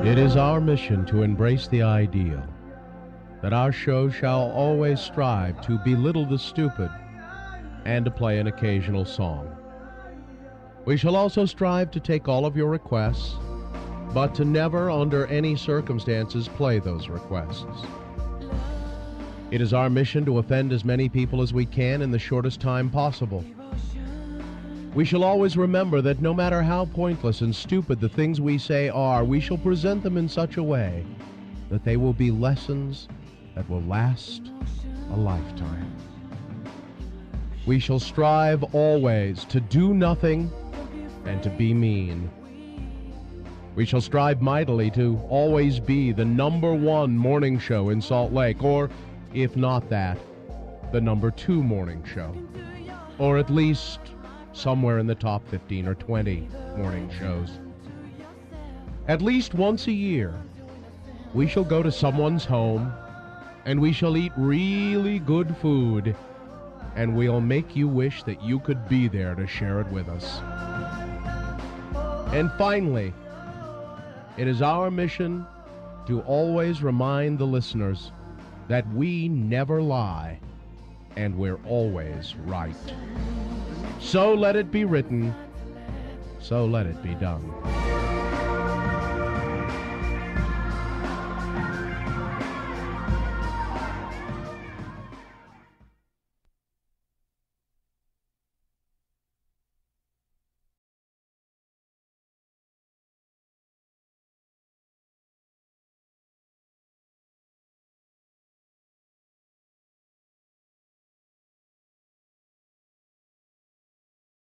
It is our mission to embrace the ideal that our show shall always strive to belittle the stupid and to play an occasional song. We shall also strive to take all of your requests, but to never, under any circumstances, play those requests. It is our mission to offend as many people as we can in the shortest time possible. We shall always remember that no matter how pointless and stupid the things we say are, we shall present them in such a way that they will be lessons that will last a lifetime. We shall strive always to do nothing and to be mean. We shall strive mightily to always be the #1 morning show in Salt Lake, or, if not that, the #2 morning show, or at least somewhere in the top 15 or 20 morning shows. At least once a year, we shall go to someone's home, and we shall eat really good food, and we'll make you wish that you could be there to share it with us. And finally, it is our mission to always remind the listeners that we never lie, and we're always right. So let it be written, so let it be done.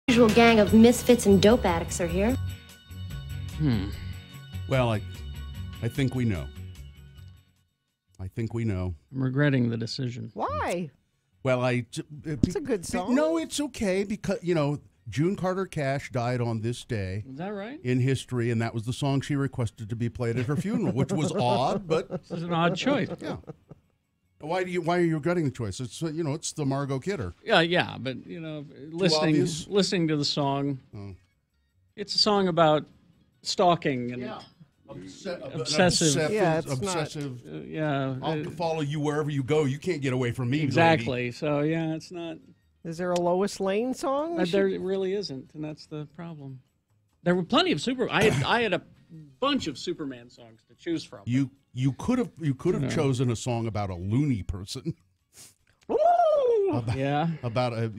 Usual gang of misfits and dope addicts are here. Well, I think we know. I think we know. I'm regretting the decision. Why? Well, It's a good song. No, it's okay because, June Carter Cash died on this day. Is that right? In history, and that was the song she requested to be played at her funeral, which was odd, but... This is an odd choice. Yeah. Why are you regretting the choice? It's it's the Margot Kidder. Yeah, but listening to the song, it's a song about stalking and obsessive. Yeah, it's obsessive. Yeah, I'll follow you wherever you go. You can't get away from me. Exactly. Lady. So yeah, it's not. Is there a Lois Lane song? There really isn't, and that's the problem. There were plenty of I had a bunch of Superman songs to choose from. You could have chosen a song about a loony person. About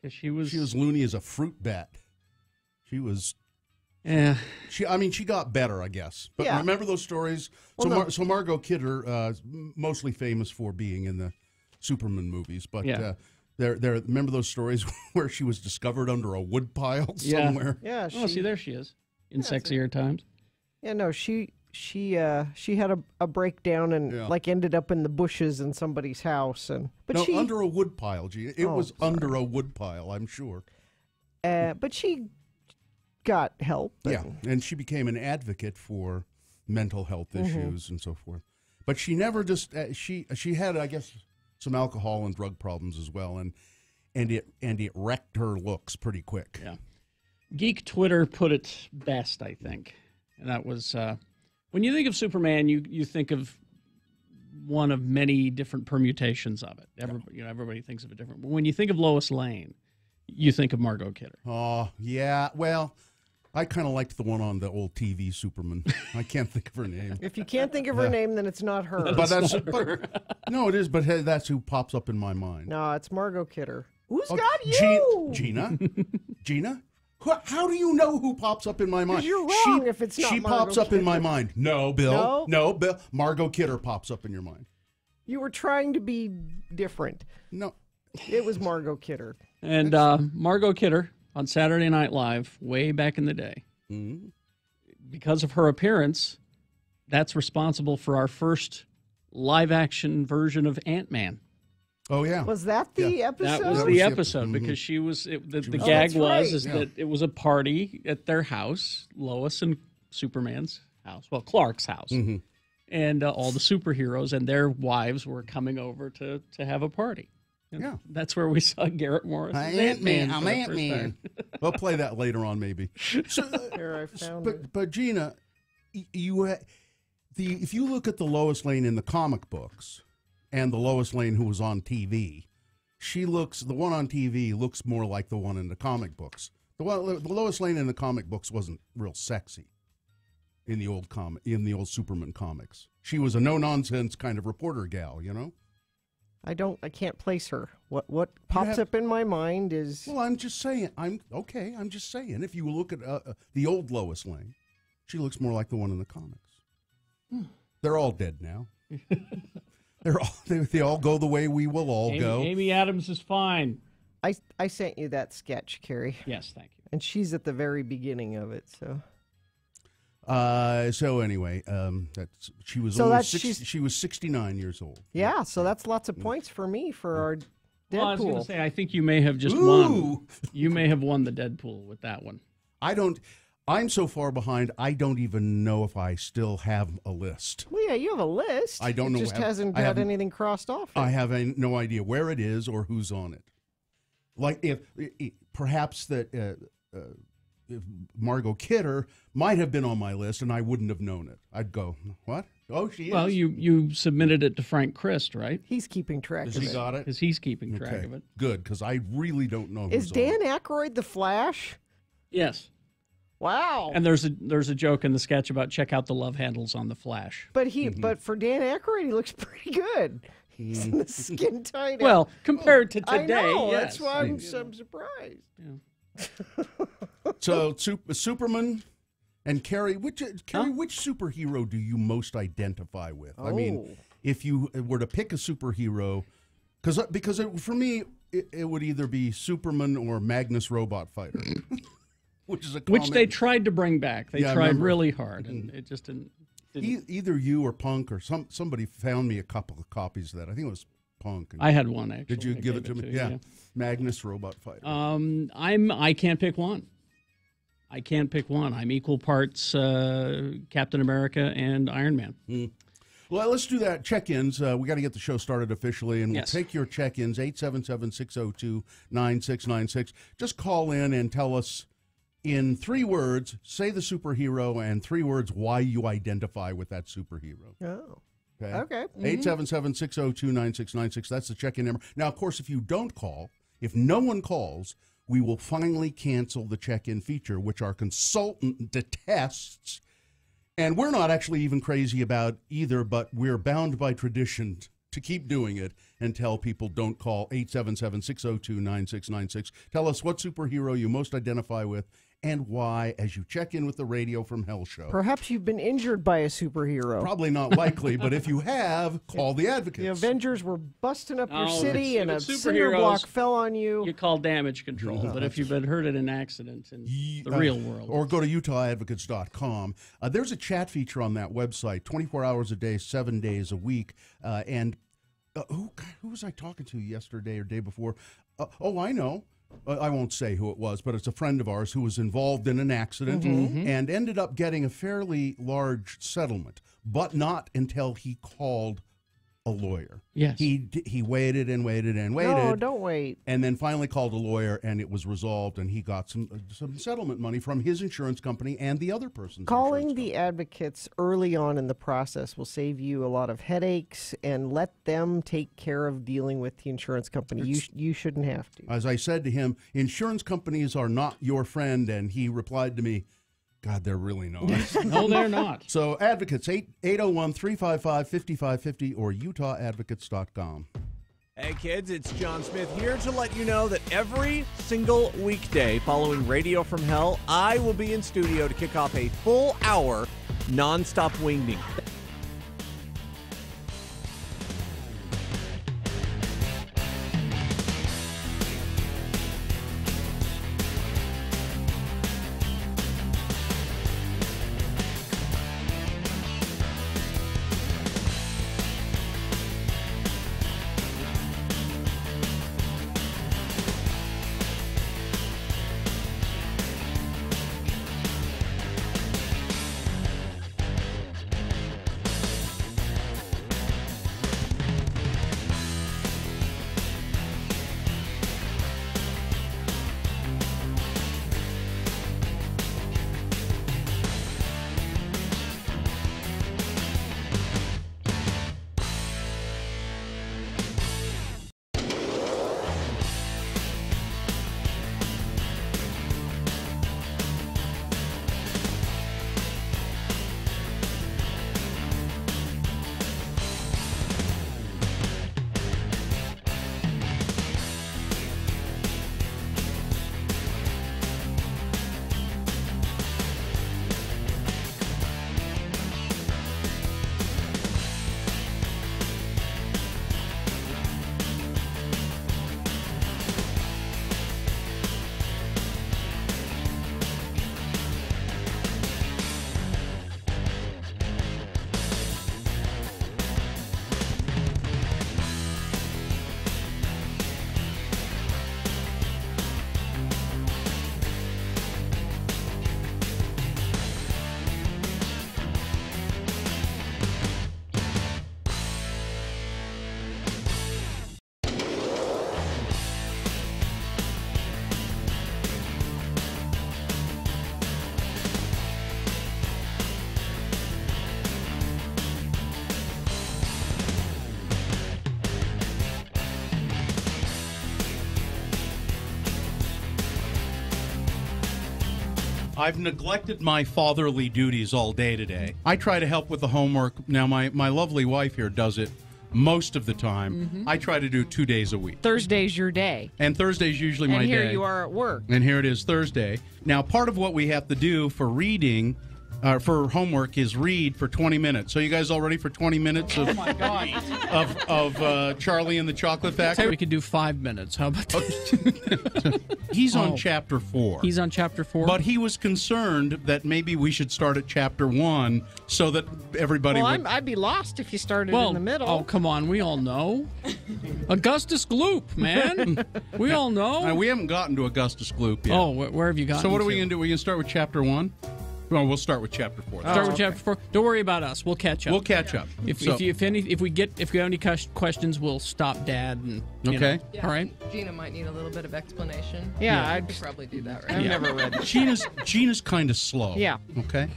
she was loony as a fruit bat. She was. Yeah. She got better, I guess. But remember those stories? So Margot Kidder, mostly famous for being in the Superman movies, but remember those stories where she was discovered under a woodpile somewhere? Yeah. See, there she is in sexier times. Yeah, no, she had a breakdown and ended up in the bushes in somebody's house under a woodpile, Gina. It was under a woodpile, I'm sure. But she got help. And she became an advocate for mental health issues and so forth. But she never just she had, I guess, some alcohol and drug problems as well, and it wrecked her looks pretty quick. Yeah. Geek Twitter put it best, I think. And that was when you think of Superman, you think of one of many different permutations of it. Everybody thinks of it different. But when you think of Lois Lane, you think of Margot Kidder. Oh, yeah. Well, I kind of liked the one on the old TV Superman. I can't think of her name. If you can't think of her name, then it's not her. No, it is. But hey, that's who pops up in my mind. No, it's Margot Kidder. Who's got you? Gina. How do you know who pops up in my mind? You're wrong if it's not She Margot pops up Kidder. in my mind. No, Bill. No, Bill. Margot Kidder pops up in your mind. You were trying to be different. No. It was Margot Kidder. And Margot Kidder on Saturday Night Live, way back in the day, because of her appearance, that's responsible for our first live-action version of Ant-Man. Oh, yeah. Was that the episode? That was the episode because she was. The gag was that it was a party at their house, Lois and Superman's house, well, Clark's house, and all the superheroes and their wives were coming over to have a party. Yeah. That's where we saw Garrett Morris. I'm Ant-Man. We'll play that later on, maybe. So, Here, I found it. but Gina, if you look at the Lois Lane in the comic books and the Lois Lane who was on TV, the one on TV looks more like the one in the comic books. The Lois Lane in the comic books wasn't real sexy in the old Superman comics. She was a no-nonsense kind of reporter gal, you know? I can't place her. What pops up in my mind is... Well, I'm just saying. I'm just saying. If you look at the old Lois Lane, she looks more like the one in the comics. They're all dead now. They all go the way we will all go. Amy Adams is fine. I sent you that sketch, Carrie. Yes, thank you. And she's at the very beginning of it, so... So anyway, she was 69 years old. Yeah, so that's lots of points for me for our Deadpool. Well, I was going to say, I think you may have just won. You may have won the Deadpool with that one. I'm so far behind, I don't even know if I still have a list. Well, yeah, you have a list. I don't know. It just hasn't got anything crossed off. I have no idea where it is or who's on it. Like if perhaps that if Margot Kidder might have been on my list and I wouldn't have known it. I'd go, what? Oh, she is? Well, you submitted it to Frank Christ, right? He's keeping track of it. Has he got it? Because he's keeping track of it. Good, because I really don't know Is Dan Aykroyd the Flash? Yes. Wow. And there's a joke in the sketch about check out the love handles on the Flash. But but for Dan Aykroyd, he looks pretty good. He's in the skin tight. Well, compared to today, I know, yes. That's why I'm surprised. Yeah. So Superman and Carrie, which superhero do you most identify with? I mean, if you were to pick a superhero, because for me it would either be Superman or Magnus Robot Fighter, which they tried to bring back. They tried really hard, and it just didn't. Either you or Punk or somebody found me a couple of copies of that. I think it was Punk. I had one actually. Did you give it to me? Yeah. Magnus Robot Fighter. I can't pick one. I'm equal parts Captain America and Iron Man. Well, let's do that. Check-ins. We got to get the show started officially, and we'll take your check-ins, 877-602-9696. Just call in and tell us in 3 words, say the superhero, and 3 words why you identify with that superhero. Oh. Okay. 877-602-9696. That's the check-in number. Now, of course, if you don't call, if no one calls, we will finally cancel the check-in feature, which our consultant detests. And we're not actually even crazy about either, but we're bound by tradition to keep doing it and tell people don't call 877-602-9696. Tell us what superhero you most identify with and why as you check in with the Radio from Hell show. Perhaps you've been injured by a superhero. Probably not likely, but if you have, call the Advocates. The Avengers were busting up your city and a cinder block fell on you. You call damage control, but if you've been hurt in an accident in the real world. Or go to UtahAdvocates.com. There's a chat feature on that website, 24 hours a day, 7 days a week. Who was I talking to yesterday or day before? I know. I won't say who it was, but it's a friend of ours who was involved in an accident and ended up getting a fairly large settlement, but not until he called a lawyer. Yes. He waited and waited and waited. No, don't wait. And then finally called a lawyer, and it was resolved, and he got some settlement money from his insurance company and the other person's Calling the Advocates early on in the process will save you a lot of headaches, and let them take care of dealing with the insurance company. You shouldn't have to. As I said to him, insurance companies are not your friend, and he replied to me, God, they're really not. No, they're not. So Advocates, 801-355-5550 or UtahAdvocates.com. Hey kids, it's John Smith here to let you know that every single weekday following Radio from Hell, I will be in studio to kick off a full hour nonstop wingding. I've neglected my fatherly duties all day today. I try to help with the homework. Now, my lovely wife here does it most of the time. Mm-hmm. I try to do 2 days a week. Thursday's your day. And Thursday's usually my day. And here you are at work. And here it is Thursday. Now, part of what we have to do for reading, for homework, is read for 20 minutes. So you guys all ready for 20 minutes of, oh my God. of Charlie and the Chocolate Factory? Hey, we could do 5 minutes. How about that? He's on chapter 4. He's on chapter 4? But he was concerned that maybe we should start at chapter 1 so that everybody would... I'd be lost if you started in the middle. Oh, come on. We all know. Augustus Gloop, man. We all know. We haven't gotten to Augustus Gloop yet. Oh, where have you gotten So what are we to? going to do? We're going to start with chapter 1? Well, we'll start with chapter 4. Start with chapter 4. Don't worry about us. We'll catch up. We'll catch up. If we have any questions, we'll stop Dad. And okay. Yeah. All right. Gina might need a little bit of explanation. Yeah, I'd probably do that. Right? I've never read it. Gina's kind of slow. Yeah. Okay.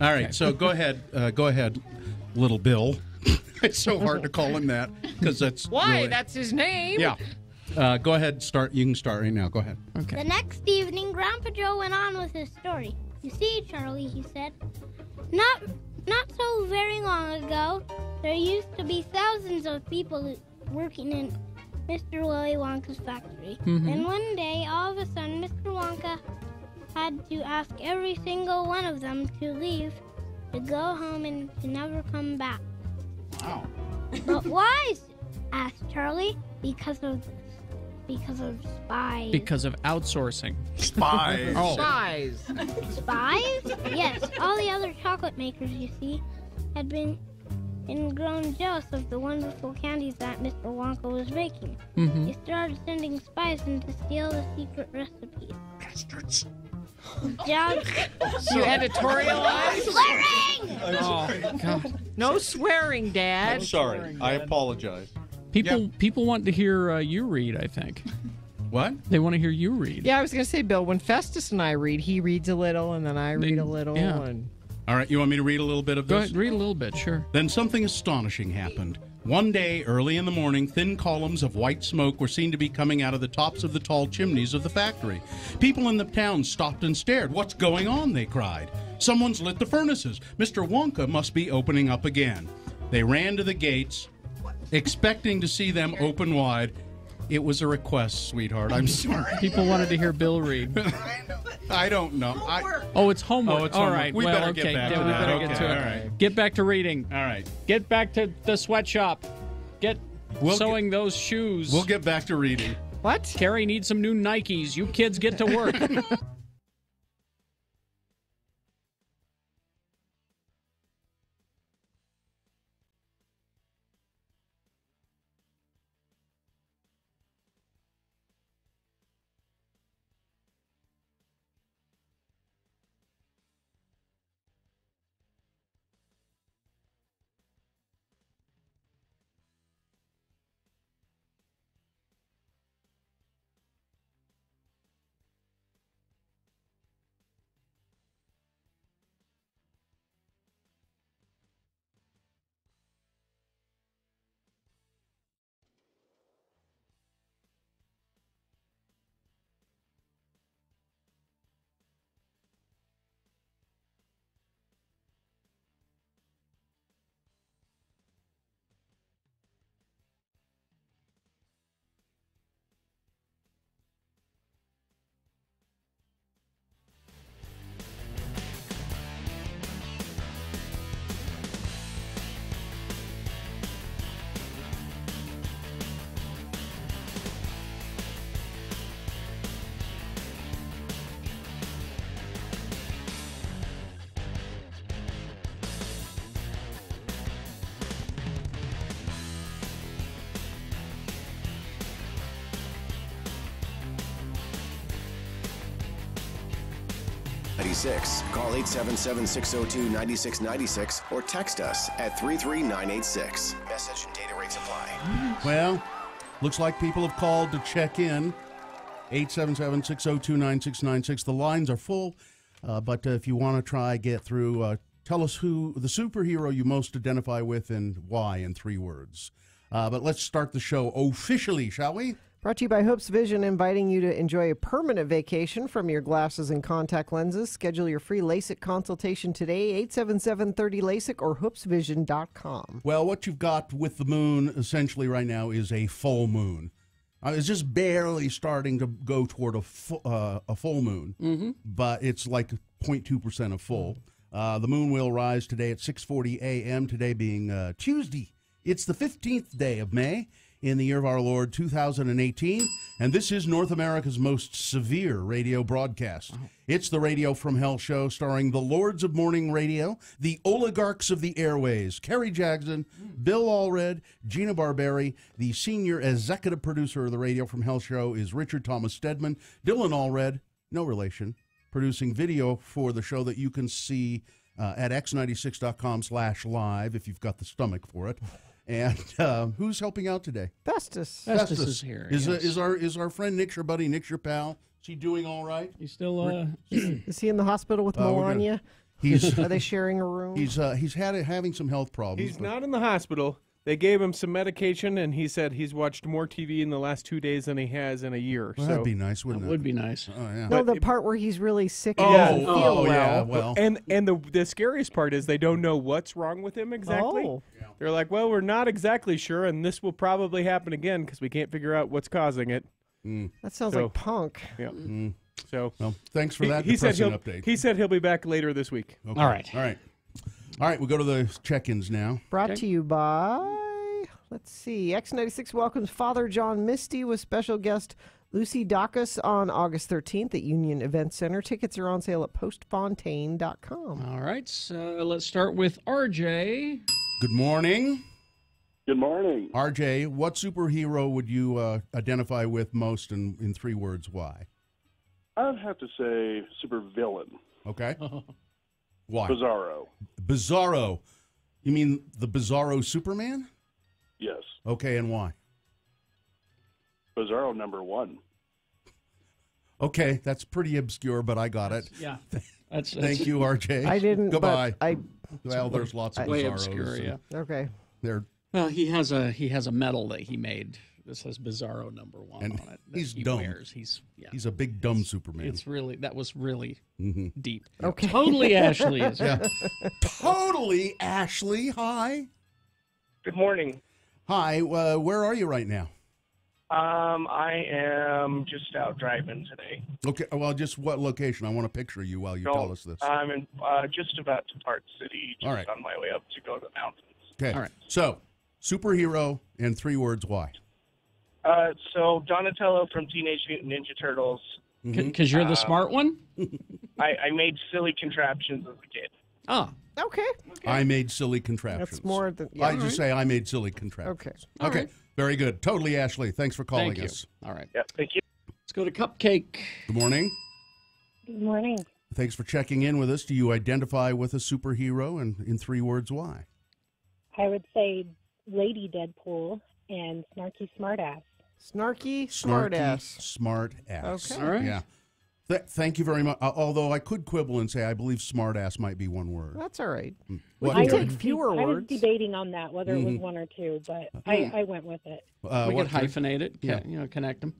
All right. So go ahead, little Bill. It's so hard to call him that because that's why really... that's his name. Yeah. Go ahead. Start. You can start right now. Go ahead. Okay. The next evening, Grandpa Joe went on with his story. You see, Charlie, he said, not so very long ago, there used to be thousands of people working in Mr. Willy Wonka's factory. Mm-hmm. And one day, all of a sudden, Mr. Wonka had to ask every single one of them to leave, to go home and to never come back. Wow. But why? Asked Charlie. Because of spies. Because of outsourcing. Spies. Oh. Spies. Spies? Yes, all the other chocolate makers, you see, had been grown jealous of the wonderful candies that Mr. Wonka was making. Mm-hmm. They started sending spies in to steal the secret recipes. Bastards. Jobs. You editorialize? Swearing! Oh, God. No swearing, Dad. I'm sorry. I apologize. People want to hear you read, I think. What? They want to hear you read. Yeah, I was going to say, Bill, when Festus and I read, he reads a little, and then I read a little. Yeah. And... All right, you want me to read a little bit of this? Go ahead, read a little bit, sure. Then something astonishing happened. One day, early in the morning, thin columns of white smoke were seen to be coming out of the tops of the tall chimneys of the factory. People in the town stopped and stared. "What's going on?" they cried. "Someone's lit the furnaces. Mr. Wonka must be opening up again." They ran to the gates, expecting to see them open wide. It was a request, sweetheart. I'm sorry. People wanted to hear Bill read. I don't know. Oh, it's homework. Oh, it's all homework. right. We well, better okay. get back to we that. better Okay, get to it. all right. Get back to reading. All right. Get back to the sweatshop. Get sewing those shoes. We'll get back to reading. What? Carrie needs some new Nikes. You kids get to work. Call 877-602-9696 or text us at 33986. Message and data rates apply. Well, looks like people have called to check in. 877-602-9696. The lines are full, but if you want to try get through, tell us who the superhero you most identify with and why in 3 words. But let's start the show officially, shall we? Brought to you by Hoops Vision, inviting you to enjoy a permanent vacation from your glasses and contact lenses. Schedule your free LASIK consultation today, 877-30LASIK or hoopsvision.com. Well, what you've got with the moon essentially right now is a full moon. It's just barely starting to go toward a full moon, but it's like 0.2% of full. The moon will rise today at 6:40 a.m., today being Tuesday. It's the 15th day of May in the year of our Lord 2018, and this is North America's most severe radio broadcast. It's the Radio from Hell show starring the Lords of Morning Radio, the oligarchs of the airways, Kerry Jackson, Bill Allred, Gina Barberi. The senior executive producer of the Radio from Hell show is Richard Thomas Stedman. Dylan Allred, no relation, producing video for the show that you can see at x96.com/live if you've got the stomach for it. And who's helping out today? Festus. Festus is here. Is our friend Nick's your buddy? Nick's your pal? Is he doing all right? He's still. Is he in the hospital with Melania? Are they sharing a room? He's having some health problems. He's not in the hospital. They gave him some medication, and he said he's watched more TV in the last 2 days than he has in a year. Well, that'd be nice, wouldn't it? Would be nice. Oh, yeah. No, the part where he's really sick and doesn't feel well. Yeah, well. And the scariest part is they don't know what's wrong with him exactly. Oh. Yeah. They're like, well, we're not exactly sure, and this will probably happen again because we can't figure out what's causing it. That sounds like punk. Yeah. So, well, thanks for that he said update. He said he'll be back later this week. Okay. All right. We'll go to the check-ins now. Brought to you by... Let's see. X96 welcomes Father John Misty with special guest Lucy Dacus on August 13th at Union Event Center. Tickets are on sale at postfontaine.com. All right. So let's start with RJ. Good morning. Good morning. RJ, what superhero would you identify with most in 3 words? Why? I'd have to say supervillain. Okay. Why? Bizarro. Bizarro. You mean the Bizarro Superman? Yes. Okay, and why? Bizarro #1. Okay, that's pretty obscure, but I got it. Yeah. Thank you, RJ. I didn't. Goodbye. But well, there's lots of way Bizarros. obscure. Yeah. Okay. Well, he has a medal that he made. This says Bizarro #1 And on it. he's he dumb. Wears. He's a big dumb Superman. That was really deep. Okay. Totally Ashley is. Yeah. Totally Ashley. Hi. Good morning. Hi. Where are you right now? I am just out driving today. Okay. Well, just what location? I want to picture you while you tell us this. I'm in, just about to Park City, just All right. on my way up to go to the mountains. Okay. All right. So, superhero in 3 words. Why? So Donatello from Teenage Mutant Ninja Turtles. Because you're the smart one? I made silly contraptions as a kid. Oh. Okay. I made silly contraptions. That's more than... I just say I made silly contraptions. Okay. Okay. right. Very good. Totally, Ashley. Thanks for calling Thank you. us. All right. Yeah, thank you. Let's go to Cupcake. Good morning. Good morning. Thanks for checking in with us. Do you identify with a superhero? And in 3 words, why? I would say Lady Deadpool and Snarky Smartass. Snarky Smartass. Smartass. Okay. All right. Yeah. Thank you very much. Although I could quibble and say I believe smartass might be 1 word. That's all right. What We do can you- take fewer I was words. debating on that, whether it was 1 or 2, but I went with it. We what- could hyphenate it. Yeah. Connect them.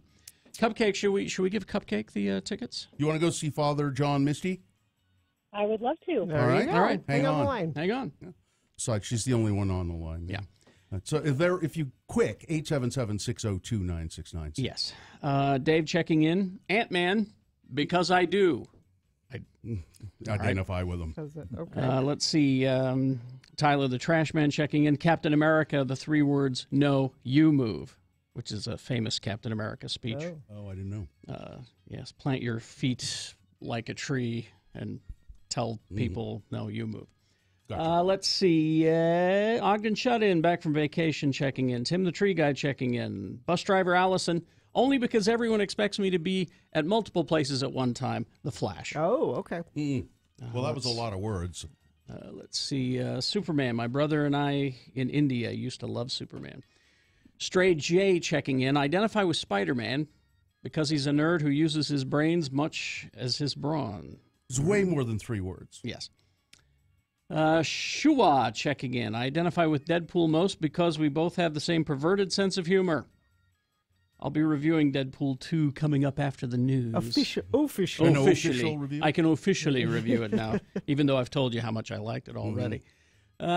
Cupcake. Should we give Cupcake the tickets? You want to go see Father John Misty? I would love to. There All you right. go. All right. Hang Hang on the on. line. Hang on. So she's the only one on the line. Yeah. So if you quick 877-602-9696. Yes. Dave checking in. Ant-Man. Because I do. Identify with them. Okay. Let's see. Tyler the Trash Man checking in. Captain America, the 3 words, no, you move, which is a famous Captain America speech. Oh, I didn't know. Yes, plant your feet like a tree and tell people, no, you move. Gotcha. Let's see. Ogden Shut-In back from vacation checking in. Tim the Tree Guy checking in. Bus driver Allison, only because everyone expects me to be at multiple places at one time. The Flash. Oh, okay. Well, that was a lot of words. Let's see. Superman. My brother and I in India used to love Superman. Stray J checking in. Identify with Spider-Man because he's a nerd who uses his brains much as his brawn. It's way more than 3 words. Yes. Shua checking in. I identify with Deadpool most because we both have the same perverted sense of humor. I'll be reviewing Deadpool 2 coming up after the news. Officially. An official review? I can officially review it now, even though I've told you how much I liked it already.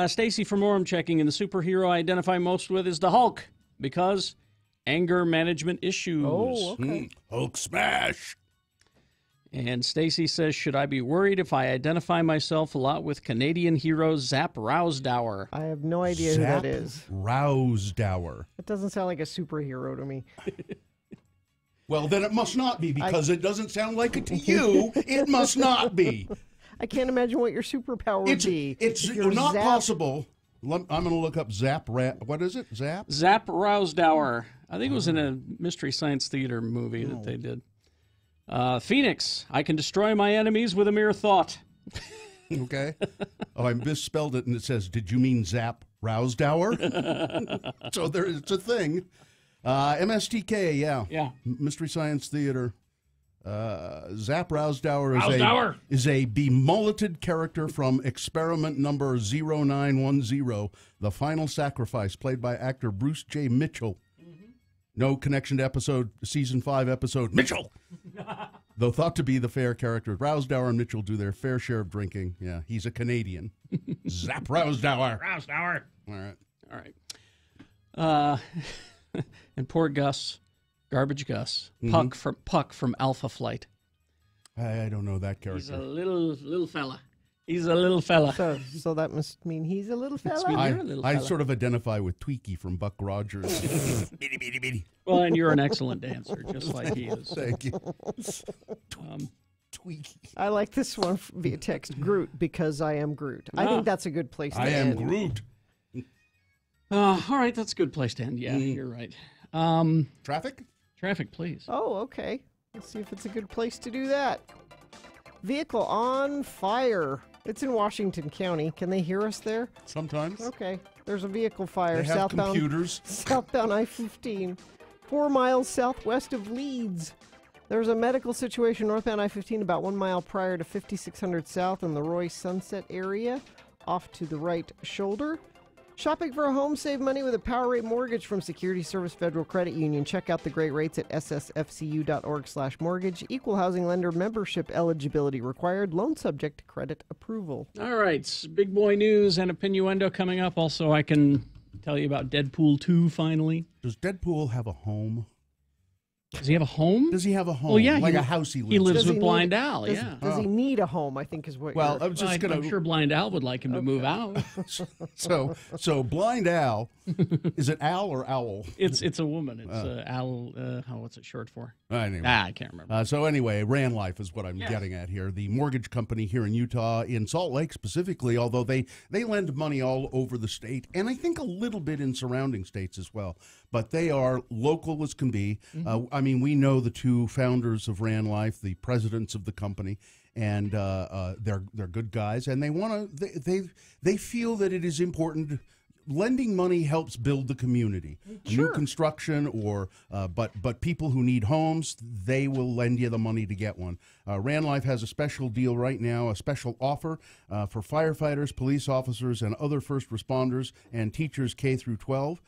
Stacy from Orem checking in. The superhero I identify most with is the Hulk, because anger management issues. Oh, okay. Hulk smash. And Stacy says, should I be worried if I identify myself a lot with Canadian hero Zap Rousdower? I have no idea who that is. Rousdower. That doesn't sound like a superhero to me. Well, then it must not be, because it doesn't sound like it to you. It must not be. I can't imagine what your superpower would be. It's not possible. I'm going to look up Zap. What is it? Zap? Zap Rousdower. I think it was in a Mystery Science Theater movie that they did. Phoenix. I can destroy my enemies with a mere thought. Okay. Oh, I misspelled it, and it says, did you mean Zap Rousdower? So it's a thing. MSTK, yeah. Mystery Science Theater. Zap Rousdower is a bemulleted character from experiment number 0910, The Final Sacrifice, played by actor Bruce J. Mitchell. No connection to season 5 episode Mitchell. Though thought to be the fair character, Rousdower and Mitchell do their fair share of drinking. Yeah, he's a Canadian. Zap Rousdower. Rousdower. All right. And poor Gus, Garbage Gus, Puck from Alpha Flight. I don't know that character. He's a little fella. He's a little fella. So that must mean he's a little fella. I sort of identify with Tweaky from Buck Rogers. Bitty, bitty, bitty. Well, and you're an excellent dancer, just like he is. Thank you. Tweaky. I like this one via text. Groot, because I am Groot. I think that's a good place to end. I am Groot. All right, that's a good place to end. Yeah, you're right. Traffic? Traffic, please. Oh, okay. Let's see if it's a good place to do that. Vehicle on fire. It's in Washington County. Can they hear us there? Sometimes. Okay. There's a vehicle fire. They have computers. Southbound I-15. 4 miles southwest of Leeds. There's a medical situation northbound I-15 about 1 mile prior to 5600 South in the Roy Sunset area. Off to the right shoulder. Shopping for a home, save money with a Power Rate mortgage from Security Service Federal Credit Union. Check out the great rates at ssfcu.org/mortgage. Equal housing lender membership eligibility required. Loan subject to credit approval. All right. Big boy news and Opinnuendo coming up. Also, I can tell you about Deadpool 2 finally. Does Deadpool have a home? Does he have a home? Does he have a home? Well, yeah. Like a house he lives in? He lives with Blind Al, Does he need a home, I think is what Well, I was just going to... I'm sure Blind Al would like him to move out. So Blind Al, is it Al or Owl? It's a woman. It's Al, what's it short for? Anyway. I can't remember. So anyway, Ran Life is what I'm getting at here. The mortgage company here in Utah, in Salt Lake specifically, although they lend money all over the state, and I think a little bit in surrounding states as well. But they are local as can be. I mean, we know the two founders of Ran Life, the presidents of the company, and they're good guys, and they feel that it is important. Lending money helps build the community. New construction but people who need homes, they will lend you the money to get one. Ran Life has a special deal right now, a special offer for firefighters, police officers, and other first responders and teachers K through 12.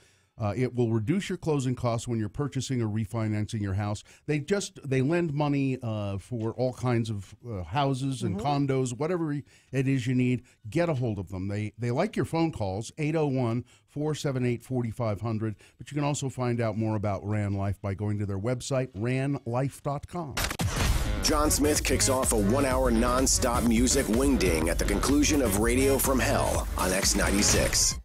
It will reduce your closing costs when you're purchasing or refinancing your house. They lend money for all kinds of houses and condos, whatever it is you need. Get a hold of them. They like your phone calls, 801-478-4500. But you can also find out more about Ran Life by going to their website, ranlife.com. John Smith kicks off a 1-hour non-stop music wingding at the conclusion of Radio from Hell on X96.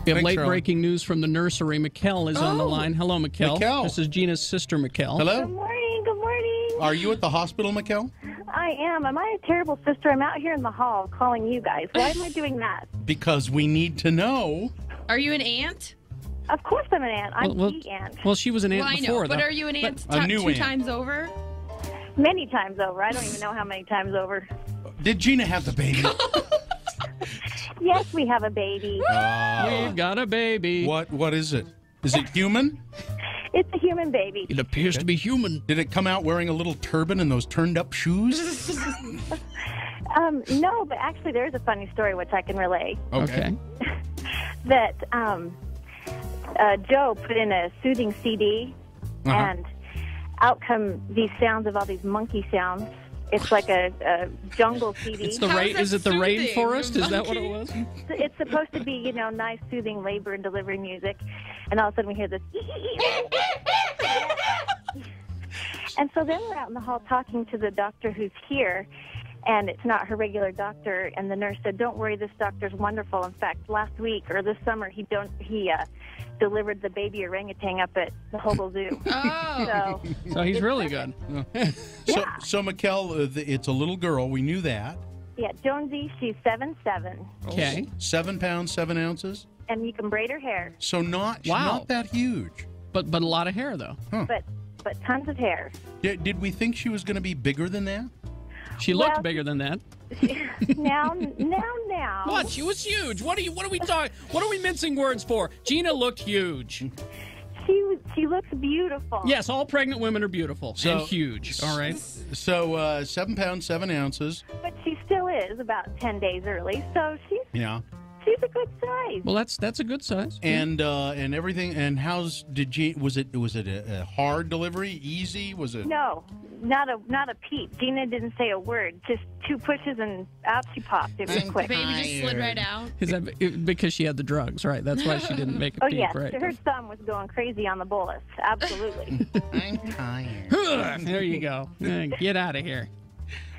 We have Thanks, late Charlie. breaking news from the nursery. Mikkel is on the line. Hello, Mikkel. Mikkel. This is Gina's sister, Mikkel. Hello? Good morning. Good morning. Are you at the hospital, Mikkel? I am. Am I a terrible sister? I'm out here in the hall calling you guys. Why am I doing that? Because we need to know. Are you an aunt? Of course I'm an aunt. I'm the aunt. Well, she was an aunt Well, I before, know, but though. are you an aunt a new two aunt. times over? Many times over. I don't even know how many times over. Did Gina have the baby? Yes, we have a baby. We've got a baby. What is it? Is it human? It's a human baby. It appears to be human. Did it come out wearing a little turban and those turned up shoes? No, but actually there's a funny story which I can relay. Okay. That Joe put in a soothing CD, and out come these sounds of all these monkey sounds. It's like a jungle CD. It's the is it the rainforest? Is that what it was? It's supposed to be, nice, soothing labor and delivery music, and all of a sudden we hear this. And so then we're out in the hall talking to the doctor who's here, and it's not her regular doctor. And the nurse said, "Don't worry, this doctor's wonderful. In fact, last week or this summer, he delivered the baby orangutan up at the Hogle Zoo." Oh. So he's really good. So Mikkel, it's a little girl. We knew that. Yeah, Jonesy, she's 7'7". Okay. 7 pounds, 7 ounces. And you can braid her hair. So not that huge. But a lot of hair, though. Huh. But tons of hair. Did we think she was going to be bigger than that? She looked bigger than that. Now. What? She was huge. What are we talking? What are we mincing words for? Gina looked huge. She looks beautiful. Yes, all pregnant women are beautiful and huge. All right. So 7 pounds, 7 ounces. But she still is about 10 days early, so she's a good size. Well, that's a good size. And everything. And was it a hard delivery? Easy? Was it? No, not a peep. Gina didn't say a word. Just 2 pushes and out she popped. It was quick. The baby just slid right out. Is that because she had the drugs, right? That's why she didn't make a peep, yes. right? Her thumb was going crazy on the bolus. Absolutely. I'm tired. There you go. Get out of here.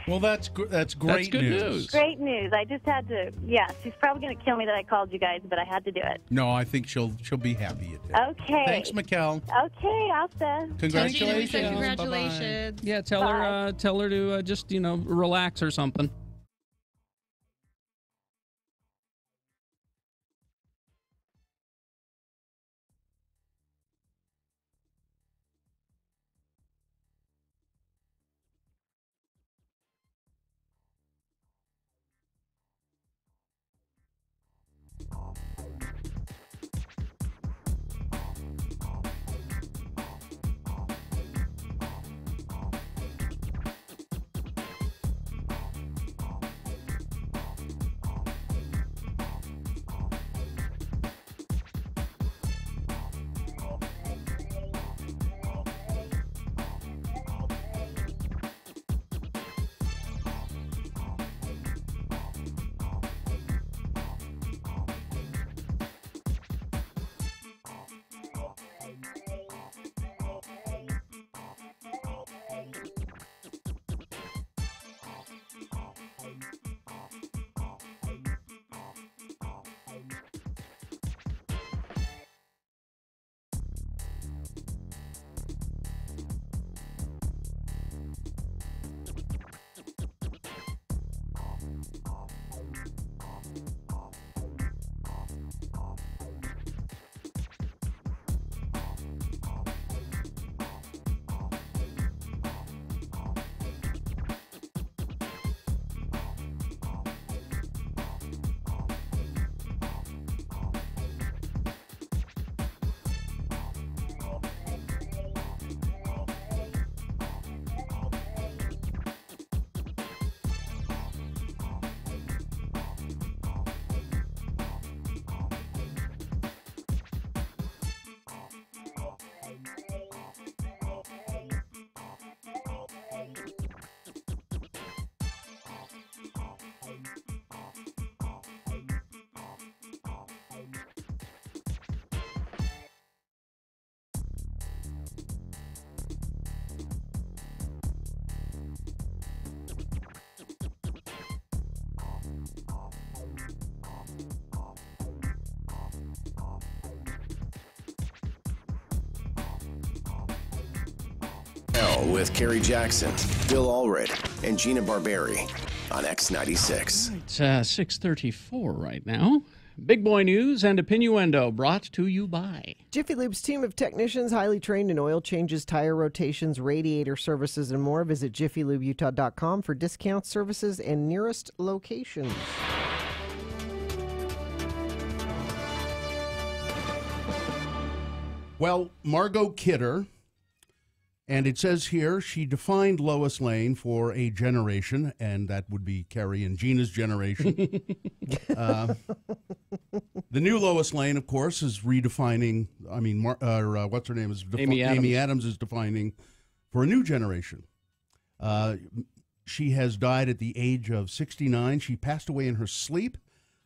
Well, that's great That's good news. Great news. I just had to. Yeah, she's probably going to kill me that I called you guys, but I had to do it. No, I think she'll be happy you did. Okay. Thanks, Mikkel. Okay, Elsa. Congratulations. Congratulations. Yeah, tell her to just relax or something. Hell with Kerry Jackson, Bill Allred, and Gina Barberi on X96. It's 6:34 right now. Big boy news and Opinnuendo brought to you by Jiffy Lube's team of technicians highly trained in oil changes, tire rotations, radiator services, and more. Visit jiffylubeutah.com for discounts, services, and nearest locations. Well, Margot Kidder, and it says here she defined Lois Lane for a generation, and that would be Kerry and Gina's generation. The new Lois Lane, of course, is redefining. I mean, what's her name is Amy Adams is defining for a new generation. She has died at the age of 69. She passed away in her sleep.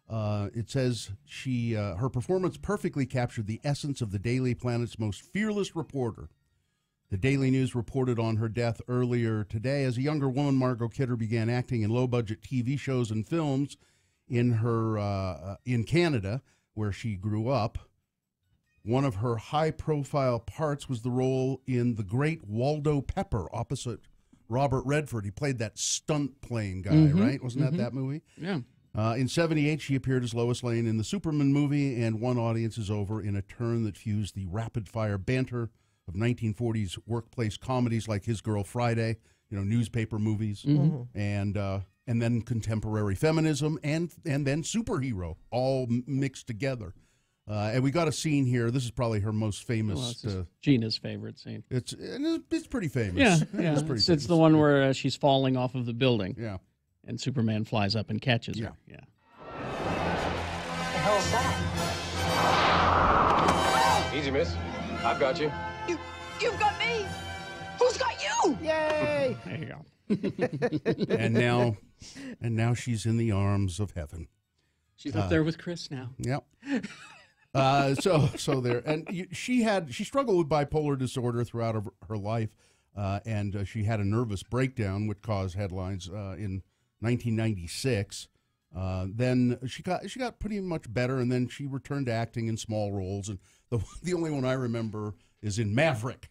It says her performance perfectly captured the essence of the Daily Planet's most fearless reporter. The Daily News reported on her death earlier today. As a younger woman, Margot Kidder began acting in low-budget TV shows and films in Canada, where she grew up. One of her high-profile parts was the role in The Great Waldo Pepper opposite Robert Redford. He played that stunt plane guy, right? Wasn't that movie? Yeah. In 1978, she appeared as Lois Lane in the Superman movie and won audiences over in a turn that fused the rapid-fire banter of 1940s workplace comedies like His Girl Friday, newspaper movies, and then contemporary feminism, and then superhero, all mixed together. And we got a scene here. This is probably her most famous. Gina's favorite scene. It's pretty famous. Yeah. It's the one where she's falling off of the building. Yeah. And Superman flies up and catches her. Yeah. What the hell is that? Easy, miss. I've got you. You've got me. Who's got you? Yay! There you go. and now she's in the arms of heaven. She's up there with Chris now. Yep. So there, and she struggled with bipolar disorder throughout her life, and she had a nervous breakdown, which caused headlines in 1996. Then she got pretty much better, and then she returned to acting in small roles. And the only one I remember is in Maverick.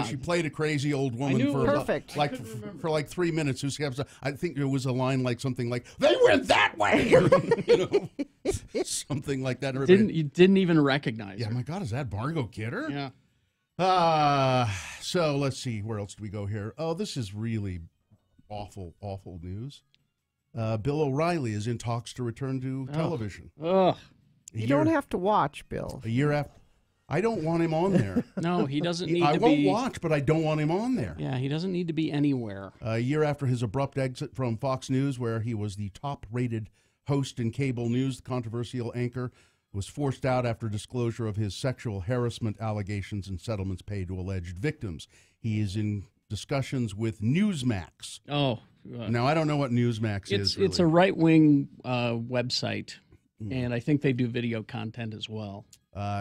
She played a crazy old woman for 3 minutes. I think there was a line like something like "They went that way," something like that. You didn't even recognize her. Yeah, my God, is that Margot Kidder? Yeah. So let's see, where else do we go here? Oh, this is really awful news. Bill O'Reilly is in talks to return to television. Ugh. You don't have to watch, Bill. A year after. I don't want him on there. No, he doesn't need I to be. I won't watch, but I don't want him on there. Yeah, he doesn't need to be anywhere. A year after his abrupt exit from Fox News, where he was the top-rated host in cable news, the controversial anchor was forced out after disclosure of his sexual harassment allegations and settlements paid to alleged victims. He is in discussions with Newsmax. Oh. Now, I don't know what Newsmax is. It's a right-wing website, and I think they do video content as well.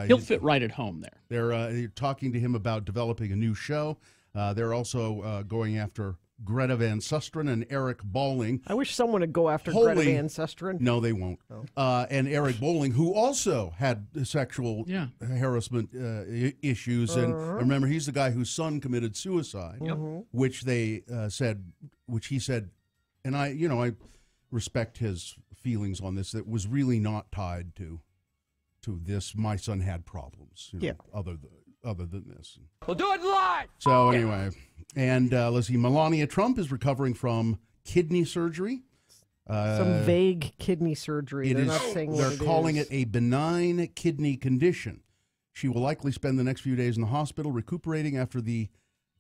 He'll fit right at home there. They're talking to him about developing a new show. They're also going after Greta Van Susteren and Eric Bolling. I wish someone would go after Greta Van Susteren. No, they won't. Oh. And Eric Bolling, who also had sexual harassment issues. And remember, he's the guy whose son committed suicide, which they which he said, and I respect his feelings on this, that was really not tied to this. My son had problems, other than this. We'll do it live. So anyway, and let's see, Melania Trump is recovering from kidney surgery. Some vague kidney surgery. They're calling it a benign kidney condition. She will likely spend the next few days in the hospital recuperating after the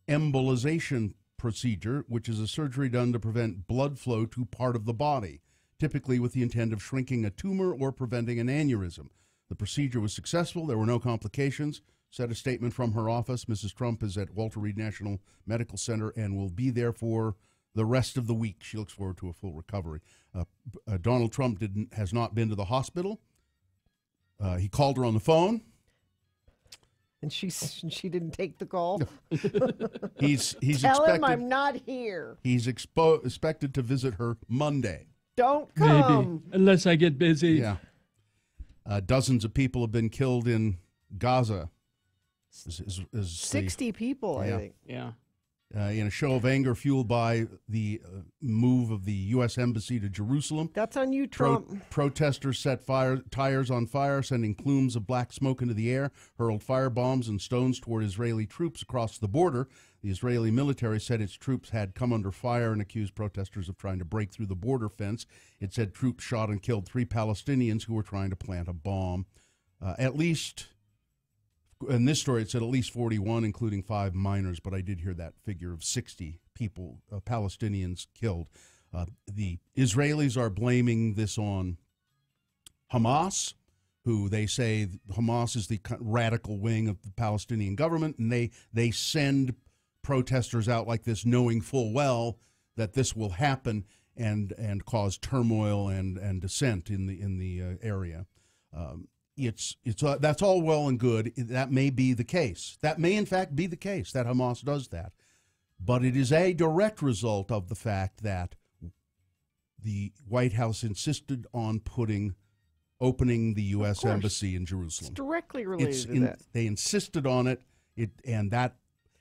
embolization procedure, which is a surgery done to prevent blood flow to part of the body, typically with the intent of shrinking a tumor or preventing an aneurysm. The procedure was successful. There were no complications. Said a statement from her office. Mrs. Trump is at Walter Reed National Medical Center and will be there for the rest of the week. She looks forward to a full recovery. Donald Trump has not been to the hospital. He called her on the phone. And she didn't take the call. He's Tell him I'm not here. He's expected to visit her Monday. Don't come. Maybe, unless I get busy. Yeah. Dozens of people have been killed in Gaza. 60 people, I think. Yeah. in a show of anger fueled by the move of the U.S. Embassy to Jerusalem. That's on you, Trump. Protesters set tires on fire, sending plumes of black smoke into the air, hurled firebombs and stones toward Israeli troops across the border. The Israeli military said its troops had come under fire and accused protesters of trying to break through the border fence. It said troops shot and killed 3 Palestinians who were trying to plant a bomb. At least... In this story, it said at least 41, including 5 minors, but I did hear that figure of 60 people, Palestinians killed. The Israelis are blaming this on Hamas, who they say Hamas is the radical wing of the Palestinian government, and they send protesters out like this knowing full well that this will happen and cause turmoil and dissent in the area. That's all well and good. That may be the case. That may, in fact, be the case that Hamas does that. But it is a direct result of the fact that the White House insisted on opening the U.S. Embassy in Jerusalem. It's directly related to that. They insisted on it,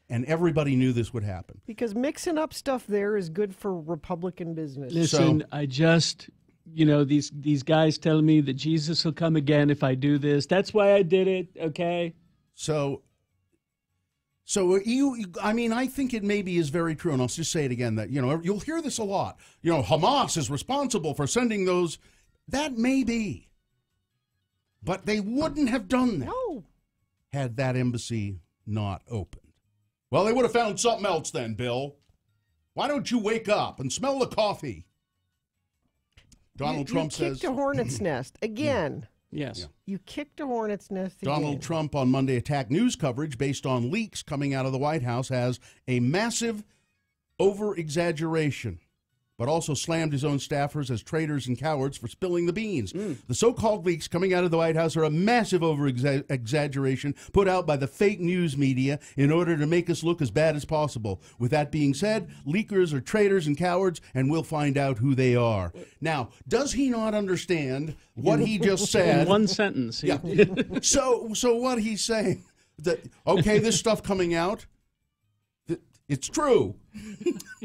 and everybody knew this would happen. Because mixing up stuff there is good for Republican business. Listen, I just... these guys tell me that Jesus will come again if I do this. That's why I did it, okay? So I think it maybe is very true, and I'll just say it again, that, you'll hear this a lot. Hamas is responsible for sending those. That may be. But they wouldn't have done that had that embassy not opened. Well, they would have found something else then, Bill. Why don't you wake up and smell the coffee? Donald Trump says... You kicked a hornet's nest again. Yes. Yeah. You kicked a hornet's nest again. Donald Trump on Monday attacked news coverage based on leaks coming out of the White House as a massive over-exaggeration, but also slammed his own staffers as traitors and cowards for spilling the beans. The so-called leaks coming out of the White House are a massive over-exaggeration put out by the fake news media in order to make us look as bad as possible. With that being said, leakers are traitors and cowards, and we'll find out who they are. Now, does he not understand what he just said? In one sentence. Yeah. So what he's saying, that, okay, this stuff coming out, it's true.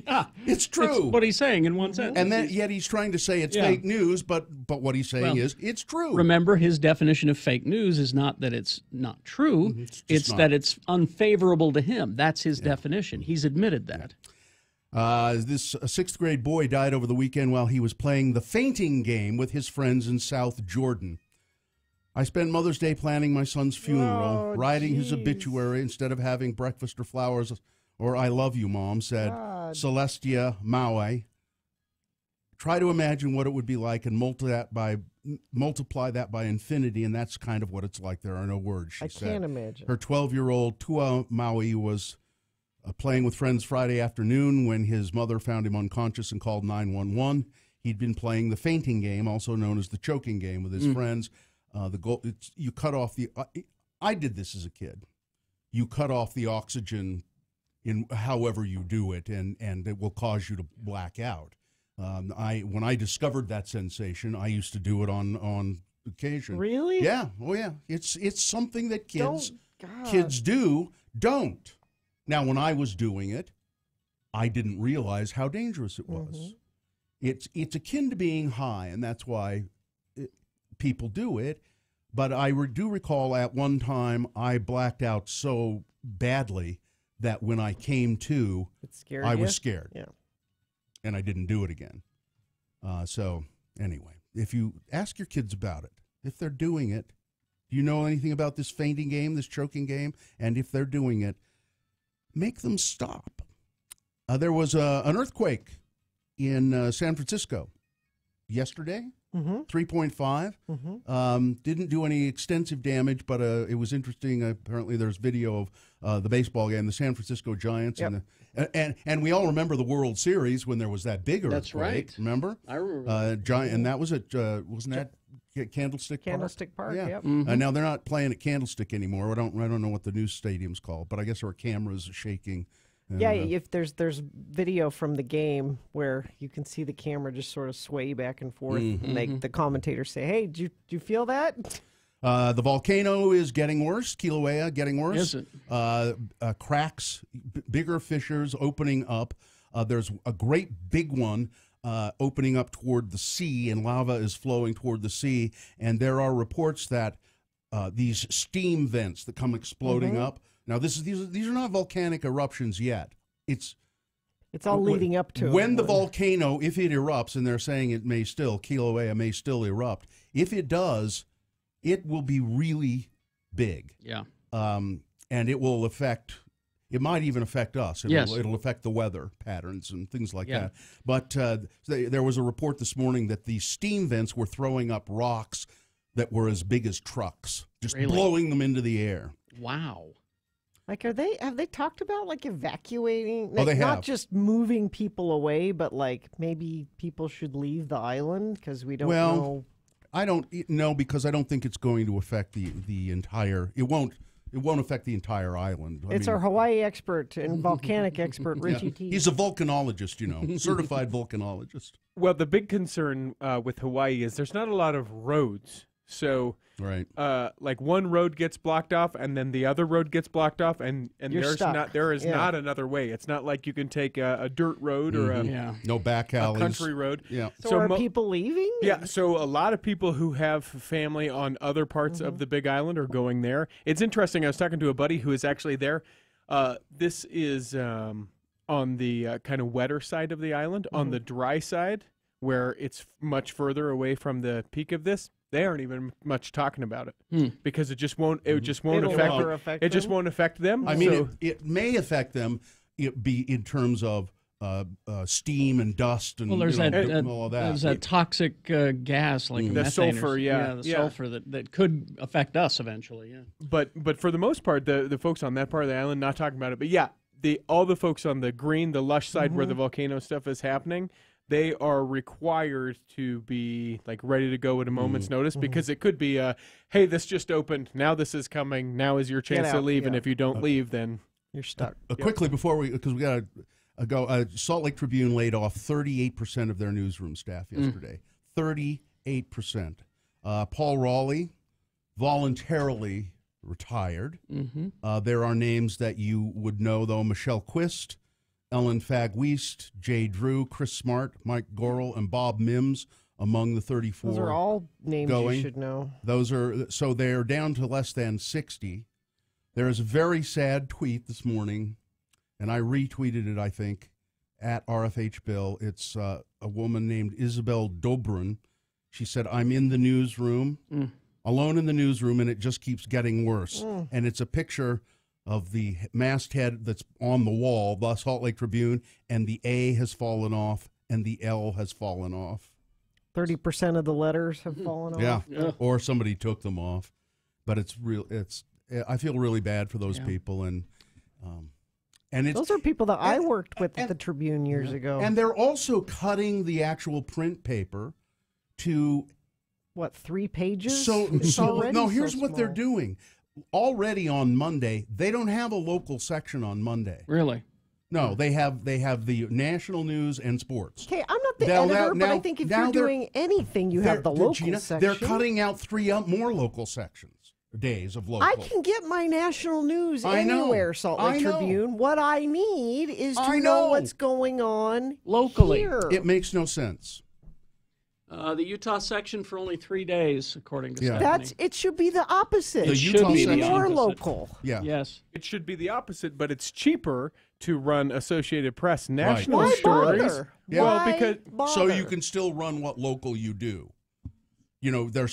Yeah, it's true. It's what he's saying in one sentence. And then, yet he's trying to say it's fake news, but what he's saying is it's true. Remember, his definition of fake news is not that it's not true. It's that it's unfavorable to him. That's his definition. He's admitted that. This 6th grade boy died over the weekend while he was playing the fainting game with his friends in South Jordan. I spent Mother's Day planning my son's funeral, writing his obituary instead of having breakfast or flowers or I love you, Mom, said Celestia Maui. Try to imagine what it would be like and multiply that by infinity, and that's kind of what it's like. There are no words, she said. I can't imagine. Her 12-year-old Tua Maui was playing with friends Friday afternoon when his mother found him unconscious and called 911. He'd been playing the fainting game, also known as the choking game, with his friends. The goal, you cut off the... I did this as a kid. You cut off the oxygen in however you do it, and it will cause you to black out. When I discovered that sensation, I used to do it on occasion. Really? Yeah. Oh, yeah. It's something that kids do. Don't. Now, when I was doing it, I didn't realize how dangerous it was. It's akin to being high, and that's why people do it. But I do recall at one time I blacked out so badly that when I came to, I was scared. Yeah. And I didn't do it again. So anyway, if you ask your kids about it, if they're doing it, do you know anything about this fainting game, this choking game? And if they're doing it, make them stop. There was an earthquake in San Francisco yesterday. 3.5. Didn't do any extensive damage, but it was interesting. Apparently, there's video of the baseball game, the San Francisco Giants, and we all remember the World Series when there was that big earthquake. That's right. Remember? I remember. And that was at wasn't that Candlestick Park? Candlestick Park. Yeah. Yep. Now they're not playing at Candlestick anymore. I don't know what the new stadium's called, but I guess our cameras are shaking. Yeah, if there's video from the game where you can see the camera just sort of sway back and forth, and the commentators say, "Hey, do you feel that?" The volcano is getting worse. Kilauea getting worse. Is it? Cracks, bigger fissures opening up. There's a great big one opening up toward the sea, and lava is flowing toward the sea. And there are reports that these steam vents that come exploding up. Now, these are not volcanic eruptions yet. It's all leading up to when the volcano, if it erupts, and they're saying Kilauea may still erupt. If it does, it will be really big. Yeah. And it will affect. It might even affect us. It'll affect the weather patterns and things like that. But there was a report this morning that the steam vents were throwing up rocks that were as big as trucks, just blowing them into the air. Wow. Like, have they talked about like evacuating? Oh, they have. Not just moving people away, but like maybe people should leave the island because we don't know. I don't know because I don't think it's going to affect the entire. It won't affect the entire island. It's our Hawaii expert and volcanic expert, Richie T. He's a volcanologist, certified volcanologist. Well, the big concern with Hawaii is there's not a lot of roads. So, like one road gets blocked off, and then the other road gets blocked off, and there is not another way. It's not like you can take a dirt road or no back alleys, a country road. Yeah. So are people leaving? Yeah. So a lot of people who have family on other parts of the Big Island are going there. It's interesting. I was talking to a buddy who is actually there. This is on the kind of wetter side of the island. On the dry side, where it's much further away from the peak of this, they aren't even much talking about it because it just won't. It just won't affect. It just won't affect them. I mean, it may affect them. It be in terms of steam and dust and there's all of that. There's that toxic gas like the sulfur. The sulfur that could affect us eventually. Yeah. But for the most part, the folks on that part of the island not talking about it. But all the folks on the green, the lush side where the volcano stuff is happening, they are required to be like ready to go at a moment's notice because it could be, hey, this just opened. Now this is coming. Now is your chance to leave. And if you don't leave, then you're stuck. Quickly before because we got to go, Salt Lake Tribune laid off 38% of their newsroom staff yesterday. 38%. Paul Raleigh voluntarily retired. There are names that you would know, though. Michelle Quist, Ellen Fagweist, Jay Drew, Chris Smart, Mike Gorel, and Bob Mims among the 34. Those are all names you should know. So they're down to less than 60. There is a very sad tweet this morning, and I retweeted it, I think, at RFH Bill. It's a woman named Isabel Dobrun. She said, I'm in the newsroom, alone in the newsroom, and it just keeps getting worse. And it's a picture of the masthead that's on the wall, the Salt Lake Tribune, and the A has fallen off and the L has fallen off. 30% of the letters have fallen off. Yeah, or somebody took them off. But it's real. I feel really bad for those people, and those are people that I worked with at the Tribune years ago. And they're also cutting the actual print paper to 3 pages? So no. Here's what they're doing. Already on Monday, they don't have a local section on Monday. Really? No, they have the national news and sports. Okay, I'm not the editor, but I think if you're doing anything, you have the local section. They're cutting out 3 more local sections, days of local. I can get my national news anywhere, Salt Lake Tribune. What I need is to know what's going on locally. Here. It makes no sense. The Utah section for only 3 days, according to Stephanie. It should be the opposite. The Utah be section. more local. Yeah. Yes. It should be the opposite, but it's cheaper to run Associated Press national Why stories. Bother? Yeah. Why bother? So you can still run what local you do. They're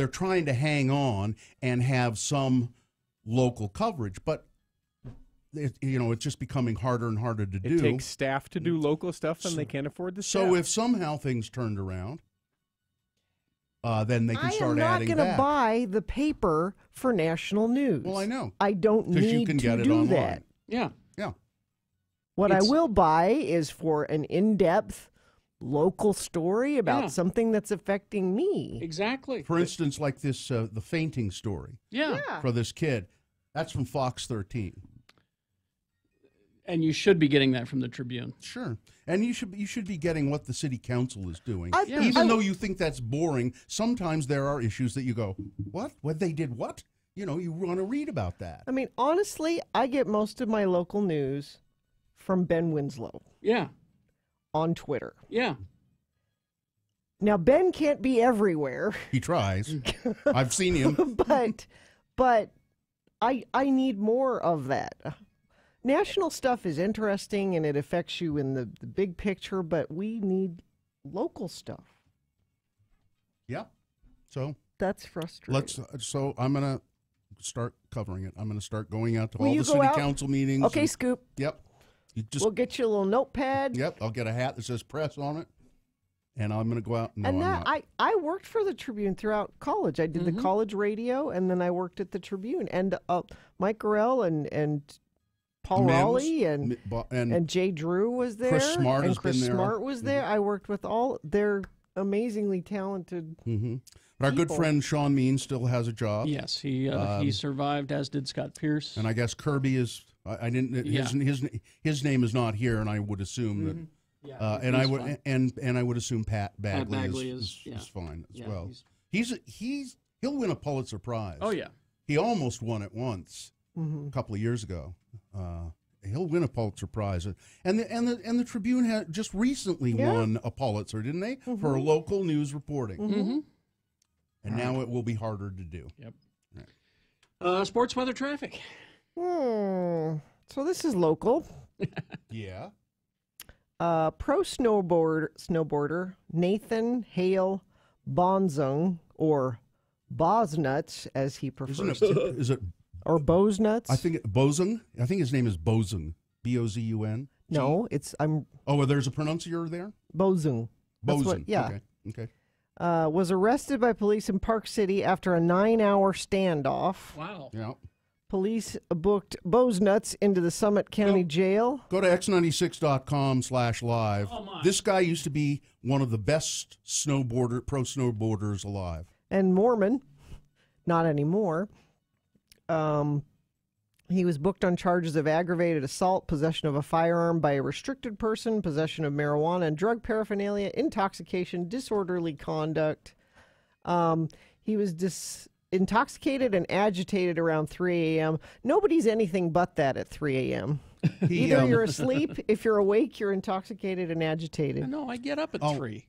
trying to hang on and have some local coverage, but it's just becoming harder and harder to do. It takes staff to do local stuff, and they can't afford the staff. So if somehow things turned around, then they can start adding I'm not going to buy the paper for national news. Well, I know. I don't need you can to get it do online. that. Yeah. Yeah. What I will buy is for an in-depth local story about something that's affecting me. Exactly. For instance, like this, the fainting story. Yeah. For this kid. That's from Fox 13. And you should be getting that from the Tribune. Sure. And you should be getting what the city council is doing. Yeah. Even though you think that's boring, sometimes there are issues that you go, what? What they did what? You know, you want to read about that. I mean, honestly, I get most of my local news from Ben Winslow. Yeah. On Twitter. Yeah. Now, Ben can't be everywhere. He tries. I've seen him. But I need more of that. National stuff is interesting and it affects you in the big picture, but we need local stuff. Yeah. So that's frustrating. So I'm going to start covering it. I'm going to start going out to Will all you the go city out? council meetings. Okay, Scoop. Yep. We'll get you a little notepad. Yep. I'll get a hat that says press on it. And I'm going to go out. No, And I'm not. I worked for the Tribune throughout college. I did the college radio, and then I worked at the Tribune. And Mike Gorell and Paul Mims, Raleigh and Jay Drew was there. Chris Smart and has Chris been there. Smart was there. I worked with all their amazingly talented But our good people. friend Sean Mean still has a job. Yes, he survived, as did Scott Pierce. And I guess Kirby is. I didn't. His name is not here, and I would assume that. Yeah, and I would fine. and I would assume Pat Bagley, is fine as Yeah, well. He'll win a Pulitzer Prize. Oh yeah, he almost won it once a couple of years ago. He'll win a Pulitzer Prize, and the Tribune had just recently won a Pulitzer, didn't they, for local news reporting? And now it will be harder to do. Yep. Right. Sports weather traffic. So this is local. Yeah. Pro snowboarder Nathan Hale Bozone, or Boznuts as he prefers. Is it or Boznuts? I think Bozone. I think his name is Bozone. Bozun. No, it's I'm. Oh, well, there's a pronunciator there. Bozone. That's Bozone. what- yeah. Okay. Was arrested by police in Park City after a 9-hour standoff. Wow. Yeah. Police booked Boznuts into the Summit County Jail. Go to x96.com/live. This guy used to be one of the best pro snowboarders alive. And Mormon, not anymore. He was booked on charges of aggravated assault, possession of a firearm by a restricted person, possession of marijuana and drug paraphernalia, intoxication, disorderly conduct. He was intoxicated and agitated around 3 a.m. Nobody's anything but that at 3 a.m. Either you're asleep, if you're awake, you're intoxicated and agitated. No, I get up at 3.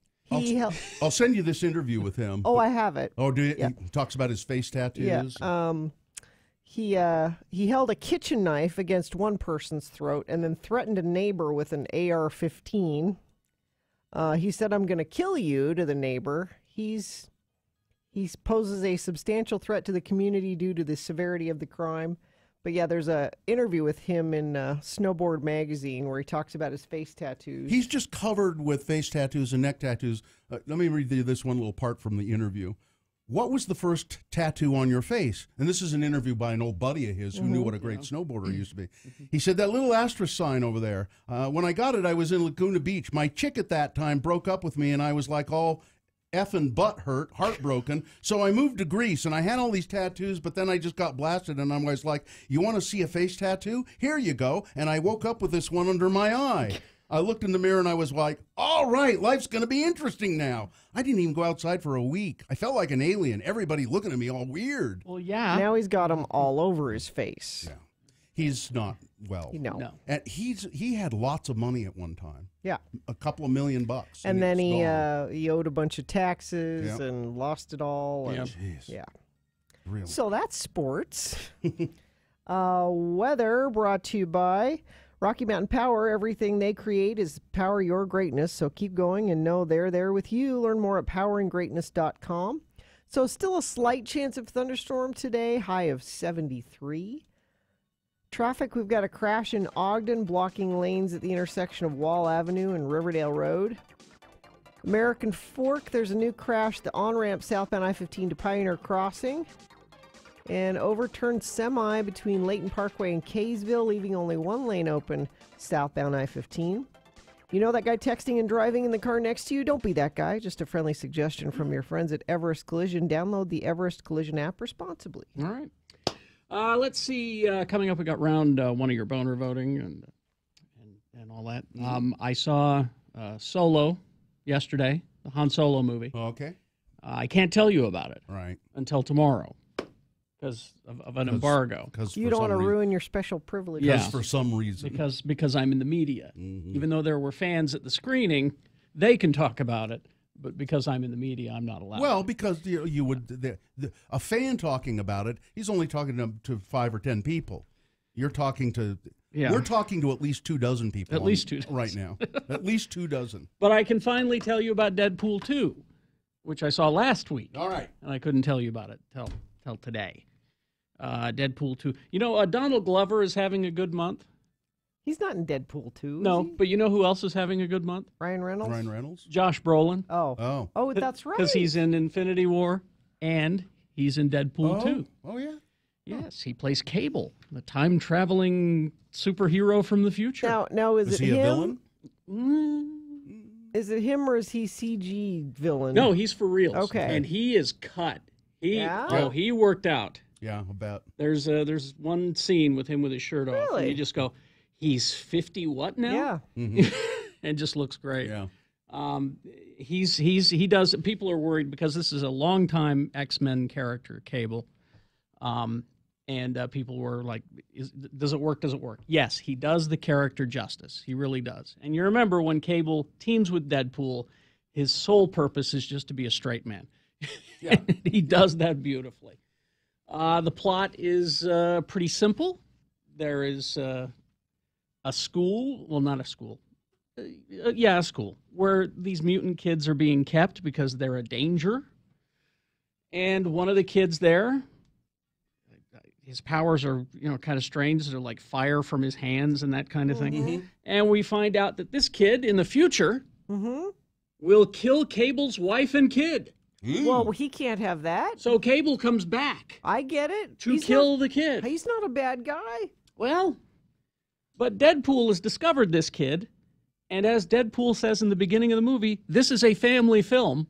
I'll send you this interview with him. Oh, I have it. Oh, do you? Yeah. He talks about his face tattoos. Yeah. He held a kitchen knife against one person's throat and then threatened a neighbor with an AR-15. He said, "I'm going to kill you," to the neighbor. He poses a substantial threat to the community due to the severity of the crime. But yeah, there's a interview with him in Snowboard Magazine where he talks about his face tattoos. He's just covered with face tattoos and neck tattoos. Let me read you this one little part from the interview. What was the first tattoo on your face? And this is an interview by an old buddy of his who knew what a great snowboarder he used to be. He said, that little asterisk sign over there. When I got it, I was in Laguna Beach. My chick at that time broke up with me, and I was like all effing heartbroken. So I moved to Greece, and I had all these tattoos, but then I just got blasted, and I was like, you want to see a face tattoo? Here you go. And I woke up with this one under my eye. I looked in the mirror, and I was like, all right, life's going to be interesting now. I didn't even go outside for a week. I felt like an alien. Everybody looking at me all weird. Well, yeah. Now he's got them all over his face. Yeah. He's not well. No. And he had lots of money at one time. Yeah. A couple of $1 million. And then it's he owed a bunch of taxes Yep. and lost it all. And, Jeez. Yeah. Really? So that's sports. Weather brought to you by Rocky Mountain Power. Everything they create is power your greatness. So keep going and know they're there with you. Learn more at poweringgreatness.com. So still a slight chance of thunderstorm today, high of 73. Traffic, we've got a crash in Ogden, blocking lanes at the intersection of Wall Avenue and Riverdale Road. American Fork, there's a new crash, the on-ramp southbound I-15 to Pioneer Crossing. An overturned semi between Layton Parkway and Kaysville, leaving only one lane open southbound I-15. You know that guy texting and driving in the car next to you? Don't be that guy. Just a friendly suggestion from your friends at Everest Collision. Download the Everest Collision app responsibly. All right. Let's see. Coming up, we got round one of your boner voting. And and all that. I saw Solo yesterday, the Han Solo movie. Okay. I can't tell you about it until tomorrow because of an embargo. You don't want to ruin your special privilege. Yes, for some reason. Because I'm in the media. Even though there were fans at the screening, they can talk about it. But because I'm in the media, I'm not allowed. Well, because you would a fan talking about it, he's only talking to 5 or 10 people. You're talking to we're talking to at least 24 people. At least 2 right now. At least 24. But I can finally tell you about Deadpool 2, which I saw last week. All right. And I couldn't tell you about it till today. Deadpool 2. You know, Donald Glover is having a good month. He's not in Deadpool 2, No, is he? but you know who else is having a good month? Ryan Reynolds? Ryan Reynolds? Josh Brolin. Oh, that's right. Because he's in Infinity War, and he's in Deadpool 2. Oh, yeah? Yes, he plays Cable, the time-traveling superhero from the future. Now is it he him? a villain? Is it him or is he CG villain? No, he's for real. Okay. And he is cut. Yeah? He worked out. Yeah, I bet. There's one scene with him with his shirt off. Really? And you just go, he's 50 what now? Yeah. And just looks great. Yeah. He does. People are worried because this is a longtime X-Men character, Cable. And people were like, does it work? Does it work? Yes, he does the character justice. He really does. And you remember when Cable teams with Deadpool, his sole purpose is just to be a straight man. Yeah. He does that beautifully. The plot is pretty simple. There is a school, well, not a school. A school where these mutant kids are being kept because they're a danger. And one of the kids there, his powers are, kind of strange. They're like fire from his hands and that kind of thing. And we find out that this kid in the future will kill Cable's wife and kid. Well, he can't have that. So Cable comes back. I get it. To kill the kid. He's not a bad guy. Well, but Deadpool has discovered this kid. And as Deadpool says in the beginning of the movie, this is a family film.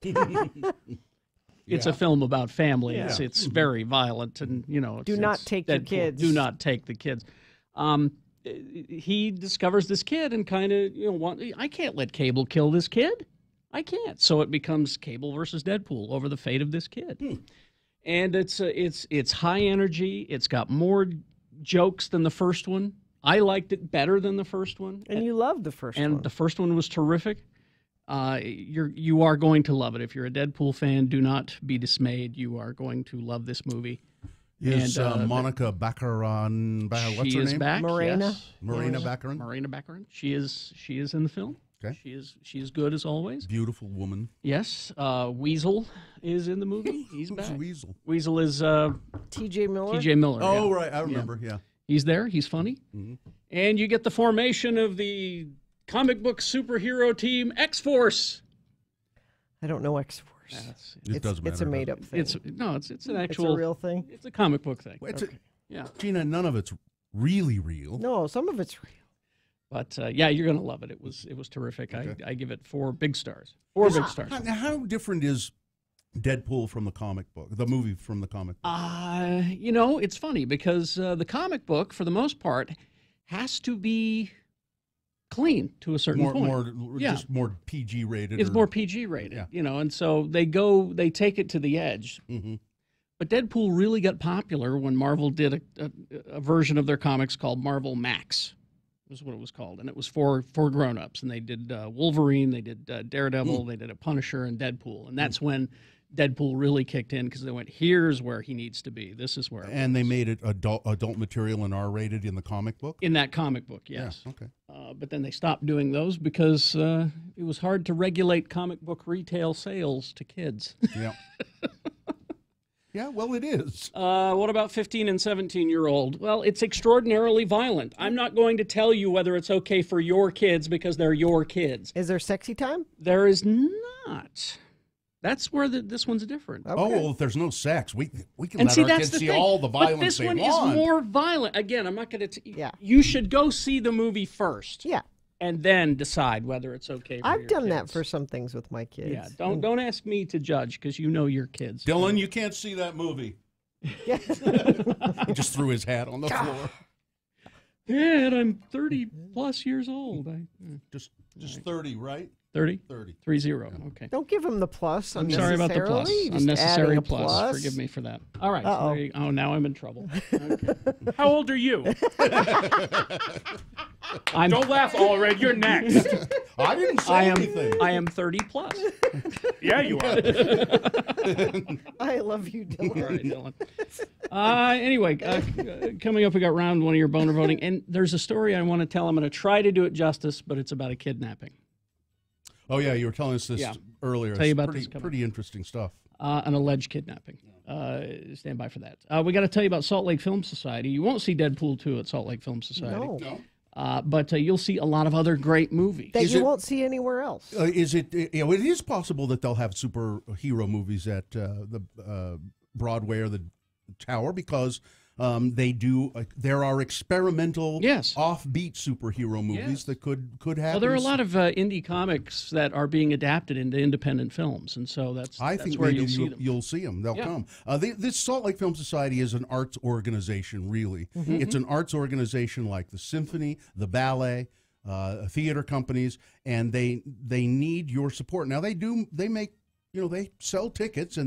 It's a film about family. Yeah. It's very violent, and Do not take the kids. Do not take the kids. He discovers this kid and kind of I can't let Cable kill this kid. I can't. So it becomes Cable versus Deadpool over the fate of this kid. And it's high energy. It's got more jokes than the first one. I liked it better than the first one. And you loved the first one. And the first one was terrific. You are going to love it. If you're a Deadpool fan, do not be dismayed. You are going to love this movie. Is Monica Baccarin, what's her name? She is back. Morena. Yes. Morena Baccarin? Morena Baccarin. She is in the film. Okay. She is good as always. Beautiful woman. Yes. Weasel is in the movie. He's back. Weasel? Weasel is T.J. Miller. T.J. Miller. Oh, yeah. right. I remember, yeah. He's there. He's funny. And you get the formation of the comic book superhero team X-Force. I don't know X-Force. It doesn't matter. It's a made-up thing. It's an actual. It's a real thing? It's a comic book thing. Yeah. Gina, none of it's really real. No, some of it's real. But you're going to love it. It was terrific. Okay. I give it 4 big stars. 4 big stars. Now, how different is Deadpool from the comic book, the movie from the comic book? It's funny because the comic book, for the most part, has to be clean to a certain point. Just more PG rated. It's more PG rated, and so they take it to the edge. But Deadpool really got popular when Marvel did a version of their comics called Marvel Max. Was what it was called, and it was for grown-ups. And they did Wolverine, they did Daredevil, they did a Punisher, and Deadpool. And that's when Deadpool really kicked in because they went, here's where he needs to be. This is where. And they made it adult material and R-rated in the comic book? In that comic book, yes. Yeah, okay. But then they stopped doing those because it was hard to regulate comic book retail sales to kids. Yeah. Yeah, well, it is. What about 15 and 17-year-old? Well, it's extraordinarily violent. I'm not going to tell you whether it's okay for your kids because they're your kids. Is there sexy time? There is not. That's where this one's different. Okay. Oh, well, if there's no sex, we can let our kids see all the violence they want. But this one is more violent. Again, I'm not going to... You should go see the movie first. Yeah. And then decide whether it's okay for your I've done kids. that for some things with my kids. Yeah, don't ask me to judge because you know your kids. Dylan, you can't see that movie. He just threw his hat on the floor. And I'm 30 plus years old. Just 30, right? 30? 30. 30. Okay. Don't give him the plus. I'm sorry about the plus. Just adding Unnecessary a plus. Forgive me for that. All right. So now I'm in trouble. Okay. How old are you? Don't laugh, Allred. You're next. I didn't say anything. I am 30 plus. Yeah, you are. I love you, Dylan. All right, Dylan. Anyway, coming up, we got round one of your boner voting, and there's a story I want to tell. I'm going to try to do it justice, but it's about a kidnapping. Oh, yeah, you were telling us this earlier. Tell you about pretty, this pretty interesting stuff. An alleged kidnapping. Stand by for that. We got to tell you about Salt Lake Film Society. You won't see Deadpool 2 at Salt Lake Film Society. No. But you'll see a lot of other great movies. That you won't see anywhere else. Is it? It is possible that they'll have superhero movies at the Broadway or the Tower because they do. There are experimental, offbeat superhero movies that could happen. Well, there are a lot of indie comics that are being adapted into independent films, and so that's think where maybe you'll see them. They'll come. This Salt Lake Film Society is an arts organization, really. Mm-hmm. It's an arts organization like the symphony, the ballet, theater companies, and they need your support. Now they sell tickets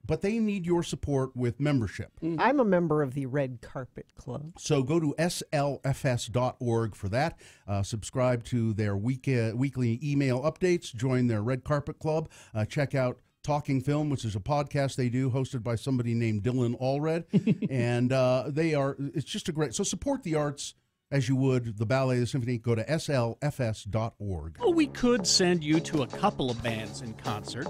but they need your support with membership. I'm a member of the Red Carpet Club. So go to slfs.org for that. Subscribe to their weekly email updates. Join their Red Carpet Club. Check out Talking Film, which is a podcast they do, hosted by somebody named Dylan Allred. And it's just a great, so support the arts as you would the ballet, the symphony. Go to slfs.org. Oh, we could send you to a couple of bands in concert.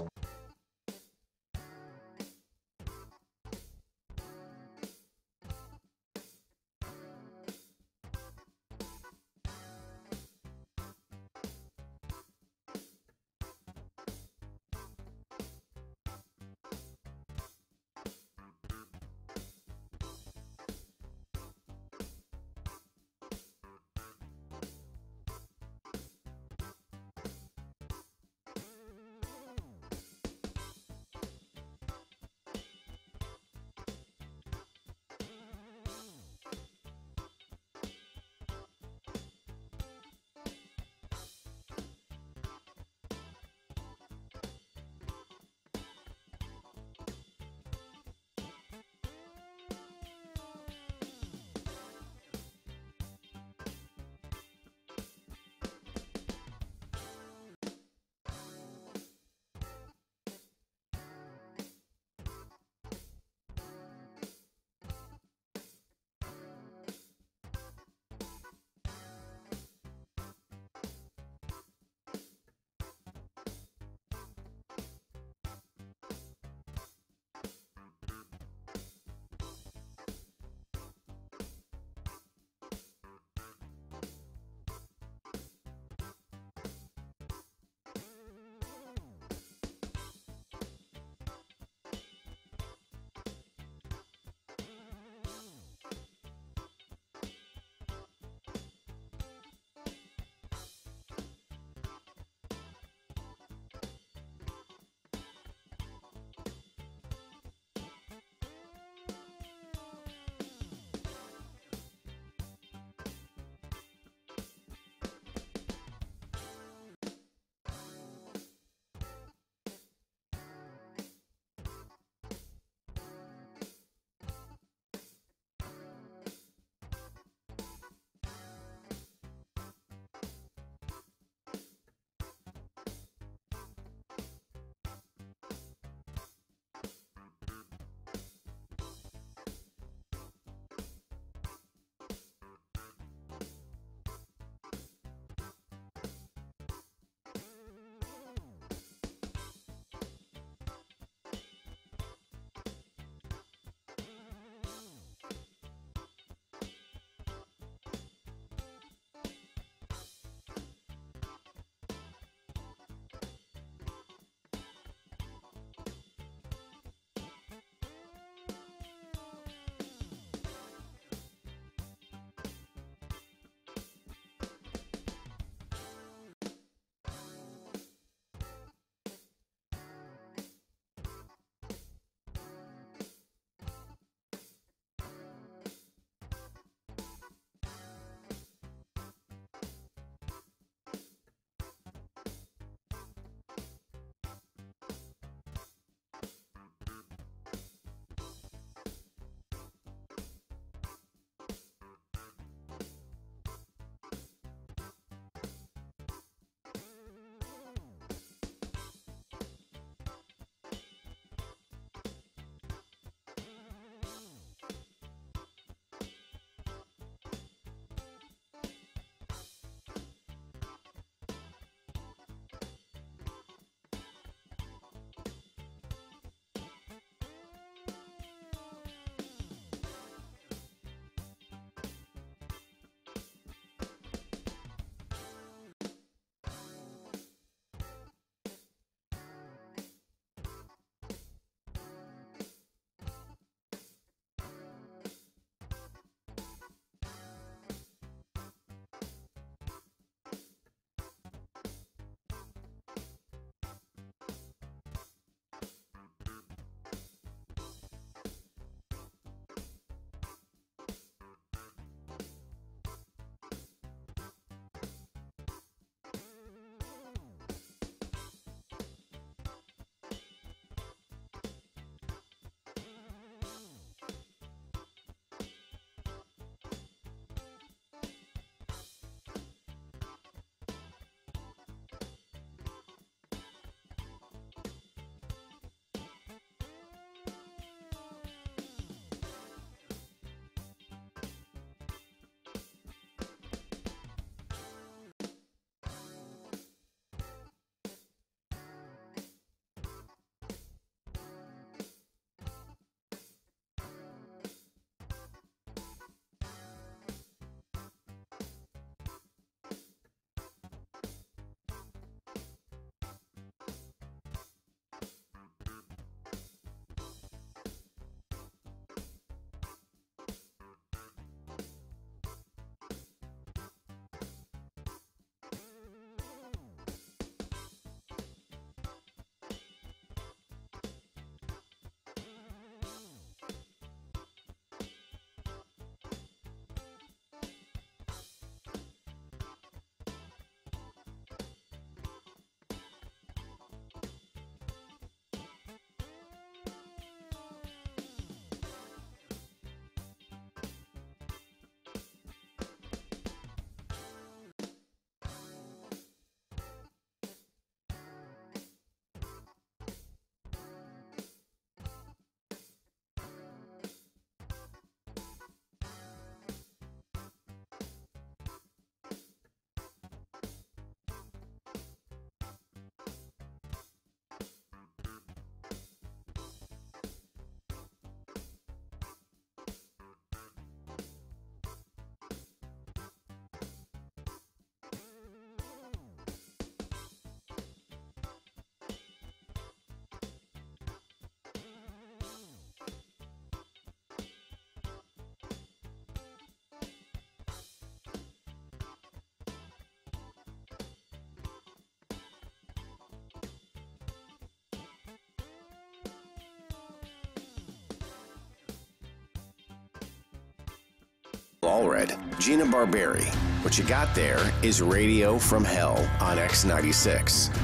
Allred, Gina Barberi. What you got there is Radio from Hell on X96.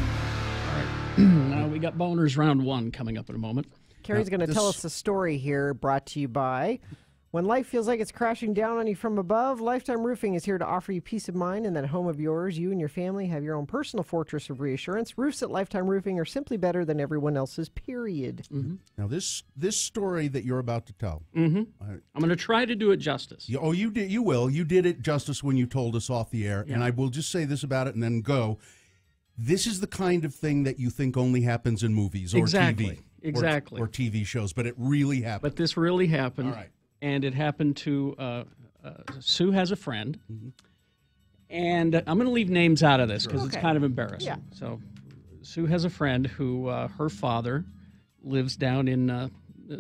Now we got boners round 1 coming up in a moment. Carrie's going to tell us a story here brought to you by When life feels like it's crashing down on you from above, Lifetime Roofing is here to offer you peace of mind in that home of yours. You and your family have your own personal fortress of reassurance. Roofs at Lifetime Roofing are simply better than everyone else's, period. Mm-hmm. Now, this story that you're about to tell. I'm going to try to do it justice. You did. You will. You did it justice when you told us off the air. Yeah. And I will just say this about it and then go. This is the kind of thing that you think only happens in movies or TV. Exactly. Or TV shows, but it really happened. But this really happened. All right. And it happened to Sue has a friend. And I'm going to leave names out of this because it's kind of embarrassing. Yeah. So Sue has a friend who her father lives down in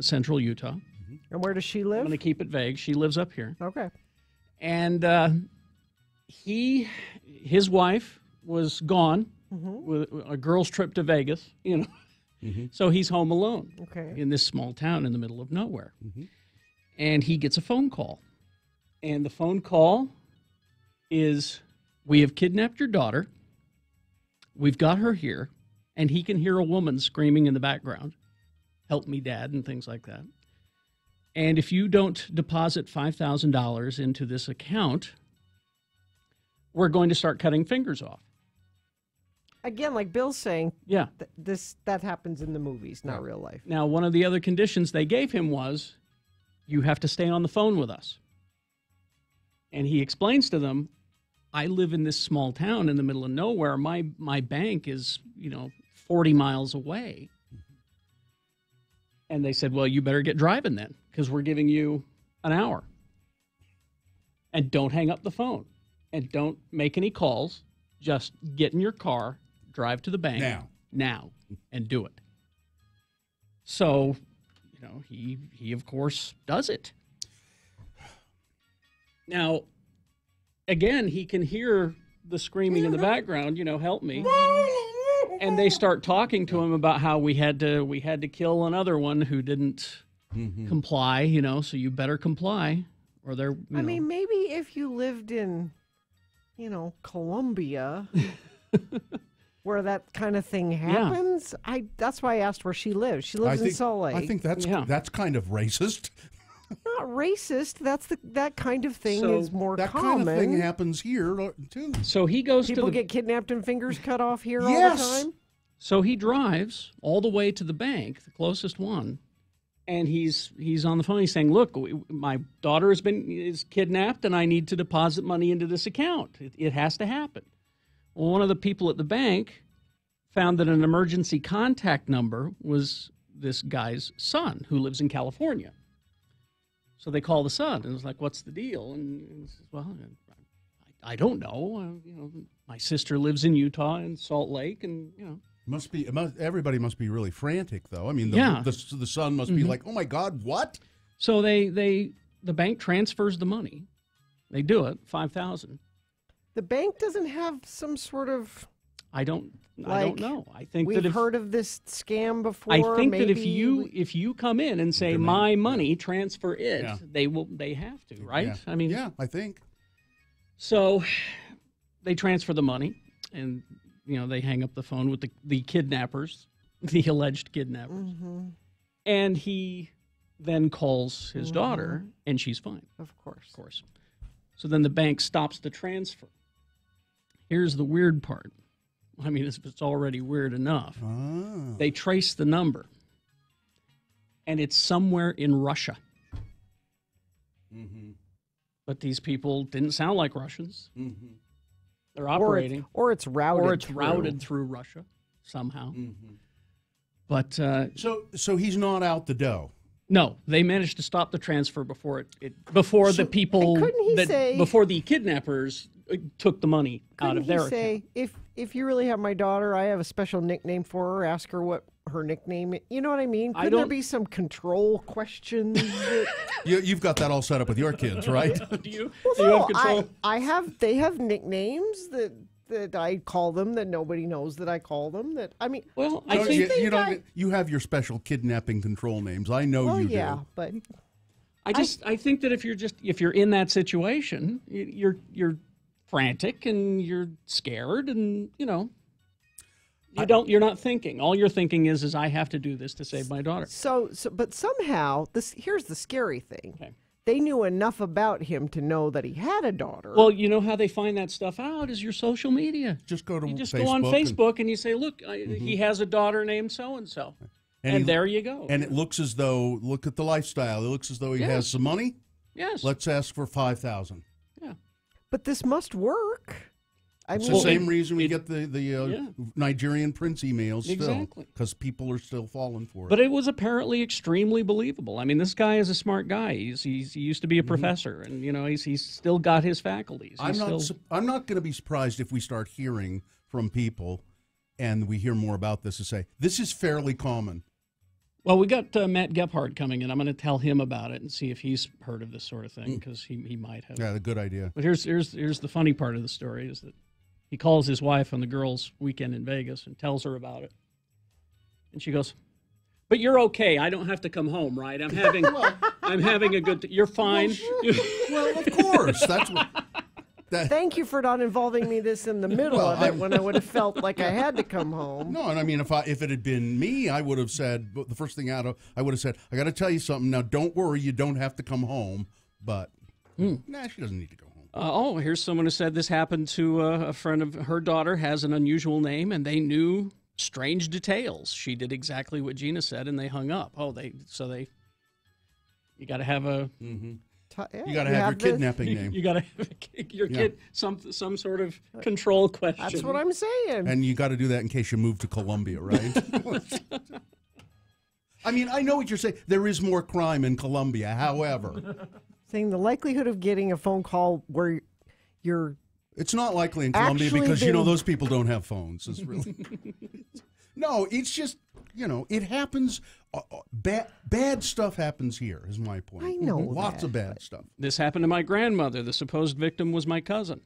central Utah. And where does she live? I'm going to keep it vague. She lives up here. Okay. And his wife was gone with a girl's trip to Vegas, So he's home alone in this small town in the middle of nowhere. And he gets a phone call. And the phone call is, we have kidnapped your daughter. We've got her here. And he can hear a woman screaming in the background, help me, Dad, and things like that. And if you don't deposit $5,000 into this account, we're going to start cutting fingers off. Again, like Bill's saying, yeah, that happens in the movies, not real life. Now, one of the other conditions they gave him was, you have to stay on the phone with us. And he explains to them, I live in this small town in the middle of nowhere. My bank is, 40 miles away. And they said, well, you better get driving then, because we're giving you an hour. And don't hang up the phone. And don't make any calls. Just get in your car, drive to the bank now and do it. So, he of course does it. Now, again, he can hear the screaming in the background, help me. And they start talking to him about how we had to kill another one who didn't comply, so you better comply or they're I mean, maybe if you lived in Colombia where that kind of thing happens. That's why I asked where she lives. She lives in Salt Lake. I think that's kind of racist. Not racist. That kind of thing is more that common. That kind of thing happens here too. So he goes People to get kidnapped and fingers cut off here all the time. So he drives all the way to the bank, the closest one, and he's on the phone. He's saying, "Look, my daughter is kidnapped, and I need to deposit money into this account. It has to happen." Well, one of the people at the bank found that an emergency contact number was this guy's son, who lives in California. So they call the son, and it's like, "What's the deal?" And he says, "Well, I don't know. My sister lives in Utah in Salt Lake, and everybody must be really frantic, though. I mean, the son must be like, "Oh my God, what?" So the bank transfers the money. They do it, $5,000. The bank doesn't have some sort of. I don't know. I think we've that heard of this scam before. I think that if you come in and say my money, transfer it, they have to, right? Yeah. I mean, I think. So they transfer the money, and they hang up the phone with the kidnappers, the alleged kidnappers, and he then calls his daughter, and she's fine. Of course. So then the bank stops the transfer. Here's the weird part. I mean, it's already weird enough. They trace the number, and it's somewhere in Russia. But these people didn't sound like Russians. They're operating. Or it's routed. Or it's routed through Russia somehow. But so he's not out the dough. No, they managed to stop the transfer before the people before the kidnappers took the money out of their account. If you really have my daughter, I have a special nickname for her. Ask her what her nickname is. You know what I mean? Could there be some control questions? You've got that all set up with your kids, right? Do you have control? They have nicknames that I call them that nobody knows that I call them. You have your special kidnapping control names. I know you do. But I think that if you're in that situation, you're frantic and you're scared, and you're not thinking. All you're thinking is I have to do this to save my daughter. But somehow here's the scary thing. Okay. They knew enough about him to know that he had a daughter. Well, you know how they find that stuff out is your social media. Just go to you just Facebook go on Facebook and you say, look, he has a daughter named so and so, and there you go. And it looks as though, look at the lifestyle. It looks as though he has some money. Yes. Let's ask for $5,000. Yeah. But this must work. It's the same reason we get the Nigerian prince emails still. Exactly. Because people are still falling for it. But it was apparently extremely believable. I mean, this guy is a smart guy. He used to be a professor, and he's still got his faculties. I'm not going to be surprised if we start hearing from people, and we hear more about this, to say this is fairly common. Well, we got Matt Gephardt coming in. I'm going to tell him about it and see if he's heard of this sort of thing, because he might have. Yeah, a good idea. But here's the funny part of the story is that he calls his wife on the girls' weekend in Vegas and tells her about it. And she goes, "But you're okay. I don't have to come home, right? I'm having a good you're fine." Well, of course. That's what. Thank you for not involving me in the middle of it when I would have felt like I had to come home. No, and I mean, if it had been me, I would have said, the first thing I would have said, I got to tell you something. Now, don't worry, you don't have to come home. But, she doesn't need to go home. Here's someone who said this happened to a friend of her daughter, has an unusual name, and they knew strange details. She did exactly what Gina said, and they hung up. You got to have a... Mm-hmm. You got to have your kidnapping name. You got to have your kid some sort of control question. That's what I'm saying. And you got to do that in case you move to Colombia, right? I mean, I know what you're saying. There is more crime in Colombia, however. Saying the likelihood of getting a phone call where you're... It's not likely in Colombia because, those people don't have phones. It's really... No, it's just, it happens. Bad stuff happens here, is my point. I know Lots of bad stuff. This happened to my grandmother. The supposed victim was my cousin.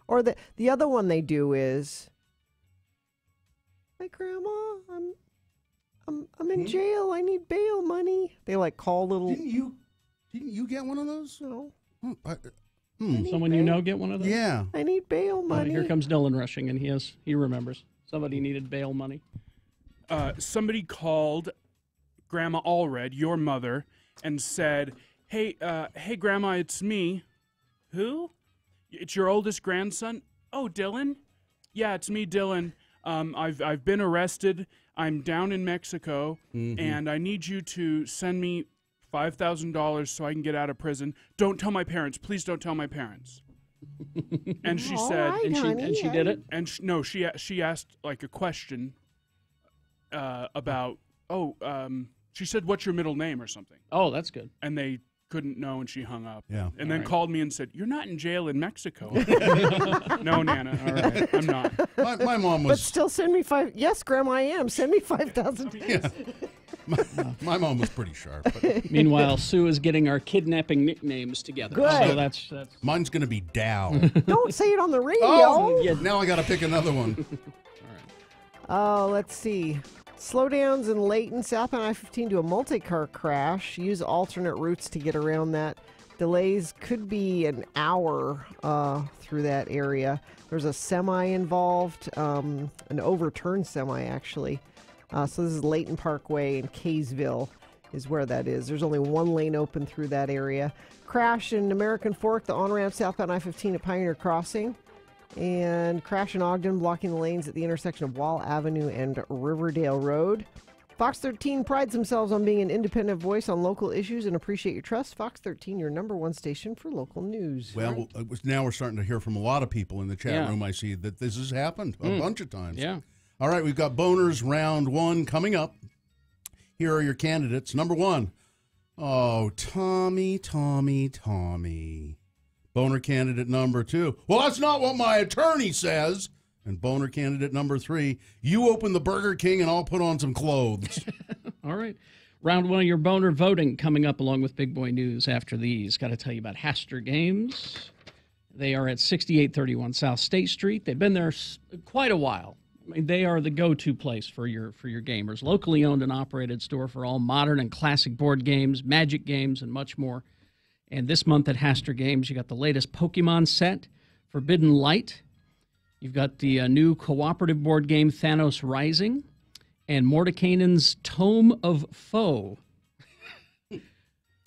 Or the other one they do is, "My grandma, I'm in jail. I need bail money." They call little... Didn't you get one of those? No. Someone get one of those? Yeah. I need bail money. Here comes Dylan rushing, and he remembers. Somebody needed bail money. Somebody called Grandma Allred, your mother, and said, hey, Grandma, it's me." "Who?" "It's your oldest grandson." "Oh, Dylan?" "Yeah, it's me, Dylan. I've been arrested. I'm down in Mexico, and I need you to send me $5,000 so I can get out of prison. Don't tell my parents. Please don't tell my parents." And she said, and she did it. And she asked a question about, she said, "What's your middle name?" or something. Oh, that's good. And they couldn't know, and she hung up. Yeah. And then called me and said, "You're not in jail in Mexico." "No, Nana. All right, I'm not." My mom was... But still send me Yes, Grandma, I am. Send me $5,000. Yeah. My mom was pretty sharp. But... Meanwhile, Sue is getting our kidnapping nicknames together. Good. So that's... Mine's going to be Dow. Don't say it on the radio. Oh, yeah, now I got to pick another one. All right. Let's see. Slowdowns in Layton, southbound I-15 to a multi-car crash. Use alternate routes to get around that. Delays could be an hour through that area. There's a semi involved, an overturned semi, actually. So this is Layton Parkway in Kaysville is where that is. There's only one lane open through that area. Crash in American Fork, the on-ramp southbound I-15 at Pioneer Crossing. And crash in Ogden, blocking the lanes at the intersection of Wall Avenue and Riverdale Road. Fox 13 prides themselves on being an independent voice on local issues and appreciate your trust. Fox 13, your #1 station for local news. Well, now we're starting to hear from a lot of people in the chat room. I see that this has happened a bunch of times. Yeah. All right, we've got Boners Round 1 coming up. Here are your candidates. Number 1. Oh, Tommy. Boner candidate number 2. Well, that's not what my attorney says. And boner candidate number 3. You open the Burger King and I'll put on some clothes. All right. Round 1 of your boner voting coming up along with Big Boy News after these. Got to tell you about Haster Games. They are at 6831 South State Street. They've been there quite a while. I mean, they are the go-to place for your gamers. Locally owned and operated store for all modern and classic board games, Magic games, and much more. And this month at Haster Games, you got the latest Pokemon set, Forbidden Light. You've got the new cooperative board game Thanos Rising, and Mordenkainen's Tome of Foe.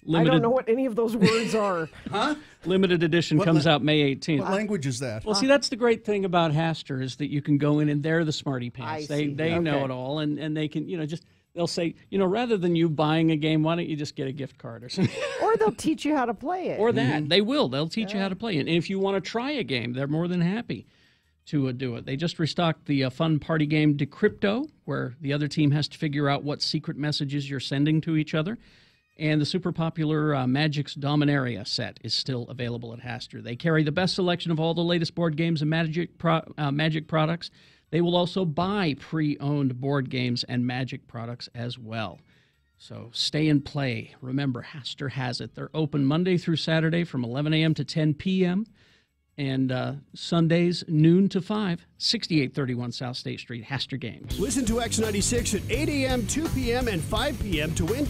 I don't know what any of those words are. Huh? Limited edition comes out May 18th. What language is that? Well, see, that's the great thing about Haster is that you can go in and they're the smarty pants. They know it all, and they can, they'll say, rather than you buying a game, why don't you just get a gift card or something? Or they'll teach you how to play it. Or that. They will. They'll teach you how to play it. And if you want to try a game, they're more than happy to do it. They just restocked the fun party game Decrypto, where the other team has to figure out what secret messages you're sending to each other. And the super popular Magic's Dominaria set is still available at Haster. They carry the best selection of all the latest board games and Magic products. They will also buy pre-owned board games and Magic products as well. So stay and play. Remember, Haster has it. They're open Monday through Saturday from 11 a.m. to 10 p.m. and Sundays noon to 5, 6831 South State Street, Haster Games. Listen to X96 at 8 a.m., 2 p.m., and 5 p.m. to win.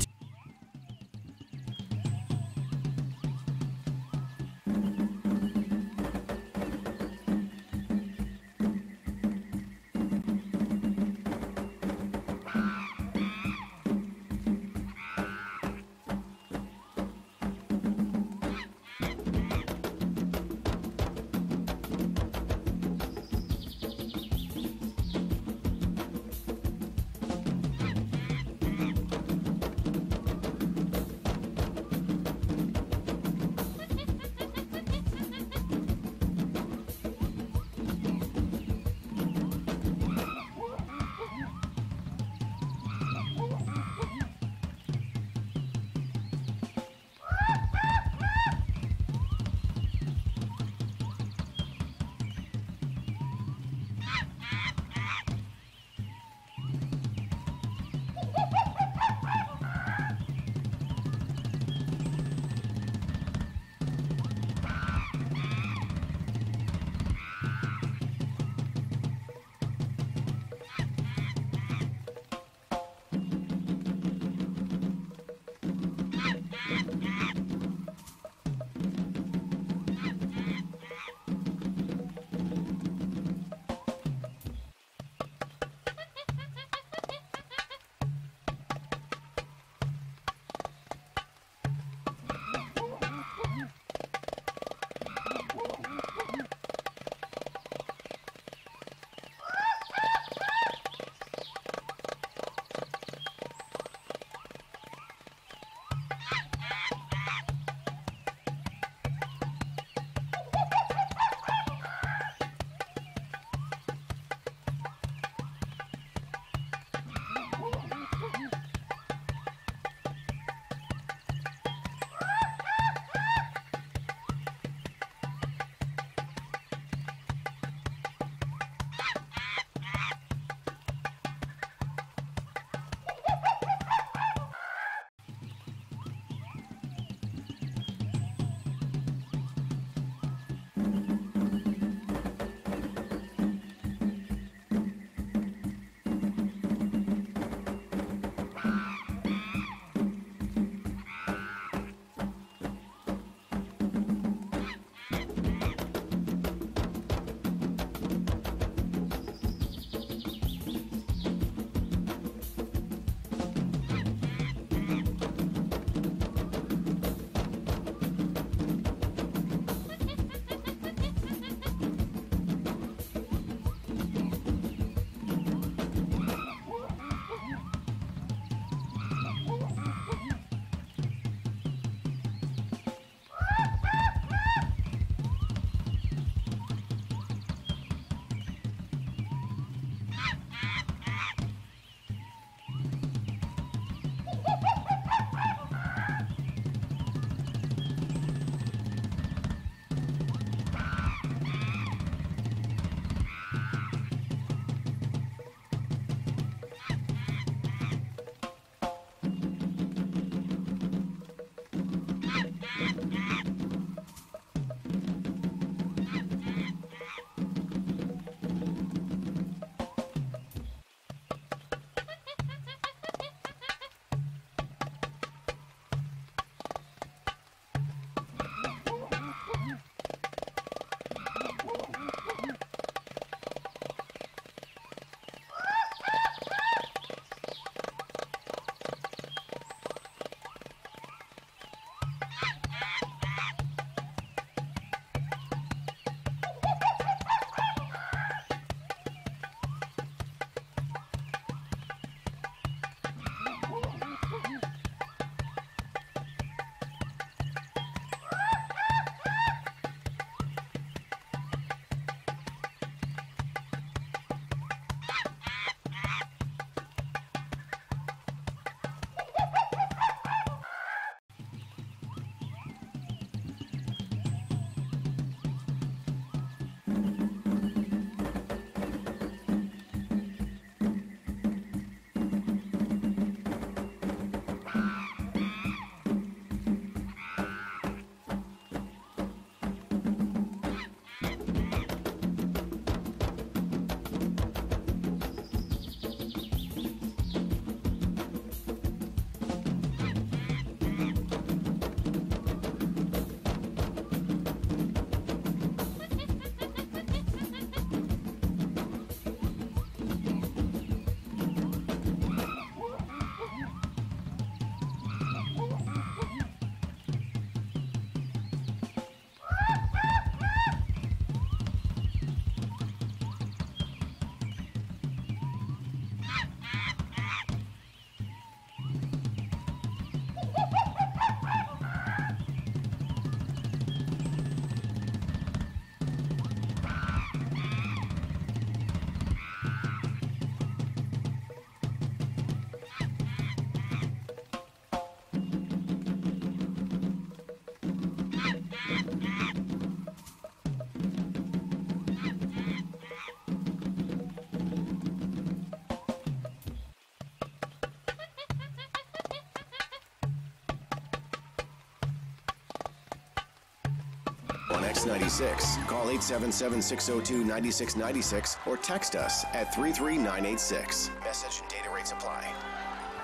X96. Call 877-602-9696 or text us at 33986. Message and data rates apply.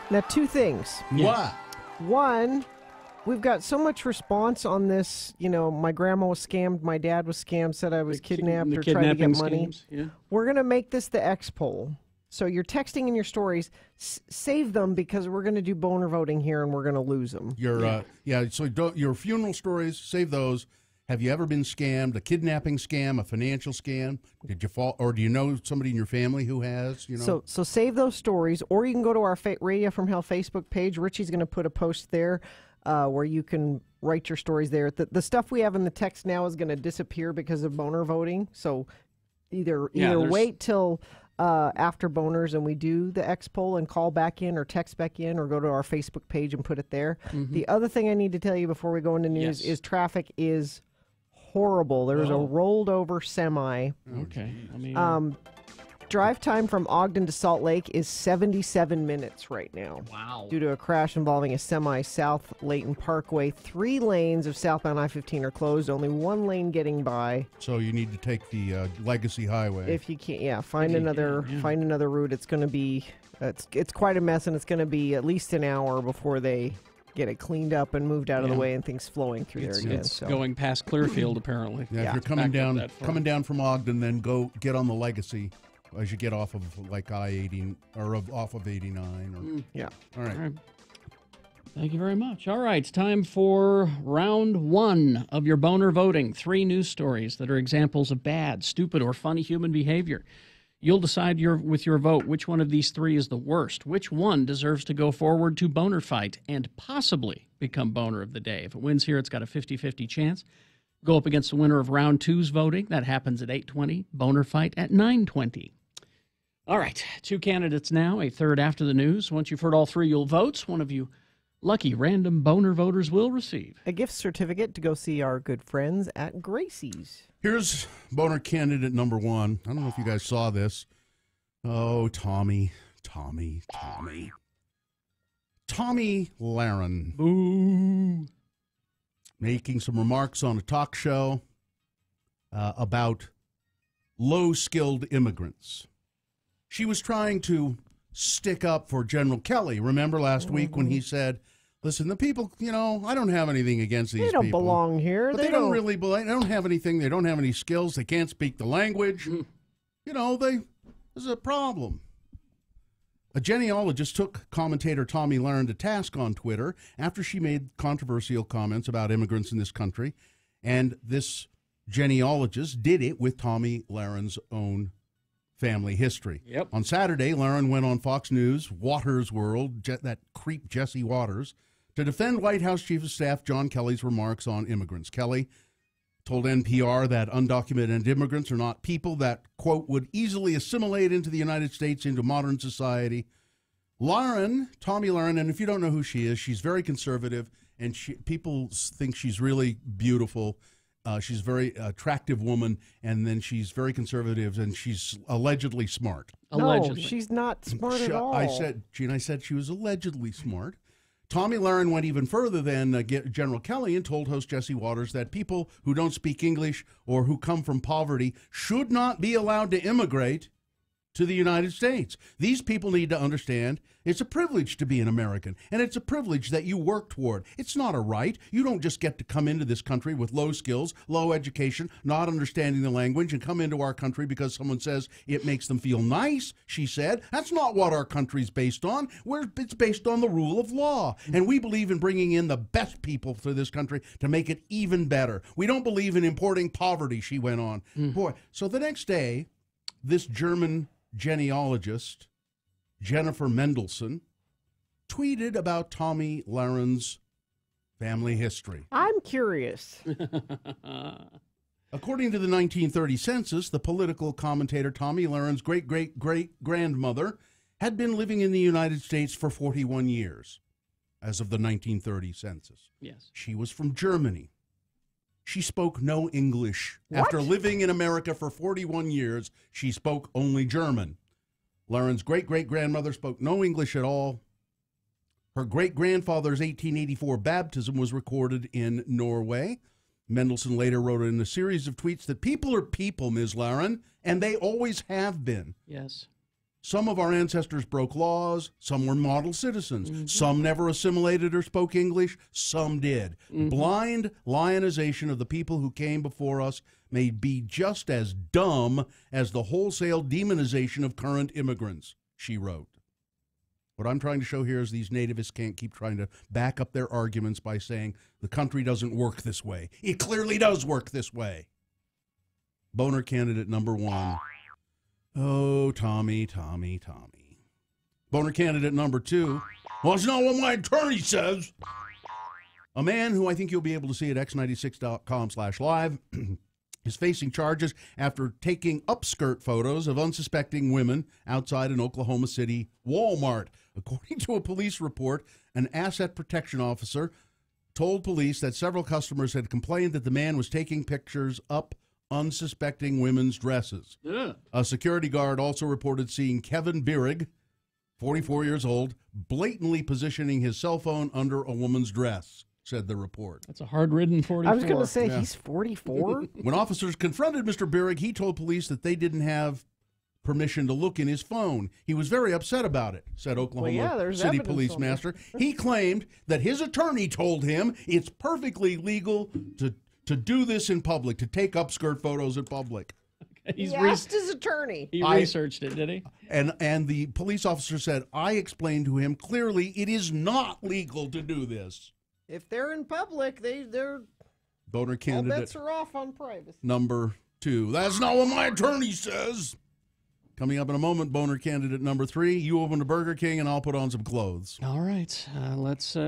Now, two things. What? One, we've got so much response on this. You know, my grandma was scammed, my dad was scammed, said I was kidnapped or tried to get money. Schemes, yeah. We're going to make this the X poll. So you're texting in your stories, save them because we're going to do boner voting here and we're going to lose them. Your your funeral stories, save those. Have you ever been scammed? A kidnapping scam, a financial scam? Did you fall, or do you know somebody in your family who has? You know. So save those stories, or you can go to our Radio from Hell Facebook page. Richie's going to put a post there where you can write your stories there. The stuff we have in the text now is going to disappear because of boner voting. So either wait till after boners and we do the X poll and call back in or text back in or go to our Facebook page and put it there. Mm-hmm. The other thing I need to tell you before we go into news is traffic is horrible. There's a rolled over semi. Okay. I mean, drive time from Ogden to Salt Lake is 77 minutes right now. Wow. Due to a crash involving a semi south Layton Parkway. 3 lanes of southbound I-15 are closed, only 1 lane getting by. So you need to take the Legacy Highway. If you can't, find another route. It's going to be it's quite a mess, and it's going to be at least an hour before they get it cleaned up and moved out of the way and things flowing through there again. It's going past Clearfield, apparently. Yeah, if you're coming down from Ogden, then go get on the Legacy as you get off of like I-80 or off of 89. Yeah. All right. Thank you very much. All right, it's time for round 1 of your boner voting. 3 news stories that are examples of bad, stupid, or funny human behavior. You'll decide with your vote which one of these 3 is the worst, which one deserves to go forward to boner fight and possibly become boner of the day. If it wins here, it's got a 50-50 chance. Go up against the winner of round 2's voting. That happens at 8:20. Boner fight at 9:20. All right, 2 candidates now, a third after the news. Once you've heard all 3, you'll vote. One of you lucky random boner voters will receive a gift certificate to go see our good friends at Gracie's. Here's boner candidate number 1. I don't know if you guys saw this. Oh, Tommy Lahren. Boo. Making some remarks on a talk show about low-skilled immigrants. She was trying to stick up for General Kelly. Remember last week when he said, listen, the people, I don't have anything against these people. They don't belong here. But they don't really belong. They don't have anything. They don't have any skills. They can't speak the language. This is a problem. A genealogist took commentator Tomi Lahren to task on Twitter after she made controversial comments about immigrants in this country. And this genealogist did it with Tomi Lahren's own family history. Yep. On Saturday, Lahren went on Fox News, Waters World, that creep Jesse Waters, to defend White House Chief of Staff John Kelly's remarks on immigrants. Kelly told NPR that undocumented immigrants are not people that, quote, would easily assimilate into the United States, into modern society. Tomi Lahren, and if you don't know who she is, she's very conservative, and people think she's really beautiful. She's a very attractive woman, and then she's very conservative, and she's allegedly smart. No, she's not smart at all. I said she was allegedly smart. Tomi Lahren went even further than General Kelly and told host Jesse Waters that people who don't speak English or who come from poverty should not be allowed to immigrate to the United States. These people need to understand it's a privilege to be an American, and it's a privilege that you work toward. It's not a right. You don't just get to come into this country with low skills, low education, not understanding the language, and come into our country because someone says it makes them feel nice, she said. That's not what our country's based on. It's based on the rule of law, and we believe in bringing in the best people to this country to make it even better. We don't believe in importing poverty, she went on. Boy, so the next day, this German genealogist, Jennifer Mendelsohn, tweeted about Tomi Lahren's family history. I'm curious. According to the 1930 census, the political commentator Tomi Lahren's great-great-great-grandmother had been living in the United States for 41 years as of the 1930 census. Yes. She was from Germany. She spoke no English. What? After living in America for 41 years, she spoke only German. Lahren's great-great-grandmother spoke no English at all. Her great-grandfather's 1884 baptism was recorded in Norway. Mendelsohn later wrote in a series of tweets that people are people, Ms. Laren, and they always have been. Yes. Some of our ancestors broke laws. Some were model citizens. Some never assimilated or spoke English. Some did. Blind lionization of the people who came before us may be just as dumb as the wholesale demonization of current immigrants, she wrote. What I'm trying to show here is these nativists can't keep trying to back up their arguments by saying the country doesn't work this way. It clearly does work this way. Boner candidate number 1. Oh, Tommy. Boner candidate number 2. Well, it's not what my attorney says. A man who I think you'll be able to see at x96.com/live is facing charges after taking upskirt photos of unsuspecting women outside an Oklahoma City Walmart. According to a police report, an asset protection officer told police that several customers had complained that the man was taking pictures up unsuspecting women's dresses. Yeah. A security guard also reported seeing Kevin Bierig, 44 years old, blatantly positioning his cell phone under a woman's dress, said the report. That's a hard-ridden 44. I was going to say, he's 44? When officers confronted Mr. Bierig, he told police that they didn't have permission to look in his phone. He was very upset about it, said Oklahoma City police master. He claimed that his attorney told him it's perfectly legal to do this in public, to take upskirt photos in public. He asked his attorney. He researched it, did he? And the police officer said, I explained to him clearly it is not legal to do this. If they're in public, they're Boner all candidate bets are off on privacy. number 2. That's not what my attorney says. Coming up in a moment, Boner candidate number 3. You open a Burger King and I'll put on some clothes. All right.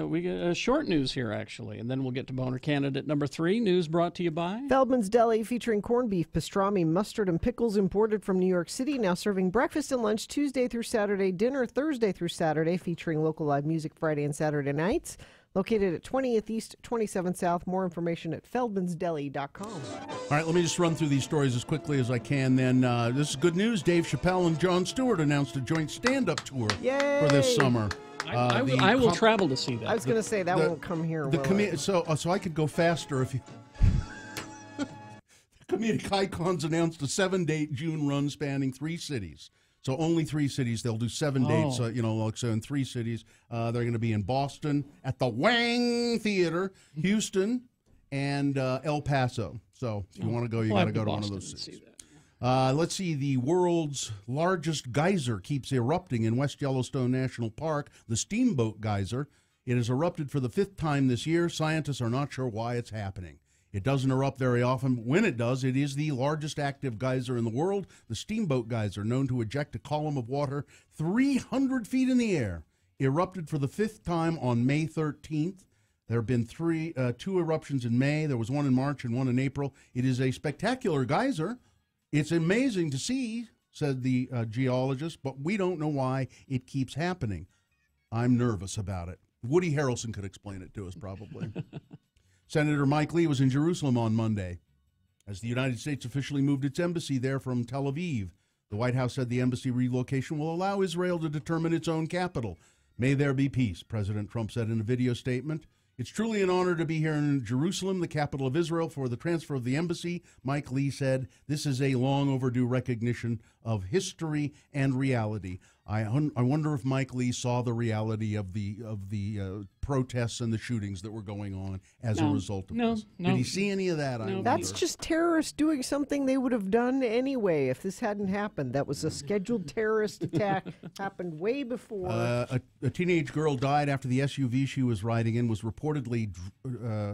We get short news here, actually, and then we'll get to Boner candidate number 3. News brought to you by Feldman's Deli, featuring corned beef, pastrami, mustard, and pickles imported from New York City. Now serving breakfast and lunch Tuesday through Saturday, dinner Thursday through Saturday, featuring local live music Friday and Saturday nights. Located at 20th East, 27th South. More information at feldmansdeli.com. All right, let me just run through these stories as quickly as I can. Then this is good news. Dave Chappelle and Jon Stewart announced a joint stand-up tour for this summer. I will travel to see that. I was going to say that won't come here. So I could go faster if you. The comedic icons announced a 7-date June run spanning 3 cities. So only 3 cities. They'll do 7 dates, so in 3 cities. They're going to be in Boston at the Wang Theater, Houston, and El Paso. So if you want to go, you got to go to one of those cities. Let's see. The world's largest geyser keeps erupting in West Yellowstone National Park, the Steamboat Geyser. It has erupted for the 5th time this year. Scientists are not sure why it's happening. It doesn't erupt very often. When it does, it is the largest active geyser in the world, the Steamboat Geyser, known to eject a column of water 300 feet in the air, erupted for the 5th time on May 13th. There have been 2 eruptions in May. There was one in March and one in April. It is a spectacular geyser. It's amazing to see, said the geologist, but we don't know why it keeps happening. I'm nervous about it. Woody Harrelson could explain it to us, probably. Senator Mike Lee was in Jerusalem on Monday as the United States officially moved its embassy there from Tel Aviv. The White House said the embassy relocation will allow Israel to determine its own capital. May there be peace, President Trump said in a video statement. It's truly an honor to be here in Jerusalem, the capital of Israel, for the transfer of the embassy, Mike Lee said. This is a long overdue recognition of history and reality. I wonder if Mike Lee saw the reality of the protests and the shootings that were going on as a result of this. Did he see any of that? No. That's just terrorists doing something they would have done anyway if this hadn't happened. That was a scheduled terrorist attack. Happened way before. A teenage girl died after the SUV she was riding in was reportedly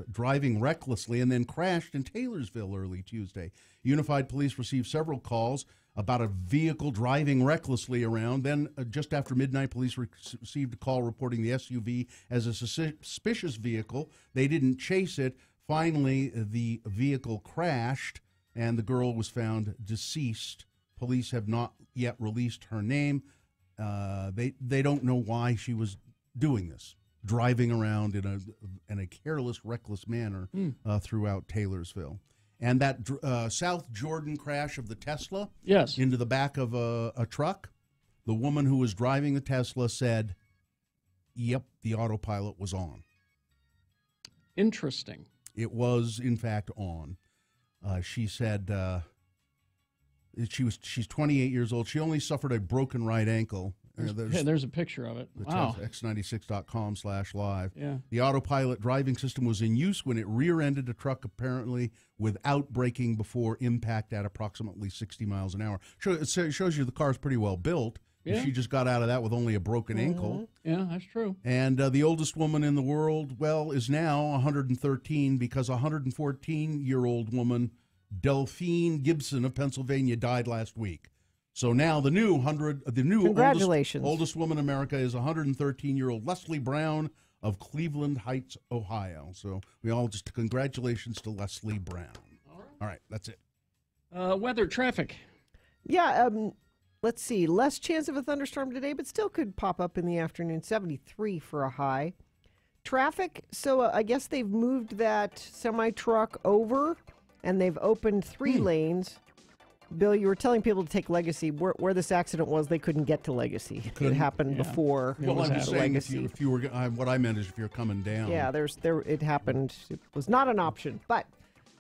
driving recklessly and then crashed in Taylorsville early Tuesday. Unified Police received several calls about a vehicle driving recklessly around. Then, just after midnight, police received a call reporting the SUV as a suspicious vehicle. They didn't chase it. Finally, the vehicle crashed, and the girl was found deceased. Police have not yet released her name. They don't know why she was doing this, driving around in a careless, reckless manner throughout Taylorsville. And that South Jordan crash of the Tesla into the back of a truck, the woman who was driving the Tesla said, yep, the autopilot was on. Interesting. It was, in fact, on. She said she's 28 years old. She only suffered a broken right ankle. There's a picture of it. Wow. X96.com/live. Yeah. The autopilot driving system was in use when it rear-ended a truck, apparently without braking before impact at approximately 60 miles an hour. It shows you the car's pretty well built. Yeah. She just got out of that with only a broken ankle. Yeah, that's true. And the oldest woman in the world, is now 113 because a 114-year-old woman, Delphine Gibson of Pennsylvania, died last week. So now the new Congratulations. oldest woman in America is 113-year-old Leslie Brown of Cleveland Heights, Ohio. So we all just congratulations to Leslie Brown. All right, that's it. Weather, traffic. Yeah, let's see. Less chance of a thunderstorm today, but still could pop up in the afternoon. 73 for a high. Traffic, so I guess they've moved that semi-truck over, and they've opened 3 lanes. Bill, you were telling people to take Legacy. Where this accident was, they couldn't get to Legacy. It happened before. Well, I'm just saying, Legacy. if you were, what I meant is if you're coming down. Yeah, it happened. It was not an option, but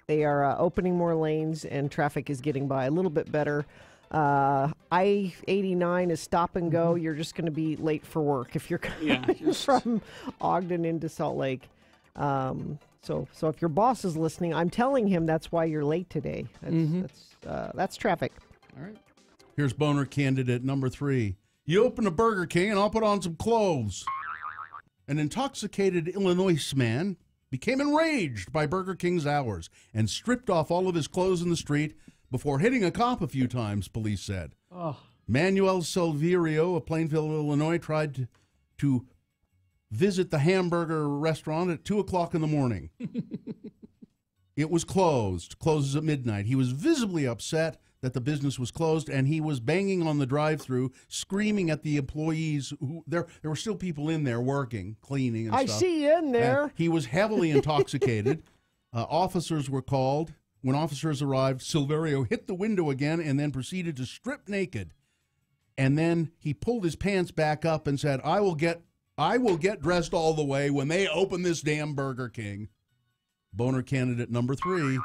they are opening more lanes, and traffic is getting by a little bit better. I-89 is stop and go. You're just going to be late for work if you're coming from Ogden into Salt Lake. So if your boss is listening, I'm telling him that's why you're late today. That's traffic. All right. Here's boner candidate number 3. You open a Burger King and I'll put on some clothes. An intoxicated Illinois man became enraged by Burger King's hours and stripped off all of his clothes in the street before hitting a cop a few times, police said. Oh. Manuel Silverio of Plainfield, Illinois, tried to visit the hamburger restaurant at 2 o'clock in the morning. It was closes at midnight. He was visibly upset that the business was closed, and he was banging on the drive-thru, screaming at the employees. There were still people in there working, cleaning and stuff. I see you in there. He was heavily intoxicated. Officers were called. When officers arrived, Silverio hit the window again and then proceeded to strip naked. And then he pulled his pants back up and said, I will get dressed all the way when they open this damn Burger King. Boner candidate number 3.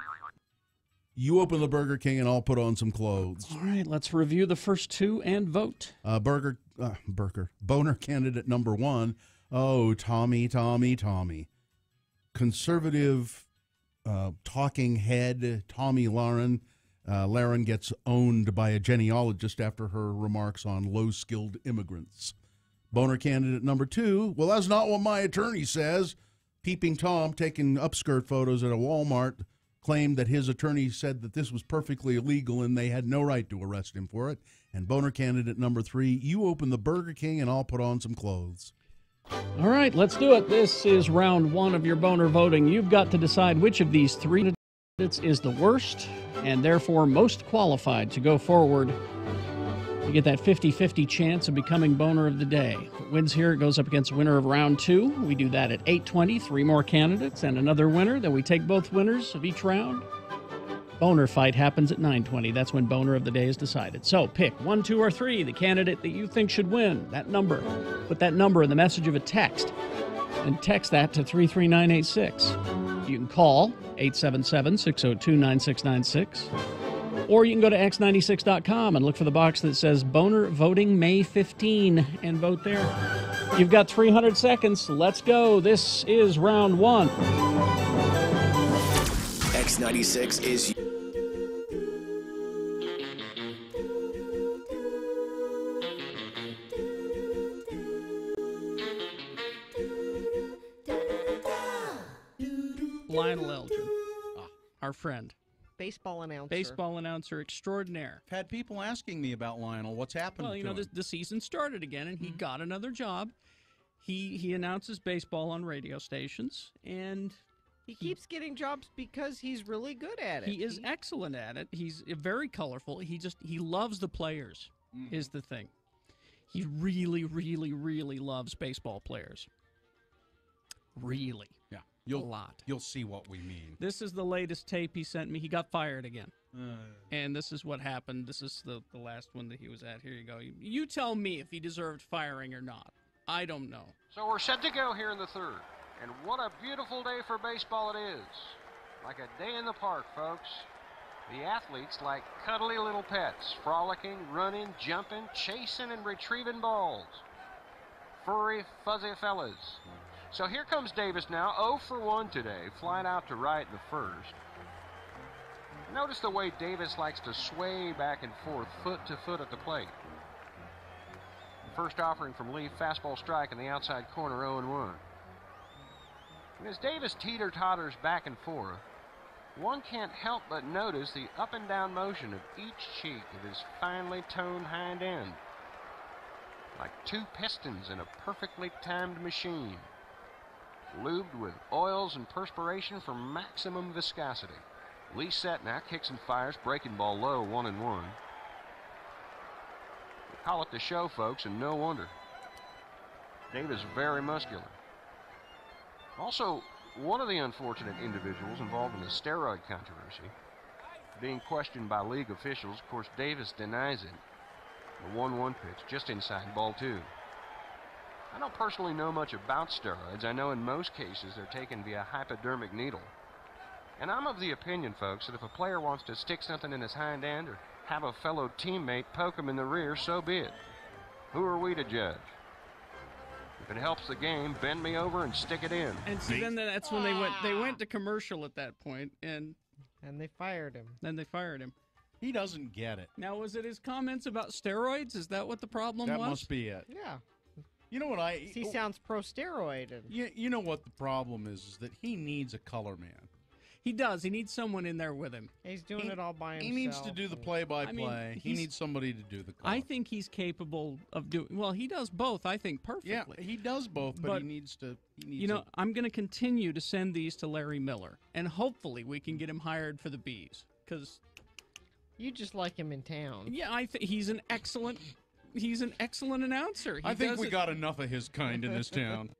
You open the Burger King and I'll put on some clothes. All right, let's review the first 2 and vote. Boner candidate number 1. Oh, Tommy. Conservative talking head Tommy Lahren. Lahren gets owned by a genealogist after her remarks on low-skilled immigrants. Boner candidate number 2. Well, that's not what my attorney says. Peeping Tom, taking upskirt photos at a Walmart, claimed that his attorney said that this was perfectly illegal and they had no right to arrest him for it. And boner candidate number 3, you open the Burger King and I'll put on some clothes. All right, let's do it. This is round 1 of your boner voting. You've got to decide which of these 3 candidates is the worst and therefore most qualified to go forward. You get that 50-50 chance of becoming boner of the day. If it wins here, it goes up against the winner of round 2. We do that at 8:20, 3 more candidates and another winner. Then we take both winners of each round. Boner fight happens at 9:20. That's when boner of the day is decided. So pick 1, 2, or 3, the candidate that you think should win. That number. Put that number in the message of a text and text that to 33986. You can call 877-602-9696. Or you can go to x96.com and look for the box that says Boner Voting May 15 and vote there. You've got 300 seconds. Let's go. This is round 1. X96 is... Lionel Elgin, our friend. Baseball announcer. Baseball announcer extraordinaire. I've had people asking me about Lionel. What's happened to him? The season started again, and he got another job. He announces baseball on radio stations, and he keeps getting jobs because he's really good at it. He is excellent at it. He's very colorful. He loves the players, is the thing. He really, really, really loves baseball players. Really. Yeah. A lot. You'll see what we mean. This is the latest tape he sent me. He got fired again. And this is what happened. This is the last one that he was at. Here you go. You tell me if he deserved firing or not. I don't know. So we're set to go here in the 3rd. And what a beautiful day for baseball it is. Like a day in the park, folks. The athletes like cuddly little pets, frolicking, running, jumping, chasing, and retrieving balls. Furry, fuzzy fellas. So here comes Davis now, 0 for 1 today, flying out to right in the first. Notice the way Davis likes to sway back and forth, foot to foot at the plate. First offering from Lee, fastball strike in the outside corner, 0-1. And as Davis teeter-totters back and forth, one can't help but notice the up and down motion of each cheek of his finely toned hind end. Like two pistons in a perfectly timed machine, lubed with oils and perspiration for maximum viscosity. Lee set now, kicks and fires, breaking ball low, 1-1. They call it the show, folks, and no wonder. Davis very muscular. Also, one of the unfortunate individuals involved in the steroid controversy, being questioned by league officials. Of course, Davis denies it. The 1-1 pitch, just inside ball 2. I don't personally know much about steroids. I know in most cases they're taken via hypodermic needle. And I'm of the opinion, folks, that if a player wants to stick something in his hind end or have a fellow teammate poke him in the rear, so be it. Who are we to judge? If it helps the game, bend me over and stick it in. And see, then that's when they went to commercial at that point, and they fired him. Then they fired him. He doesn't get it. Now, was it his comments about steroids? Is that what the problem was? That must be it. Yeah. You know what He sounds pro-steroid. You know what the problem is that he needs a color man. He does. He needs someone in there with him. He's doing it all by himself. He needs to do the play-by-play. He needs somebody to do the color. I think he's capable of doing. Well, he does both. I think perfectly. Yeah, he does both, but he needs to. I'm going to continue to send these to Larry Miller, and hopefully we can get him hired for the Bees. Because you just like him in town. Yeah, I think he's an excellent. He's an excellent announcer. I think we got enough of his kind in this town.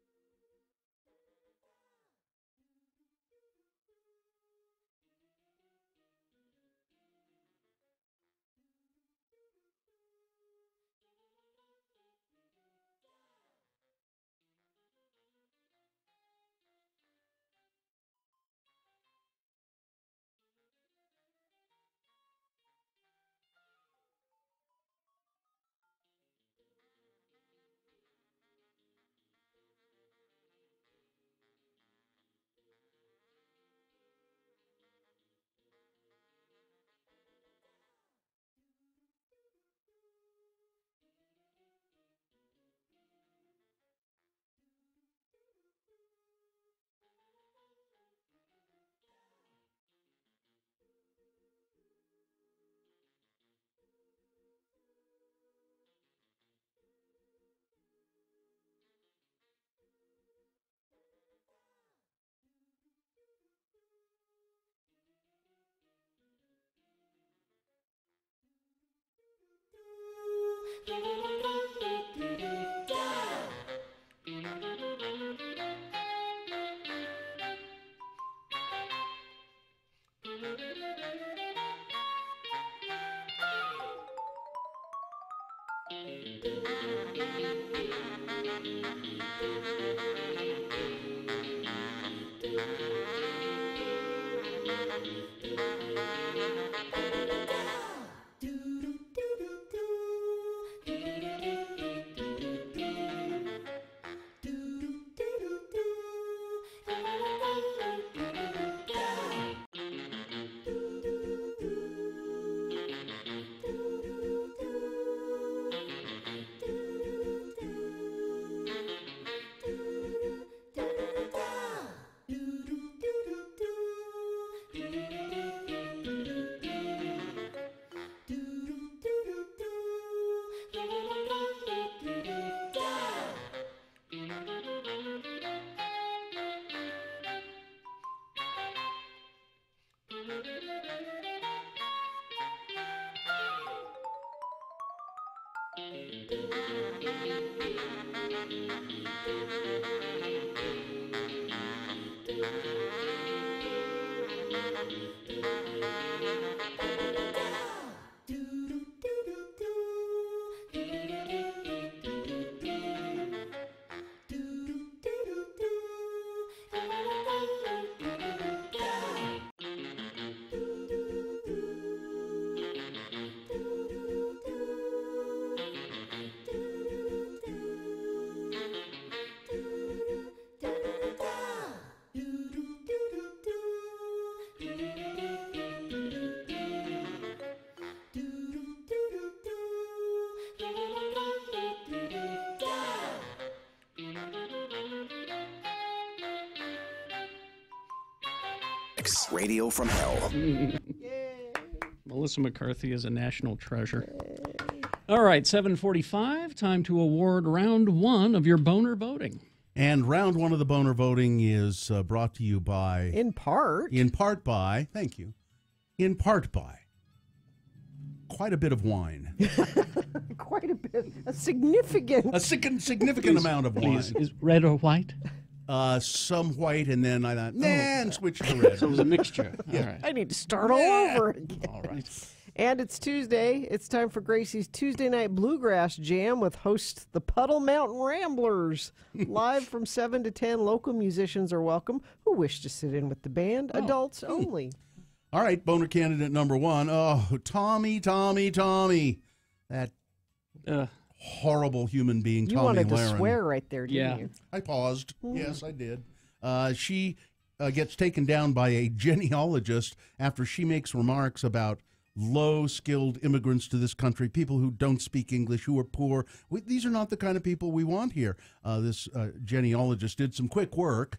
X, Radio from Hell. Melissa McCarthy is a national treasure. All right, 7:45, time to award round one of your boner voting. And round one of the boner voting is brought to you by... In part by... Thank you. In part by... quite a bit of wine. Quite a bit. A significant... significant amount of wine. Is red or white? Some white, and then I thought, and switch to red. So it was a mixture. Yeah. All right. I need to start all over again. All right. And it's Tuesday. It's time for Gracie's Tuesday Night Bluegrass Jam with host the Puddle Mountain Ramblers. Live from 7 to 10, local musicians are welcome who wish to sit in with the band. Adults only. All right, boner candidate number one. Oh, Tommy. That horrible human being, You Tommy wanted Lahren. to swear right there, didn't you? I paused. Yes, I did. She gets taken down by a genealogist after she makes remarks about low-skilled immigrants to this country, people who don't speak English, who are poor. These are not the kind of people we want here. This genealogist did some quick work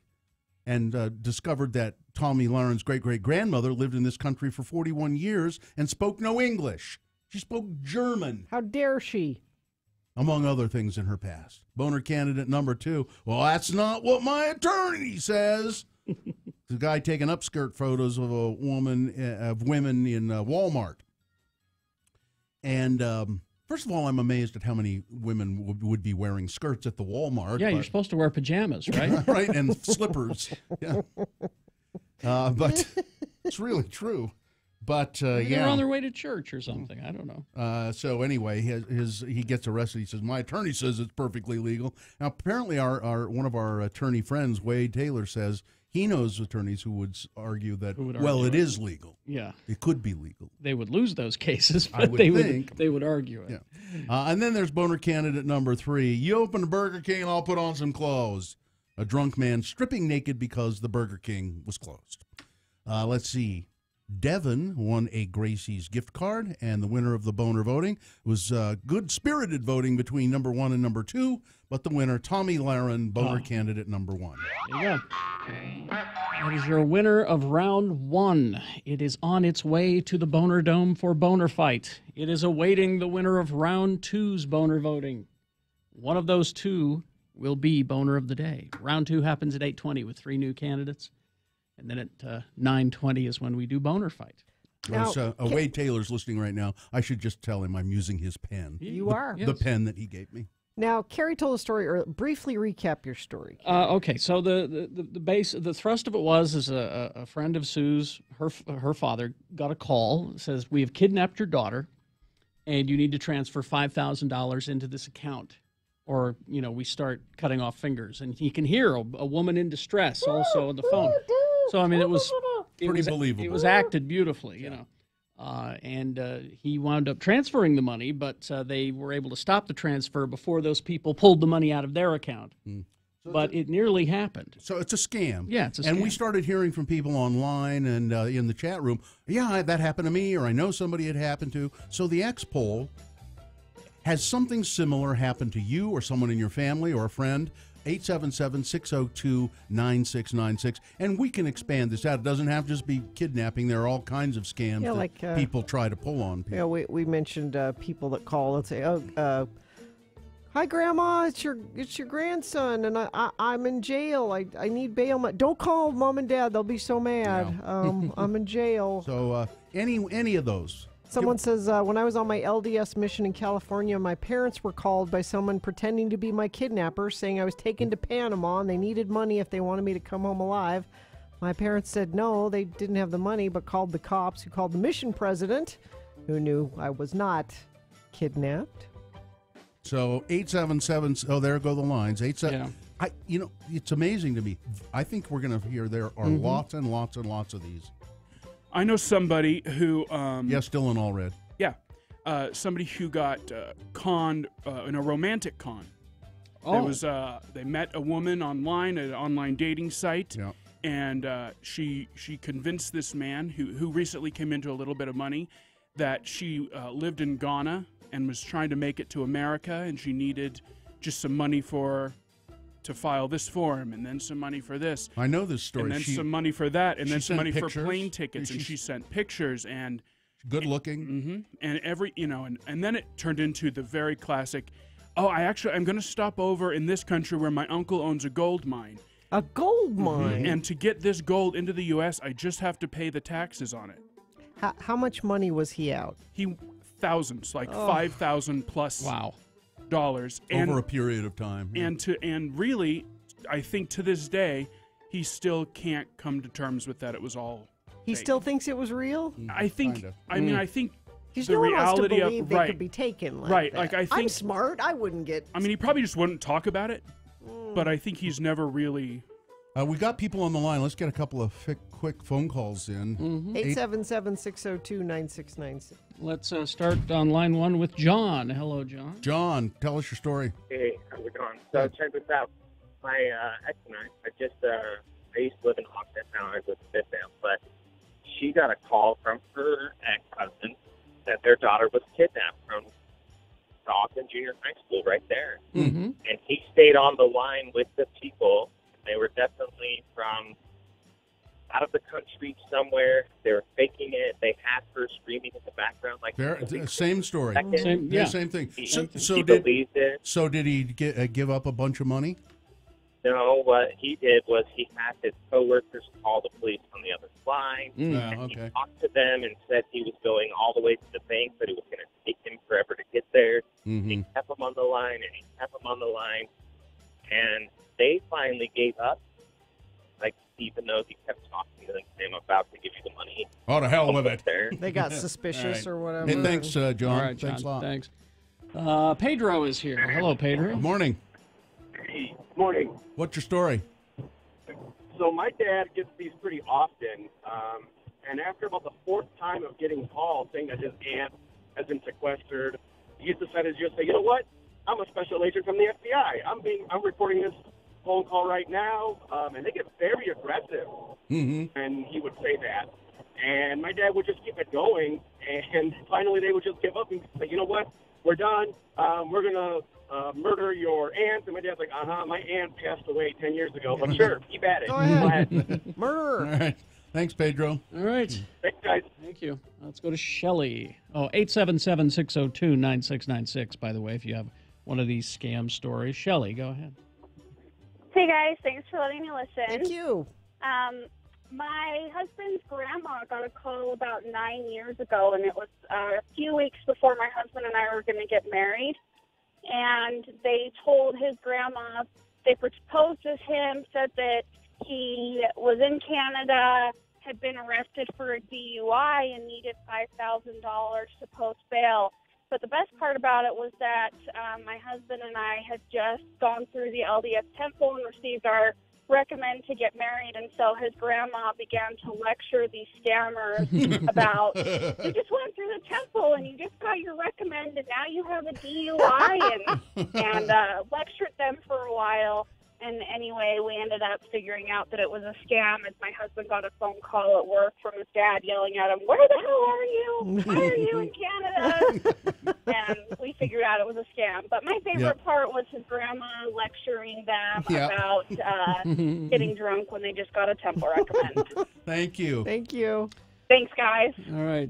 and discovered that Tommy Lahren's great-great-grandmother lived in this country for 41 years and spoke no English. She spoke German. How dare she? Among other things in her past. Boner candidate number two. Well, that's not what my attorney says. The guy taking upskirt photos of women in Walmart. And first of all, I'm amazed at how many women would be wearing skirts at the Walmart. Yeah, you're supposed to wear pajamas, right? Right, and slippers. Yeah. But it's really true. But Maybe they're on their way to church or something. I don't know. So anyway, he gets arrested. He says, "My attorney says it's perfectly legal." Now, apparently, one of our attorney friends, Wade Taylor, says he knows attorneys who would argue that it is legal. Yeah, it could be legal. They would lose those cases, but I would think. they would argue it. Yeah. And then there's boner candidate number three. You open a Burger King, and I'll put on some clothes. A drunk man stripping naked because the Burger King was closed. Let's see. Devin won a Gracie's gift card, and the winner of the boner voting was good-spirited voting between number one and number two, but the winner, Tommy Lahren, boner candidate number one. There you go. That is your winner of round one. It is on its way to the Boner Dome for Boner Fight. It is awaiting the winner of round two's boner voting. One of those two will be boner of the day. Round two happens at 8:20 with 3 new candidates. And then at 9:20 is when we do Boner Fight. Now, Wade Taylor's listening right now. I should just tell him I'm using his pen. You are. The pen that he gave me. Now, Carrie told a story, or briefly recap your story. Okay, so the thrust of it was a friend of Sue's, her father got a call, says, "We have kidnapped your daughter, and you need to transfer $5,000 into this account, or we start cutting off fingers." And he can hear a woman in distress also on the phone. So, I mean, it was believable. It was acted beautifully, and he wound up transferring the money, but they were able to stop the transfer before those people pulled the money out of their account. But it nearly happened. So it's a scam. Yeah, it's a scam. And we started hearing from people online and in the chat room, yeah, that happened to me, or I know somebody it happened to. So the X poll, has something similar happened to you or someone in your family or a friend? 877-602-9696. And we can expand this out. It doesn't have to just be kidnapping. There are all kinds of scams that people try to pull on people. Yeah, we mentioned people that call and say, "Oh, hi, Grandma, it's your grandson, and I'm in jail. I need bail. Don't call Mom and Dad. They'll be so mad. I'm in jail." So any of those. Someone says, when I was on my LDS mission in California, my parents were called by someone pretending to be my kidnapper, saying I was taken to Panama and they needed money if they wanted me to come home alive. My parents said no, they didn't have the money, but called the cops, who called the mission president, who knew I was not kidnapped. So 877, there go the lines. 87. Yeah. It's amazing to me. I think we're going to hear there are lots and lots and lots of these. I know somebody who... still in all red. Yeah. Somebody who got conned in a romantic con. Oh. They met a woman online at an online dating site, and she convinced this man who recently came into a little bit of money that she lived in Ghana and was trying to make it to America, and she needed just some money to file this form, and then some money for this. I know this story. And then some money for that, and then some money pictures. for plane tickets, and she sent pictures and good looking. And and then it turned into the very classic. Oh, I'm going to stop over in this country where my uncle owns a gold mine. A gold mine. And to get this gold into the U.S., I just have to pay the taxes on it. How much money was he out? Thousands, like 5,000 plus. Wow. Dollars over a period of time. Yeah. And really, I think to this day, he still can't come to terms with that. It was all. He fake. Still thinks it was real. I think. Kinda. I mean, I think. Because the no one wants to reality believe of they could be taken like that. Like I think I'm smart. I wouldn't get. I mean, he probably just wouldn't talk about it. But I think he's never really. We got people on the line. Let's get a couple of quick phone calls in. 877-602-9696. Let's start on line one with John. Hello, John. John, tell us your story. Hey, how's it going? So check this out. My ex and I used to live in Austin. Now I live in Midvale, but she got a call from her ex-husband that their daughter was kidnapped from the Austin Junior High School right there. Mm-hmm. And he stayed on the line with the people. They were definitely from out of the country somewhere. They were faking it. They had her screaming in the background like same story. Same thing. So did he give up a bunch of money? No, what he did was he had his coworkers call the police on the other line, and he talked to them and said he was going all the way to the bank, but it was going to take him forever to get there. He kept them on the line, and he kept them on the line, and they finally gave up, like, even though he kept talking to them, I'm about to give you the money. Oh, to hell with it. They got suspicious or whatever. Hey, thanks, John. All right, Thanks a lot. Thanks. Pedro is here. Hello, Pedro. Good morning. Hey, morning. What's your story? So my dad gets these pretty often, and after about the fourth time of getting calls saying that his aunt has been sequestered, he decided to just say, you know what? I'm a special agent from the FBI. I'm reporting this phone call right now, and they get very aggressive. And he would say that, and my dad would just keep it going, and finally they would just give up and say, you know what? We're done. We're gonna murder your aunt. And my dad's like, my aunt passed away 10 years ago, but sure, keep at it. Go ahead. Murder. All right. Thanks, Pedro. All right. Thanks, guys. Thank you. Let's go to Shelley. 877-602-9696, by the way, if you have one of these scam stories. Shelley, go ahead. Hey, guys. Thanks for letting me listen. Thank you. My husband's grandma got a call about 9 years ago, and it was a few weeks before my husband and I were going to get married. And they told his grandma, they proposed with him, said that he was in Canada, had been arrested for a DUI, and needed $5,000 to post bail. But the best part about it was that my husband and I had just gone through the LDS temple and received our recommend to get married, and so his grandma began to lecture these scammers about, you just went through the temple and you just got your recommend and now you have a DUI, and lectured them for a while. And anyway, we ended up figuring out that it was a scam as my husband got a phone call at work from his dad yelling at him, where the hell are you? Why are you in Canada? And we figured out it was a scam. But my favorite part was his grandma lecturing them about getting drunk when they just got a temple recommend. Thank you. Thank you. Thanks, guys. All right.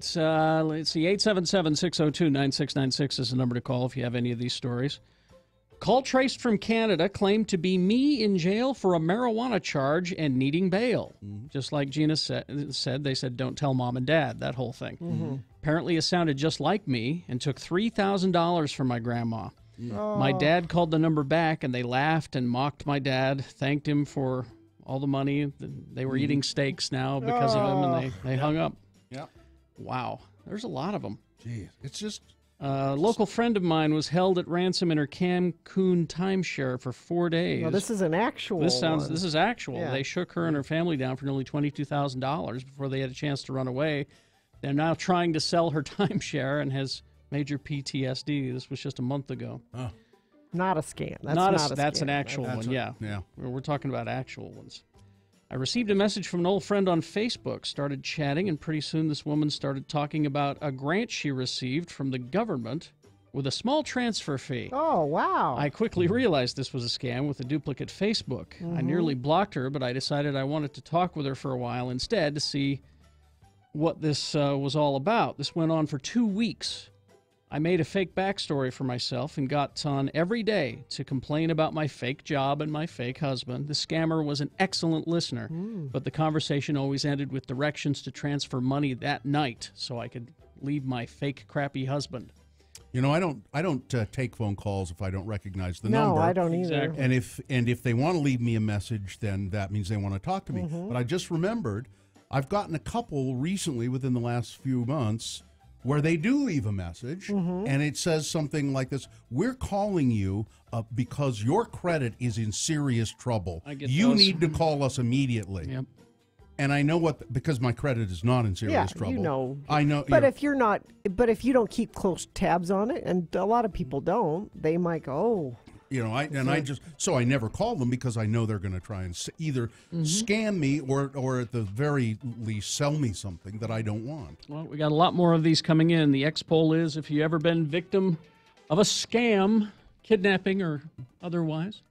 Let's see. 877-602-9696 is the number to call if you have any of these stories. Call traced from Canada claimed to be me in jail for a marijuana charge and needing bail. Just like Gina said, they said, don't tell mom and dad, that whole thing. Apparently it sounded just like me and took $3,000 from my grandma. My dad called the number back and they laughed and mocked my dad, thanked him for all the money. They were eating steaks now because of him, and they hung up. Yeah. Wow. There's a lot of them. Gee, it's just... A local friend of mine was held at ransom in her Cancun timeshare for 4 days. Well, this is an actual This one. is actual. Yeah. They shook her and her family down for nearly $22,000 before they had a chance to run away. They're now trying to sell her timeshare and has major PTSD. This was just a month ago. Oh. Not a scam. That's That's scam. an actual That's one, yeah. We're talking about actual ones. I received a message from an old friend on Facebook, started chatting, and pretty soon this woman started talking about a grant she received from the government with a small transfer fee. Oh, wow. I quickly realized this was a scam with a duplicate Facebook. I nearly blocked her, but I decided I wanted to talk with her for a while instead to see what this was all about. This went on for 2 weeks. I made a fake backstory for myself and got on every day to complain about my fake job and my fake husband. The scammer was an excellent listener, but the conversation always ended with directions to transfer money that night so I could leave my fake crappy husband. You know, I don't take phone calls if I don't recognize the number. No, I don't either. Exactly. And if they want to leave me a message, then that means they want to talk to me. But I just remembered, I've gotten a couple recently within the last few months where they do leave a message, and it says something like this: "We're calling you because your credit is in serious trouble. You need to call us immediately." Yep. And I know because my credit is not in serious trouble. You know. I know. But if you're not, but if you don't keep close tabs on it, and a lot of people don't, they might go, "Oh." You know, I never call them because I know they're going to try and either scam me or at the very least sell me something that I don't want. Well, we got a lot more of these coming in. The X poll is, if you ever been victim of a scam, kidnapping or otherwise.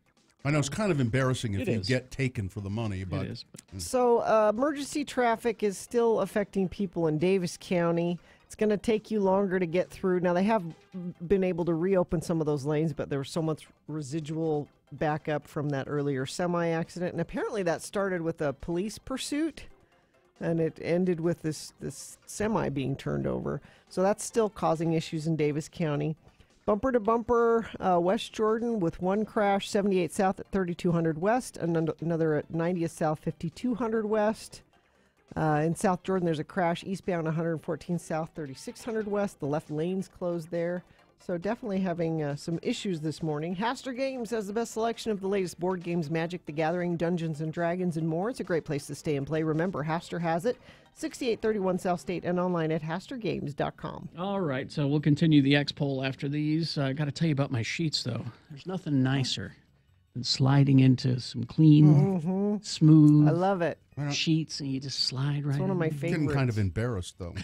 I know it's kind of embarrassing if you is. get taken for the money, but It is. So emergency traffic is still affecting people in Davis County. It's going to take you longer to get through. Now, they have been able to reopen some of those lanes, but there was so much residual backup from that earlier semi-accident. And apparently that started with a police pursuit, and it ended with this semi being turned over. So that's still causing issues in Davis County. Bumper to bumper, West Jordan with one crash, 78 South at 3200 West, and another at 90th South, 5200 West. In South Jordan, there's a crash eastbound 114 South, 3600 West. The left lane's closed there. So definitely having some issues this morning. Haster Games has the best selection of the latest board games, Magic the Gathering, Dungeons & Dragons, and more. It's a great place to stay and play. Remember, Haster has it, 6831 South State, and online at hastergames.com. All right, so we'll continue the X poll after these. I got to tell you about my sheets, though. There's nothing nicer than sliding into some clean, smooth I love it. sheets, and you just slide right It's one of my I'm favorites. getting kind of embarrassed, though.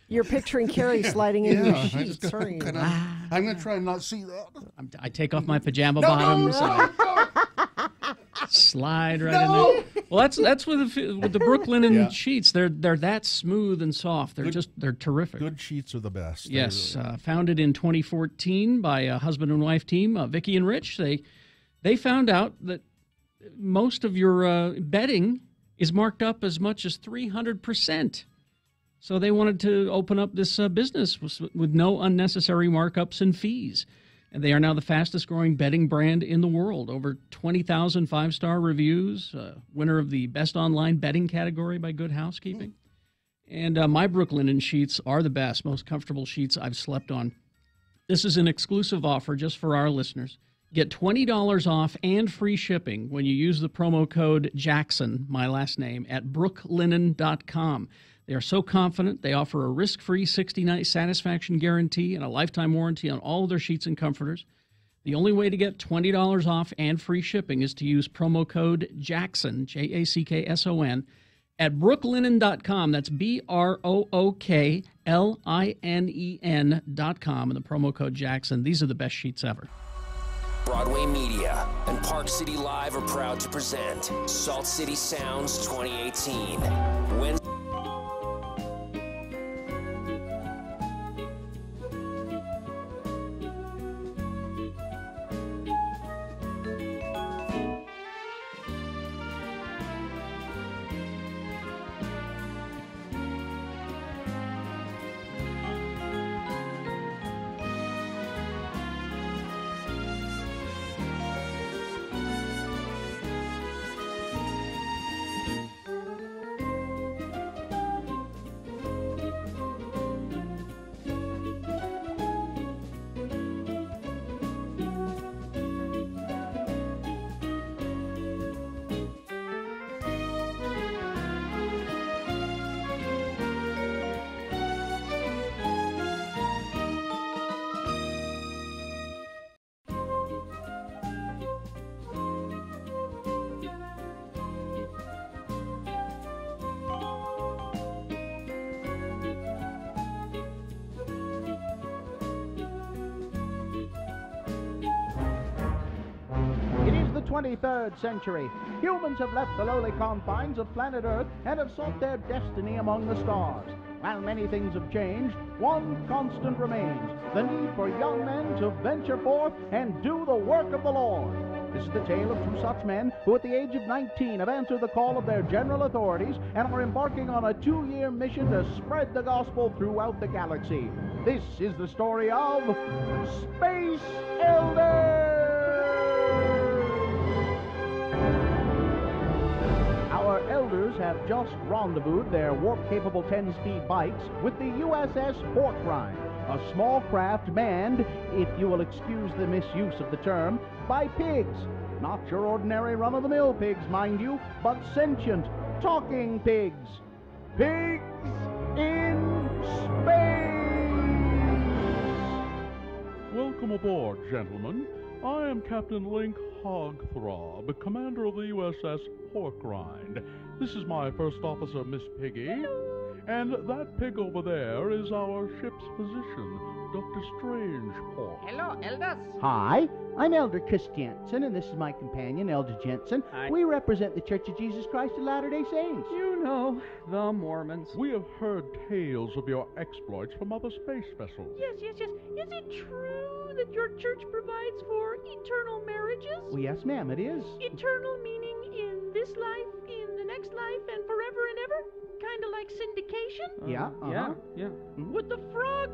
You're picturing Carrie sliding into your sheets. I'm going to try and not see that. I take off my pajama bottoms. Slide right in there. Well, that's with the Brooklyn sheets. They're that smooth and soft. They're terrific. Good sheets are the best. Yes, founded in 2014 by a husband and wife team, Vicky and Rich. They found out that most of your bedding is marked up as much as 300%. So they wanted to open up this business with no unnecessary markups and fees. And they are now the fastest growing bedding brand in the world. Over 20,000 five-star reviews, winner of the best online bedding category by Good Housekeeping. And my Brooklinen sheets are the best, most comfortable sheets I've slept on. This is an exclusive offer just for our listeners. Get $20 off and free shipping when you use the promo code Jackson, my last name, at brooklinen.com. They are so confident they offer a risk-free 60-night satisfaction guarantee and a lifetime warranty on all of their sheets and comforters. The only way to get $20 off and free shipping is to use promo code Jackson, Jackson, at brooklinen.com. That's BROOKLINEN.com, and the promo code Jackson. These are the best sheets ever. Broadway Media and Park City Live are proud to present Salt City Sounds 2018. 23rd century. Humans have left the lowly confines of planet Earth and have sought their destiny among the stars. While many things have changed, one constant remains: the need for young men to venture forth and do the work of the Lord. This is the tale of two such men who at the age of 19 have answered the call of their general authorities and are embarking on a 2-year mission to spread the gospel throughout the galaxy. This is the story of Space Elders! Our elders have just rendezvoused their warp-capable 10-speed bikes with the USS Pork Rind, a small craft manned, if you will excuse the misuse of the term, by pigs. Not your ordinary run-of-the-mill pigs, mind you, but sentient, talking pigs. Pigs in space! Welcome aboard, gentlemen. I am Captain Link Hogthrob, commander of the USS Pork Rind. This is my first officer, Miss Piggy. Hello. And that pig over there is our ship's physician, Dr. Strangepork. Hello, elders. Hi, I'm Elder Chris Jensen, and this is my companion, Elder Jensen. Hi. We represent the Church of Jesus Christ of Latter-day Saints. You know, the Mormons. We have heard tales of your exploits from other space vessels. Yes. Is it true that your church provides for eternal marriages? Well, yes, ma'am, it is. Eternal meaning in this life, in the next life, and forever and ever? Kind of like syndication? Yeah. Mm-hmm. Would the frog,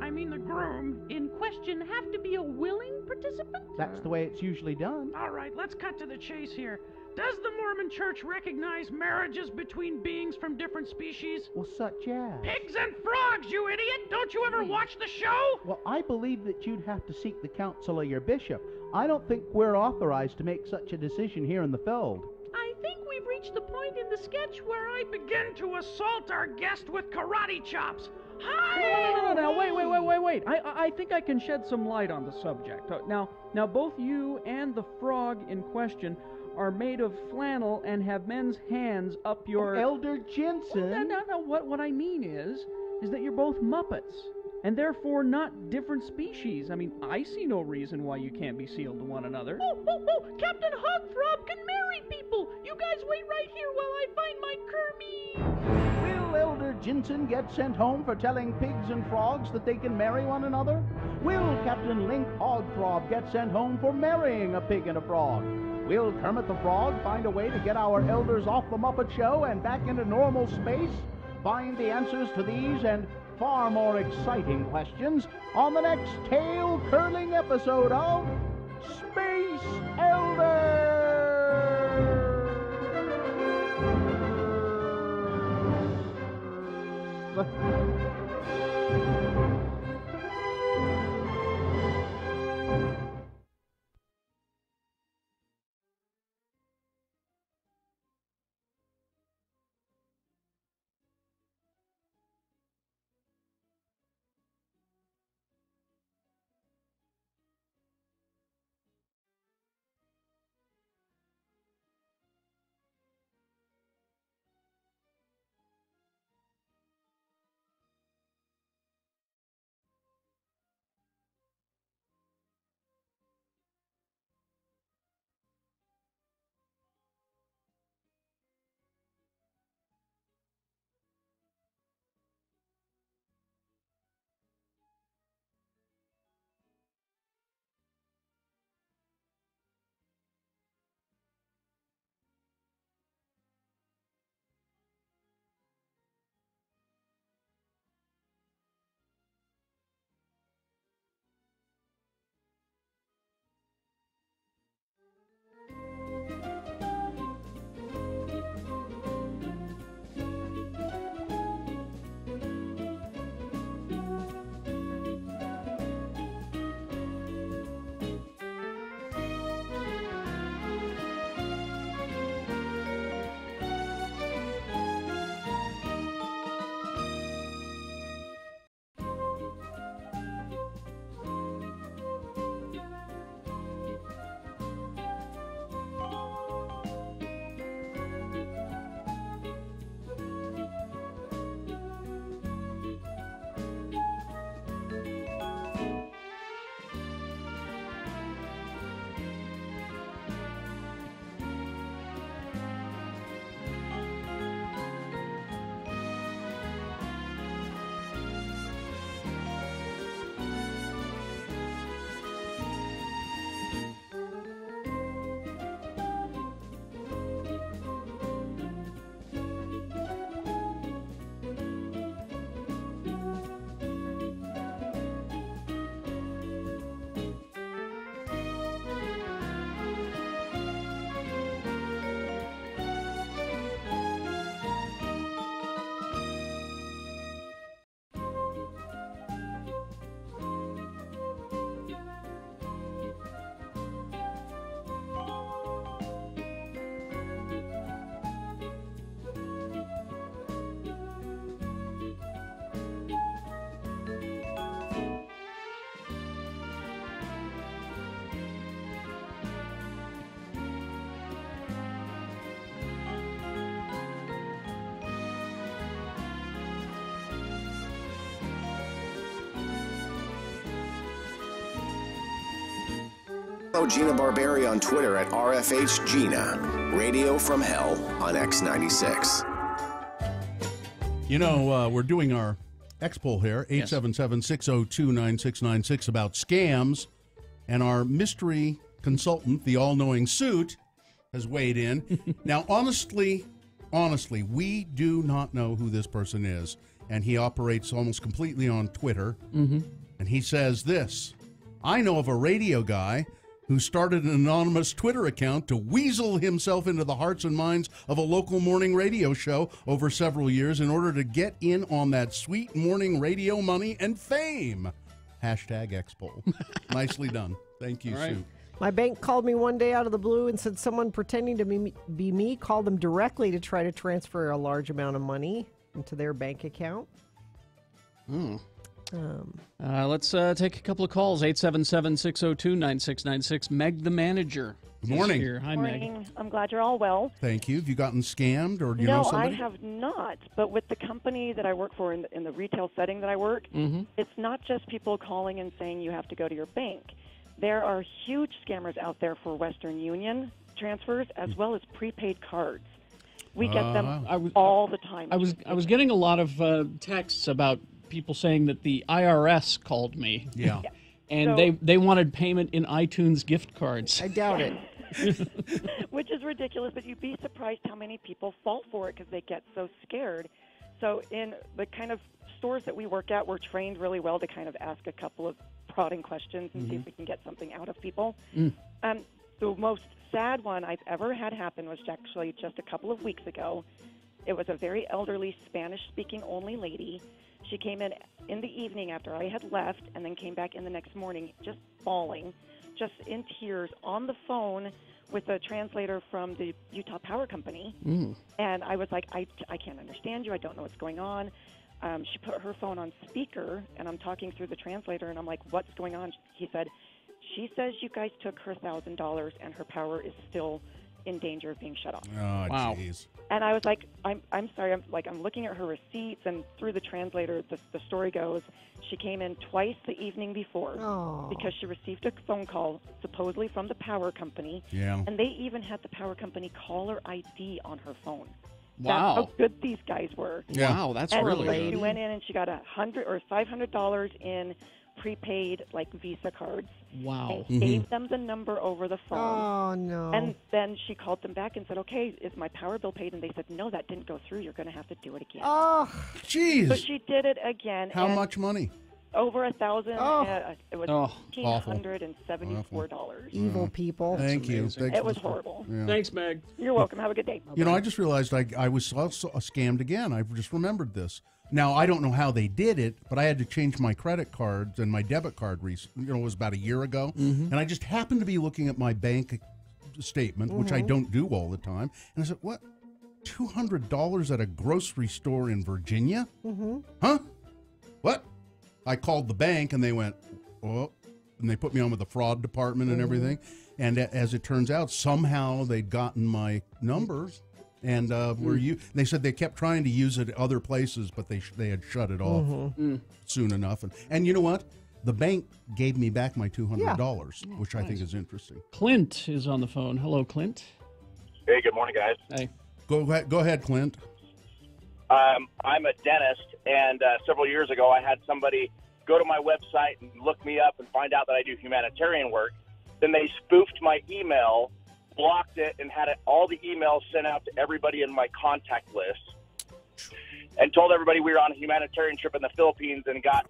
I mean the groom, in question have to be a willing participant? That's the way it's usually done. All right, let's cut to the chase here. Does the Mormon Church recognize marriages between beings from different species? Well, such as? Pigs and frogs, you idiot! Don't you ever watch the show? Well, I believe that you'd have to seek the counsel of your bishop. I don't think we're authorized to make such a decision here in the field. I think we've reached the point in the sketch where I begin to assault our guest with karate chops. Hi! No, wait. I think I can shed some light on the subject. Now, both you and the frog in question are made of flannel and have men's hands up your... Elder Jensen! No. What I mean is that you're both Muppets, and therefore not different species. I mean, I see no reason why you can't be sealed to one another. Oh! Captain Hogthrob can marry people! You guys wait right here while I find my Kermie! Will Elder Jensen get sent home for telling pigs and frogs that they can marry one another? Will Captain Link Hogthrob get sent home for marrying a pig and a frog? Will Kermit the Frog find a way to get our elders off the Muppet Show and back into normal space? Find the answers to these and far more exciting questions on the next tail-curling episode of Space Elders! Follow Gina Barberi on Twitter at RFHGina. Radio from Hell on X96. You know, we're doing our X-Poll here, 877-602-9696, about scams, and our mystery consultant, the all-knowing Suit, has weighed in. Now, honestly, we do not know who this person is, and he operates almost completely on Twitter, and he says this: I know of a radio guy who started an anonymous Twitter account to weasel himself into the hearts and minds of a local morning radio show over several years in order to get in on that sweet morning radio money and fame. Hashtag X-Poll. Nicely done. Thank you, Sue. My bank called me one day out of the blue and said someone pretending to be me called them directly to try to transfer a large amount of money into their bank account. Let's take a couple of calls. 877-602-9696. Meg, the manager. Good morning. Here. Hi, morning. Meg. I'm glad you're all well. Thank you. Have you gotten scammed, or do you know somebody? No, I have not. But with the company that I work for in the retail setting that I work, it's not just people calling and saying you have to go to your bank. There are huge scammers out there for Western Union transfers as well as prepaid cards. We get them all the time. I was getting a lot of texts about people saying that the IRS called me. Yeah. And So- they wanted payment in iTunes gift cards. I doubt it. Which is ridiculous, but you'd be surprised how many people fall for it because they get so scared. So in the kind of stores that we work at, we're trained really well to kind of ask a couple of prodding questions and see if we can get something out of people. The most sad one I've ever had happen was actually just a couple of weeks ago. It was a very elderly Spanish-speaking only lady. She came in the evening after I had left and then came back in the next morning just bawling, just in tears, on the phone with a translator from the Utah Power Company. And I was like, I can't understand you. I don't know what's going on. She put her phone on speaker, and I'm talking through the translator, and I'm like, what's going on? He said, she says you guys took her $1,000, and her power is still in danger of being shut off. Oh, Wow. jeez. And I was like, I'm sorry. I'm looking at her receipts, and through the translator, the story goes, she came in twice the evening before because she received a phone call supposedly from the power company. Yeah. And they even had the power company caller ID on her phone. Wow. That's how good these guys were. Yeah. Wow, that's And really so good. she went in and she got $100 or $500 in prepaid like Visa cards. Wow. And gave them the number over the phone. Oh, no. And then she called them back and said, okay, is my power bill paid? And they said, no, that didn't go through. You're going to have to do it again. Oh, jeez. So she did it again. How and much money? Over $1,000. It was awful. $1,574. evil people. Thank you. Thanks It was for- horrible. Yeah. Thanks, Meg. You're welcome. Have a good day. You know, I just realized I was also scammed again. I just remembered this. Now, I don't know how they did it, but I had to change my credit cards and my debit card it was about a year ago. And I just happened to be looking at my bank statement, which I don't do all the time. And I said, what? $200 at a grocery store in Virginia? Huh? What? I called the bank and they went, oh, and they put me on with the fraud department and everything. And as it turns out, somehow they'd gotten my numbers. And they said they kept trying to use it at other places, but they had shut it off soon enough. And you know what? The bank gave me back my $200, which I think is interesting. Clint is on the phone. Hello, Clint. Hey, good morning, guys. Hey. Go ahead, Clint. I'm a dentist, and several years ago I had somebody go to my website and look me up and find out that I do humanitarian work. Then they spoofed my email, blocked it, and had all the emails sent out to everybody in my contact list, and told everybody we were on a humanitarian trip in the Philippines and got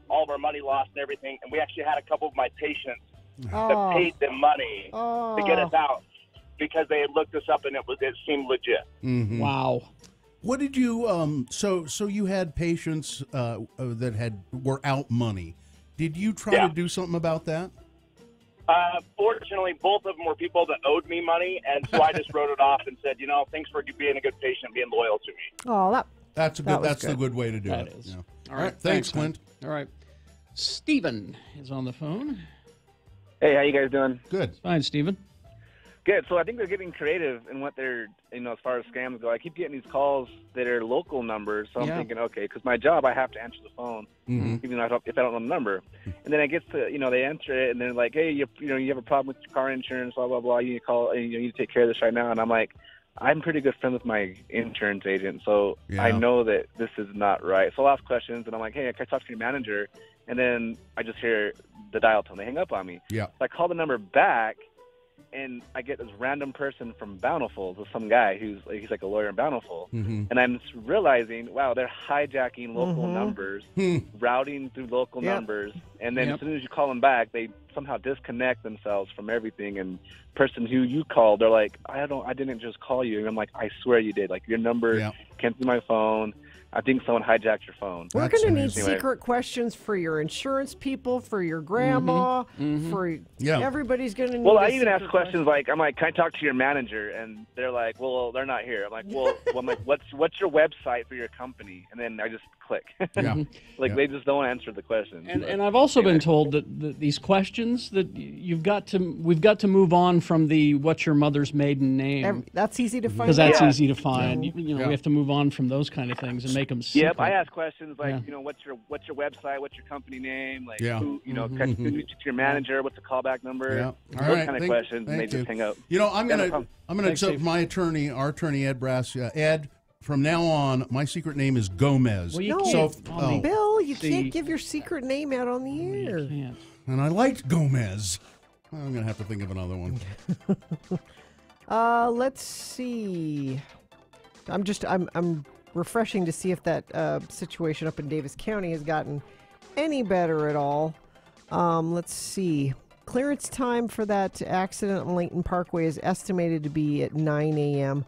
all of our money lost and everything. And we actually had a couple of my patients that paid them money to get us out because they had looked us up and it seemed legit. Wow. What did you so you had patients that were out money. Did you try to do something about that? Fortunately, both of them were people that owed me money, and so I just wrote it off and said, thanks for being a good patient, being loyal to me. Oh, that's the good way to do That it. is. Yeah. All right. Thanks, Clint. All right. Stephen is on the phone. Hey, how you guys doing? Good. Fine, Stephen. Good. So I think they're getting creative in what they're, as far as scams go. I keep getting these calls that are local numbers, so I'm thinking, okay, because my job, I have to answer the phone, even though if I don't know the number. And then I get to, they answer it, and they're like, hey, you have a problem with your car insurance, blah, blah, blah. You need to call, you need to take care of this right now. And I'm like, I'm pretty good friends with my insurance agent, so I know that this is not right. So I'll ask questions, and I'm like, hey, can I talk to your manager? And then I just hear the dial tone. They hang up on me. Yeah. So I call the number back, and I get this random person from Bountiful, so some guy he's like a lawyer in Bountiful. And I'm realizing, wow, they're hijacking local numbers, routing through local numbers, and then as soon as you call them back, they somehow disconnect themselves from everything. And person who you called, they're like, I didn't just call you. And I'm like, I swear you did. Like, your number came through my phone. I think someone hijacked your phone. We're going to need secret questions for your insurance people, for your grandma, for everybody's going to need. Well, I even ask questions like, I'm like, can I talk to your manager? And they're like, well, they're not here. I'm like, I'm like, what's your website for your company? And then I just click. They just don't answer the questions. And I've also been told that these questions that we've got to move on from the what's your mother's maiden name. That's easy to find. Because that's easy to find. We have to move on from those kind of things and make them secret. Yep, I ask questions like, what's your website, what's your company name, like who, can you to your manager, what's the callback number, those kind of questions, and they just hang up. I'm gonna accept our attorney Ed Brass. Ed, from now on, my secret name is Gomez. Well, you can't, Bill, you can't give your secret name out on the air. And I liked Gomez. I'm gonna have to think of another one. Let's see. I'm refreshing to see if that situation up in Davis County has gotten any better at all. Let's see. Clearance time for that accident on Layton Parkway is estimated to be at 9 a.m.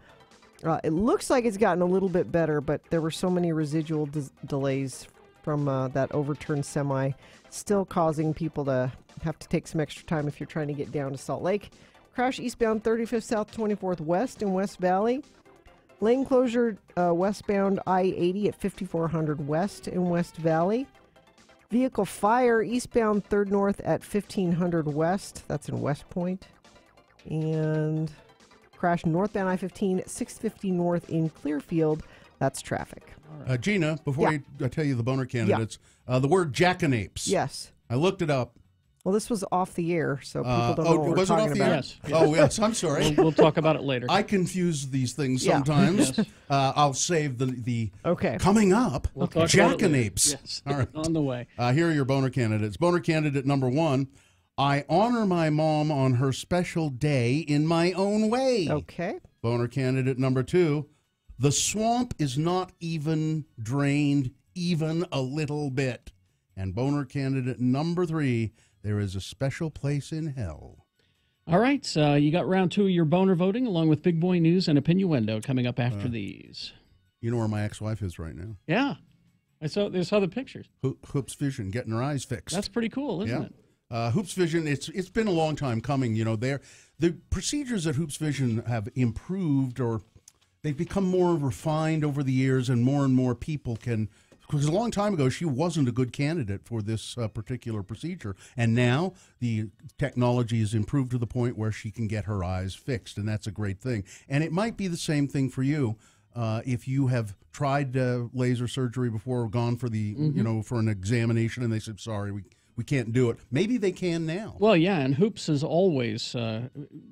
It looks like it's gotten a little bit better, but there were so many residual delays from that overturned semi, still causing people to have to take some extra time if you're trying to get down to Salt Lake. Crash eastbound 35th South 24th West in West Valley. Lane closure westbound I-80 at 5400 West in West Valley. Vehicle fire eastbound 3rd North at 1500 West. That's in West Point. And crash northbound I-15 650 North in Clearfield. That's traffic. Gina, before I tell you the boner candidates, the word jackanapes. Yes. I looked it up. Well, this was off the air, so people don't know what we're talking about. Yes. Oh, yes. I'm sorry. We'll talk about it later. I confuse these things sometimes. I'll save the coming up. We'll jackanapes. Yes. All right. On the way. Here are your boner candidates. Boner candidate number 1. I honor my mom on her special day in my own way. Okay. Boner candidate number 2. The swamp is not even drained even a little bit. And boner candidate number 3. There is a special place in hell. All right, so you got round 2 of your boner voting, along with Big Boy News and Opinioendo coming up after these. You know where my ex-wife is right now? Yeah. I saw the pictures. Hoops Vision, getting her eyes fixed. That's pretty cool, isn't it? Hoops Vision, it's been a long time coming. The procedures at Hoops Vision have improved, or they've become more refined over the years, and more people can. Because a long time ago, she wasn't a good candidate for this particular procedure. And now the technology has improved to the point where she can get her eyes fixed, and that's a great thing. And it might be the same thing for you if you have tried laser surgery before or gone for the, for an examination, and they said, sorry, we can't do it. Maybe they can now. Well, yeah, and Hoops is always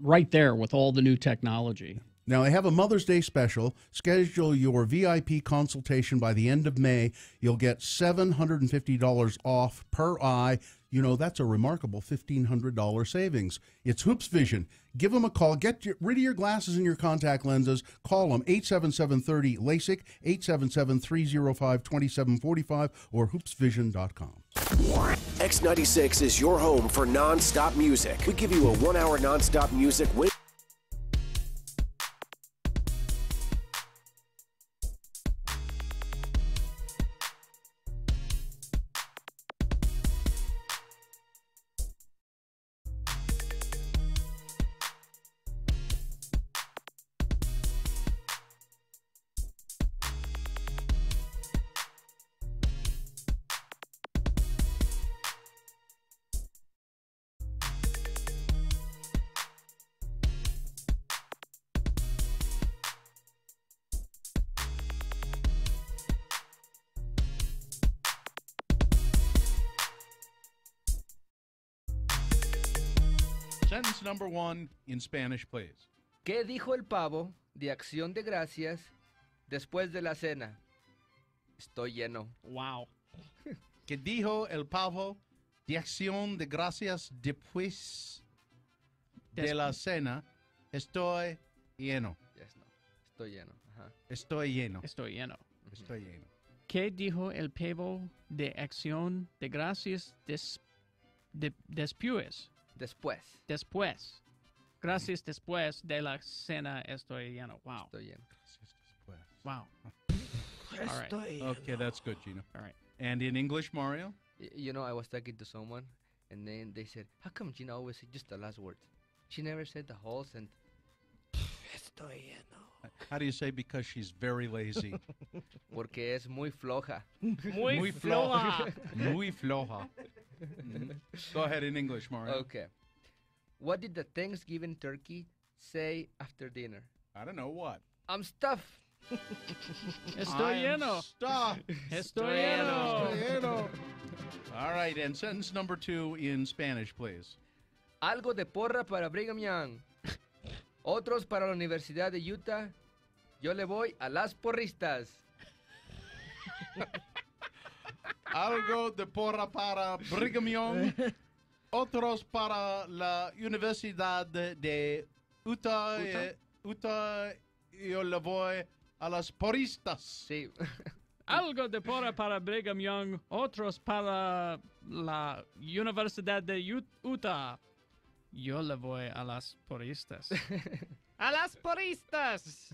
right there with all the new technology. Now, they have a Mother's Day special. Schedule your VIP consultation by the end of May. You'll get $750 off per eye. That's a remarkable $1,500 savings. It's Hoops Vision. Give them a call. Get rid of your glasses and your contact lenses. Call them 877-30-LASIK, 877-305-2745, or hoopsvision.com. X96 is your home for non-stop music. We give you a 1-hour non-stop music Sentence number 1 in Spanish, please. ¿Qué dijo el pavo de Acción de Gracias después de la cena? Estoy lleno. Wow. ¿Qué dijo el pavo de Acción de Gracias después de la cena? Estoy lleno. Yes, no. Estoy lleno. Ajá. Estoy lleno. Estoy lleno. Estoy lleno. ¿Qué dijo el pavo de Acción de Gracias después? Después. Gracias después de la cena estoy lleno. Wow. Estoy lleno. Gracias después. Wow. All right. Okay, that's good, Gino. All right. And in English, Mario? You know, I was talking to someone, and then they said, how come Gina always said just the last word? She never said the whole sentence. Estoy lleno. How do you say because she's very lazy? Porque es muy floja. Muy floja. Muy floja. Go ahead in English, Mario. Okay. What did the Thanksgiving turkey say after dinner? I don't know what. I'm stuffed. Estoy lleno. Stop. Estoy lleno. All right, and sentence number 2 in Spanish, please. Algo de porra para Brigham Young. Otros para la Universidad de Utah. Yo le voy a las porristas. Algo de porra para Brigham Young. Otros para la Universidad de Utah. Utah. Yo le voy a las porristas. Sí. Algo de porra para Brigham Young, otros para la Universidad de Utah. Yo le voy a las porristas. ¡A las porristas!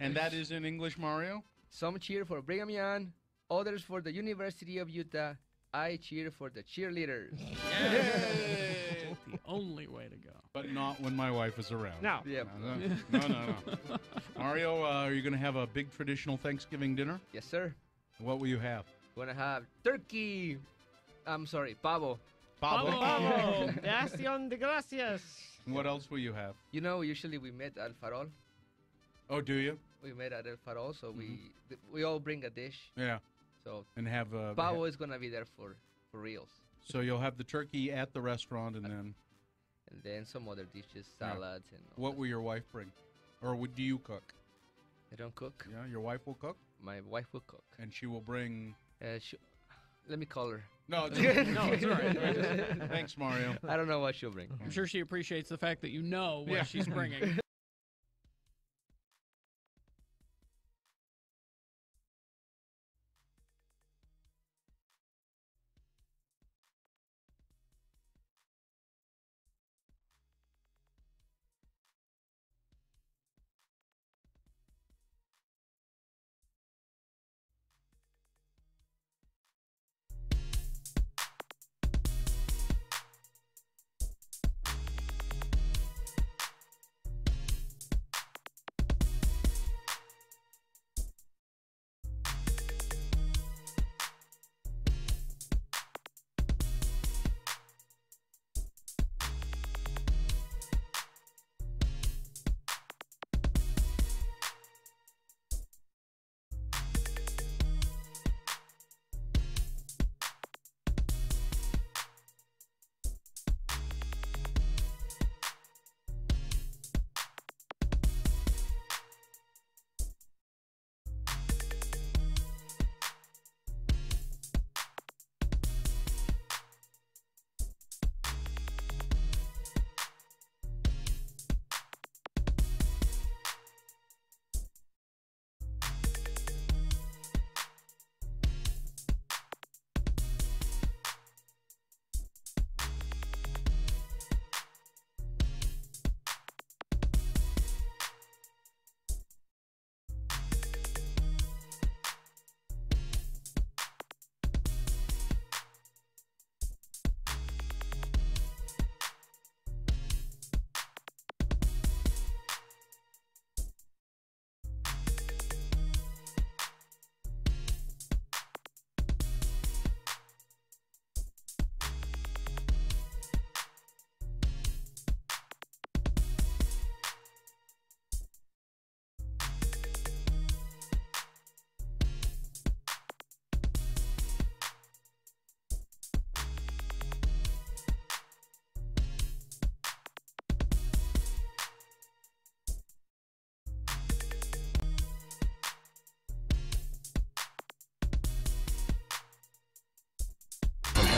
And that is in English, Mario? Some cheer for Brigham Young, others for the University of Utah. I cheer for the cheerleaders. Yay! The only way to go. But not when my wife is around. No. Yep. No. Mario, are you going to have a big traditional Thanksgiving dinner? Yes, sir. What will you have? We're going to have turkey. I'm sorry, pavo. Pavo. De Acción de Gracias. What else will you have? You know, usually we meet at El Farol. Oh, do you? We met at El Farol, so we all bring a dish. Yeah. So and have pavo is gonna be there for reals. So you'll have the turkey at the restaurant, and then some other dishes, salads, and. What will your wife bring, or do you cook? I don't cook. Yeah, your wife will cook. My wife will cook, and she will bring. Let me call her. No, it's all right. Thanks, Mario. I don't know what she'll bring. I'm sure she appreciates the fact that you know what she's bringing.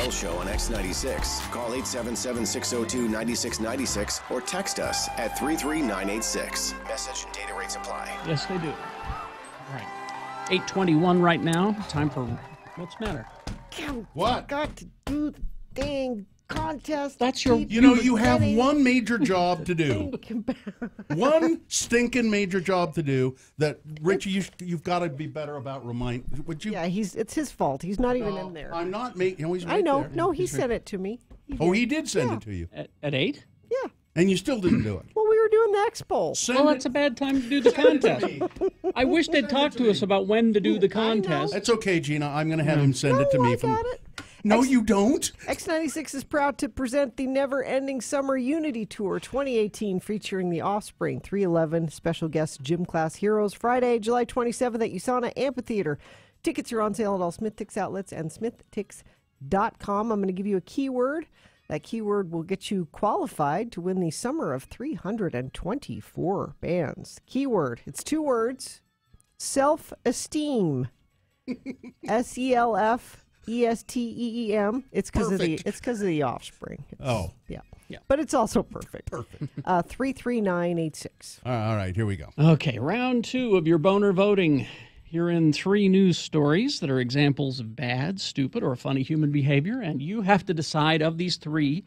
Hell show on X96. Call 877-602-9696 or text us at 33986. Message and data rates apply. Yes, they do. All right. 8:21 right now. Time for what's the matter? What? Got to do the dang contest. That's your. You have one major job to do. One stinking major job to do that, Richie, you've got to be better about would you? Yeah, it's his fault. He's not even in there. I'm not making. I know. There. No, he sent it to me. He did send it to you. At 8? Yeah. And you still didn't do it. Well, we were doing the X poll. Well, that's a bad time to do the contest. I wish they'd talk to us about when to do the contest. That's okay, Gina. I'm going to have him send it to me. No, you don't. X96 is proud to present the Never Ending Summer Unity Tour 2018 featuring The Offspring, 311, special guest Gym Class Heroes, Friday, July 27th at USANA Amphitheater. Tickets are on sale at all Smith Tix outlets and SmithTix.com. I'm going to give you a keyword. That keyword will get you qualified to win the Summer of 324 bands. Keyword, it's 2 words, self-esteem. SELFESTEEM. It's because of the Offspring. Yeah. But it's also perfect. 33986. All right, here we go. Okay, round 2 of your boner voting. You're in 3 news stories that are examples of bad, stupid, or funny human behavior, and you have to decide of these 3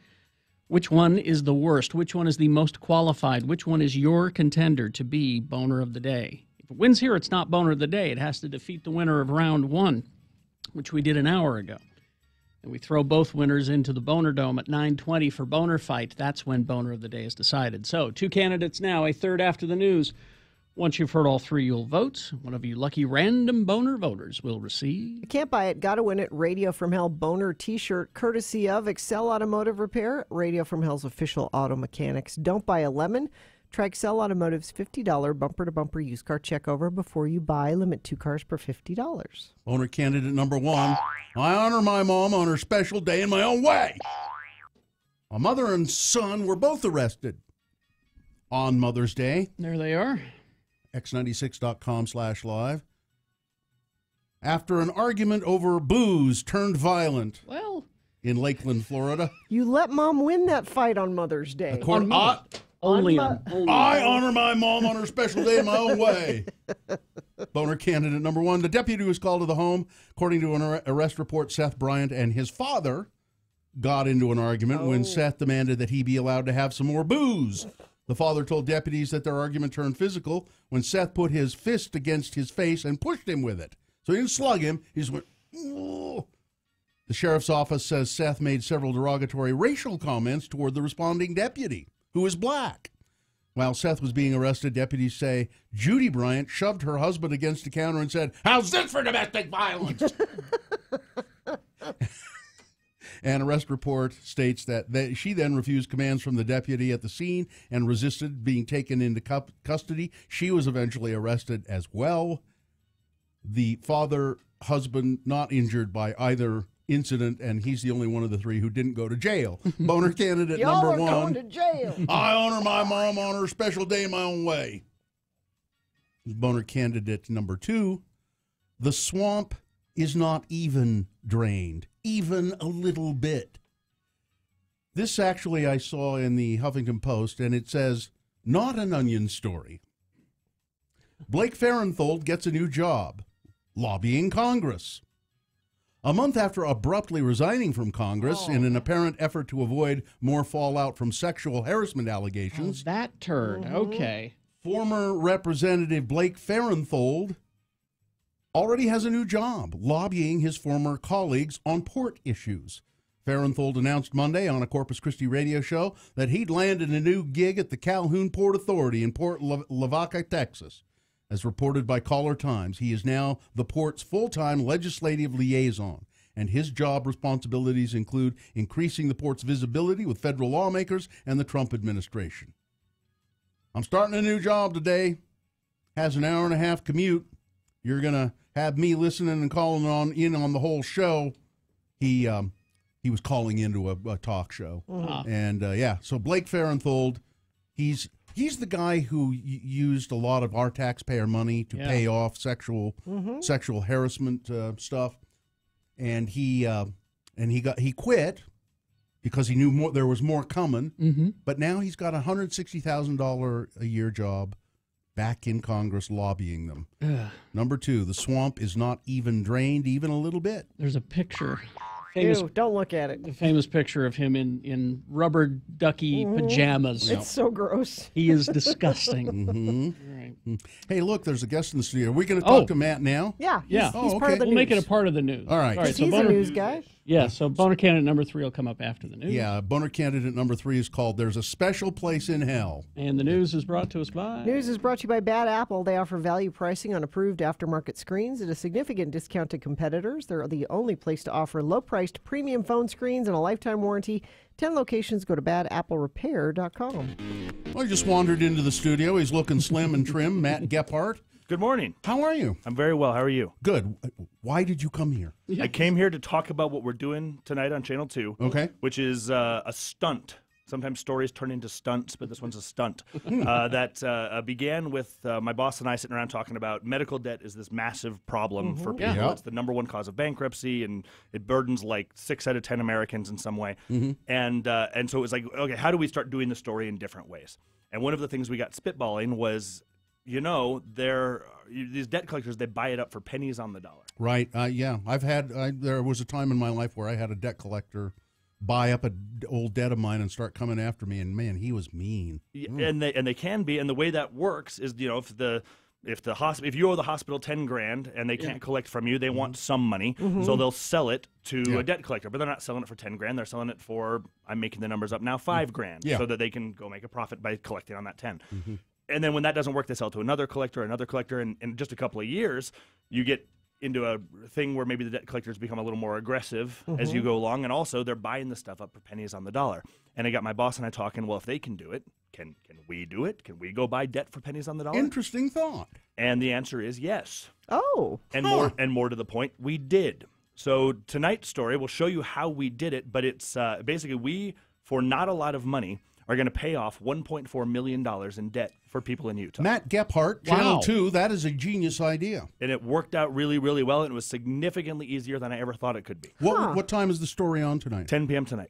which one is the worst, which one is the most qualified, which one is your contender to be boner of the day. If it wins here, it's not boner of the day. It has to defeat the winner of round 1. Which we did an hour ago. And we throw both winners into the Boner Dome at 9:20 for Boner Fight. That's when Boner of the Day is decided. So, 2 candidates now, a third after the news. Once you've heard all 3, you'll vote. One of you lucky random boner voters will receive. You can't buy it. Gotta win it. Radio from Hell boner t-shirt courtesy of Excel Automotive Repair, Radio from Hell's official auto mechanics. Don't buy a lemon. Try Excel Automotive's $50 bumper-to-bumper used car checkover before you buy. Limit 2 cars per $50. Owner candidate number 1. I honor my mom on her special day in my own way. My mother and son were both arrested on Mother's Day. There they are. X96.com/live. After an argument over booze turned violent. Well, in Lakeland, Florida. You let Mom win that fight on Mother's Day. Only I honor my mom on her special day in my own way. Boner candidate number 1. The deputy was called to the home. According to an arrest report, Seth Bryant and his father got into an argument when Seth demanded that he be allowed to have some more booze. The father told deputies that their argument turned physical when Seth put his fist against his face and pushed him with it. So he didn't slug him. He just went, "Ooh." The sheriff's office says Seth made several derogatory racial comments toward the responding deputy, who is black. While Seth was being arrested, deputies say Judy Bryant shoved her husband against the counter and said, "How's this for domestic violence?" An arrest report states that she then refused commands from the deputy at the scene and resisted being taken into custody. She was eventually arrested as well. The husband, not injured by either incident, and he's the only one of the 3 who didn't go to jail. Boner candidate number 1. Going to jail. I honor my mom on her special day in my own way. Boner candidate number 2. The swamp is not even drained, even a little bit. This actually I saw in the Huffington Post, and it says, not an onion story. Blake Farenthold gets a new job, lobbying Congress. A month after abruptly resigning from Congress in an apparent effort to avoid more fallout from sexual harassment allegations. That turd, okay. Former Representative Blake Farenthold already has a new job, lobbying his former colleagues on port issues. Farenthold announced Monday on a Corpus Christi radio show that he'd landed a new gig at the Calhoun Port Authority in Port Lavaca, Texas. As reported by Caller Times, he is now the port's full-time legislative liaison, and his job responsibilities include increasing the port's visibility with federal lawmakers and the Trump administration. I'm starting a new job today. Has an hour-and-a-half commute. You're going to have me listening and calling in on the whole show. He was calling into a talk show. And, so Blake Farenthold, he's the guy who used a lot of our taxpayer money to pay off sexual harassment stuff. And he and he quit because he knew there was more coming. Mm-hmm. But now he's got a $160,000 a year job back in Congress lobbying them. Number 2, the swamp is not even drained even a little bit. There's a picture. Ew, don't look at it. The famous picture of him in rubber ducky pajamas. It's so gross. He is disgusting. Right. Hey, look, there's a guest in the studio. Are we going to talk to Matt now? Yeah. Yeah. He's part of the We'll make it news. a part of the news. All right. So He's a news guy. Yeah, so boner candidate number 3 will come up after the news. Yeah, boner candidate number 3 is called There's a Special Place in Hell. And the news is brought to us by... News is brought to you by Bad Apple. They offer value pricing on approved aftermarket screens at a significant discount to competitors. They're the only place to offer low-priced premium phone screens and a lifetime warranty. 10 locations. Go to badapplerepair.com. Well, he just wandered into the studio. He's looking slim and trim. Matt Gephardt. Good morning. How are you? I'm very well. How are you? Good. Why did you come here? I came here to talk about what we're doing tonight on Channel 2. Okay. Which is a stunt. Sometimes stories turn into stunts, but this one's a stunt. That began with my boss and I sitting around talking about medical debt is this massive problem for people. Yeah. It's the number 1 cause of bankruptcy, and it burdens like 6 out of 10 Americans in some way. And so it was like, okay, how do we start doing the story in different ways? And one of the things we got spitballing was, these debt collectors, they buy it up for pennies on the dollar. Right. Yeah. There was a time in my life where I had a debt collector buy up an old debt of mine and start coming after me, and man, he was mean. And they can be, and the way that works is, if you owe the hospital $10,000 and they can't collect from you, they want some money, so they'll sell it to a debt collector. But they're not selling it for $10,000; they're selling it for, I'm making the numbers up now, $5,000, so that they can go make a profit by collecting on that 10. And then when that doesn't work, they sell it to another collector, and in just a couple of years, you get into a thing where maybe the debt collectors become a little more aggressive as you go along, and also they're buying the stuff up for pennies on the dollar. And I got my boss and I talking, well, if they can do it, can we do it? Can we go buy debt for pennies on the dollar? Interesting thought. And the answer is yes. Oh. And more to the point, we did. So tonight's story will show you how we did it, but it's basically we, for not a lot of money, are going to pay off $1.4 million in debt for people in Utah. Matt Gephardt, Channel 2, that is a genius idea. And it worked out really, really well, and it was significantly easier than I ever thought it could be. What time is the story on tonight? 10 p.m. tonight.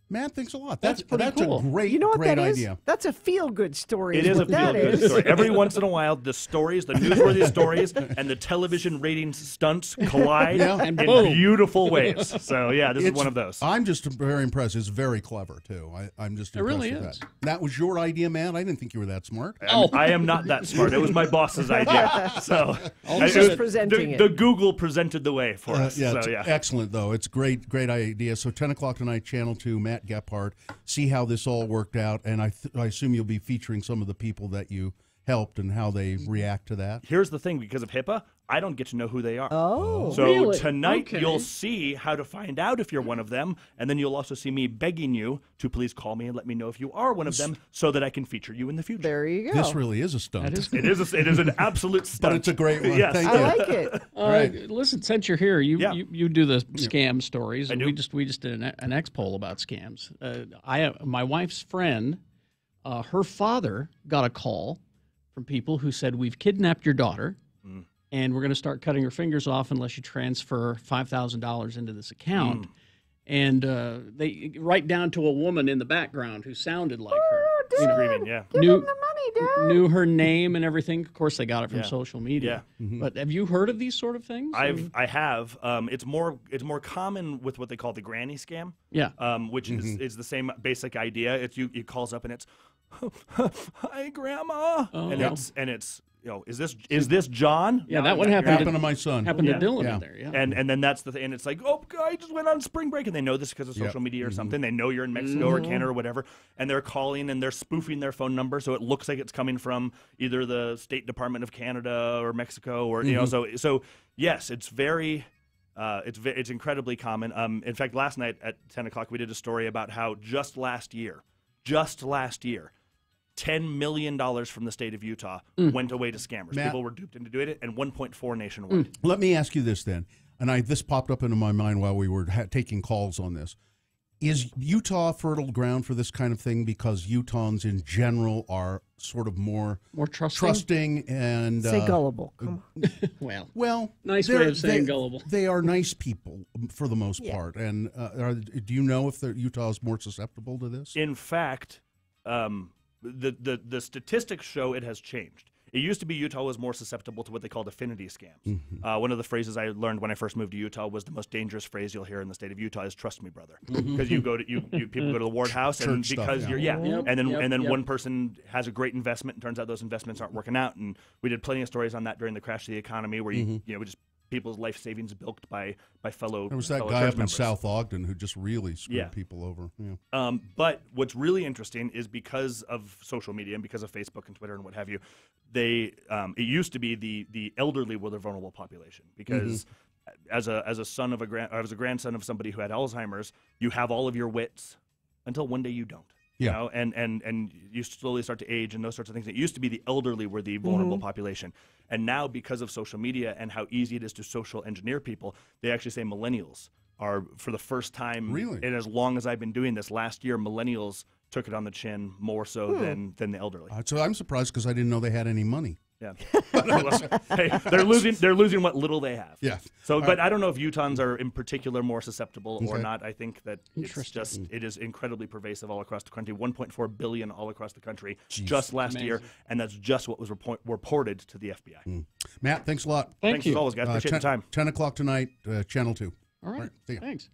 Matt, thanks a lot. That's cool. a great, you know what great that is? idea. That's a feel-good story. It is a feel-good story. Every once in a while, the stories, the newsworthy stories, and the television ratings stunts collide in beautiful ways. So, yeah, this is one of those. I'm just very impressed. It's very clever, too. I'm just impressed with that. That was your idea, Matt? I didn't think you were that smart. I am not that smart. It was my boss's idea. So, the Google presented the way for us. It's excellent, though. It's great idea. So 10 o'clock tonight, Channel 2, Matt Gephardt. See how this all worked out, and I assume you'll be featuring some of the people that you helped and how they react to that. Here's the thing, because of HIPAA, I don't get to know who they are. Oh, so really? Tonight you'll see how to find out if you're one of them, and then you'll also see me begging you to please call me and let me know if you are one of them, so that I can feature you in the future. There you go. This really is a stunt. It is an absolute stunt. But it's a great one. Yes. Thank I you. like it. All right. Listen, since you're here, you do the scam stories. I and do. We just did an X poll about scams. My wife's friend, her father got a call from people who said, we've kidnapped your daughter, and we're going to start cutting her fingers off unless you transfer $5,000 into this account. And they right down to a woman in the background who sounded like her. Screaming, yeah. Knew her name and everything. Of course, they got it from social media. Yeah. But have you heard of these sort of things? I have. It's more common with what they call the granny scam. Yeah. Which is the same basic idea. It's it calls up and it's, hi grandma, and it's is this John? Yeah, that one happened to my son. Happened to Dylan in there. Yeah. And then that's the thing. And it's like, oh, I just went on spring break, and they know this because of social media or something. They know you're in Mexico or Canada or whatever, and they're calling and they're spoofing their phone number so it looks like it's coming from either the State Department of Canada or Mexico or So yes, it's very. It's incredibly common. In fact, last night at 10 o'clock we did a story about how just last year, $10 million from the state of Utah went away to scammers. Matt, people were duped into doing it, and 1.4 nationwide. Let me ask you this then, and this popped up into my mind while we were taking calls on this. Is Utah fertile ground for this kind of thing because Utahns in general are sort of more trusting and say gullible? Come on. well, nice way of saying gullible. They are nice people for the most Yeah. part. And do you know if Utah is more susceptible to this? In fact, the statistics show it has changed. It used to be Utah was more susceptible to what they called affinity scams. Mm-hmm. One of the phrases I learned when I first moved to Utah was the most dangerous phrase you'll hear in the state of Utah is "trust me, brother," because you go to people go to the ward house and Church stuff, because yeah. you're and then Yep. one person has a great investment and turns out those investments aren't working out. And we did plenty of stories on that during the crash of the economy where you just people's life savings bilked by fellow. There was that fellow guy church up in members. South Ogden who just really screwed Yeah. people over. Yeah. But what's really interesting is because of social media and because of Facebook and Twitter and what have you, it used to be the elderly were the vulnerable population because as a son of as a grandson of somebody who had Alzheimer's, you have all of your wits until one day you don't. You know, and you slowly start to age and those sorts of things. It used to be the elderly were the vulnerable population. And now because of social media and how easy it is to social engineer people, they actually say millennials are, for the first time and as long as I've been doing this, last year, millennials took it on the chin more so than the elderly. So I'm surprised because I didn't know they had any money. Yeah, hey, they're losing what little they have. Yeah. So, All but right. I don't know if Utahns are in particular more susceptible or Okay. not. I think that it is incredibly pervasive all across the country. 1.4 billion all across the country just last year, and that's just what was reported to the FBI. Matt, thanks a lot. Thanks as always, guys. Appreciate the time. 10 o'clock tonight, Channel 2. All right. See ya. Thanks.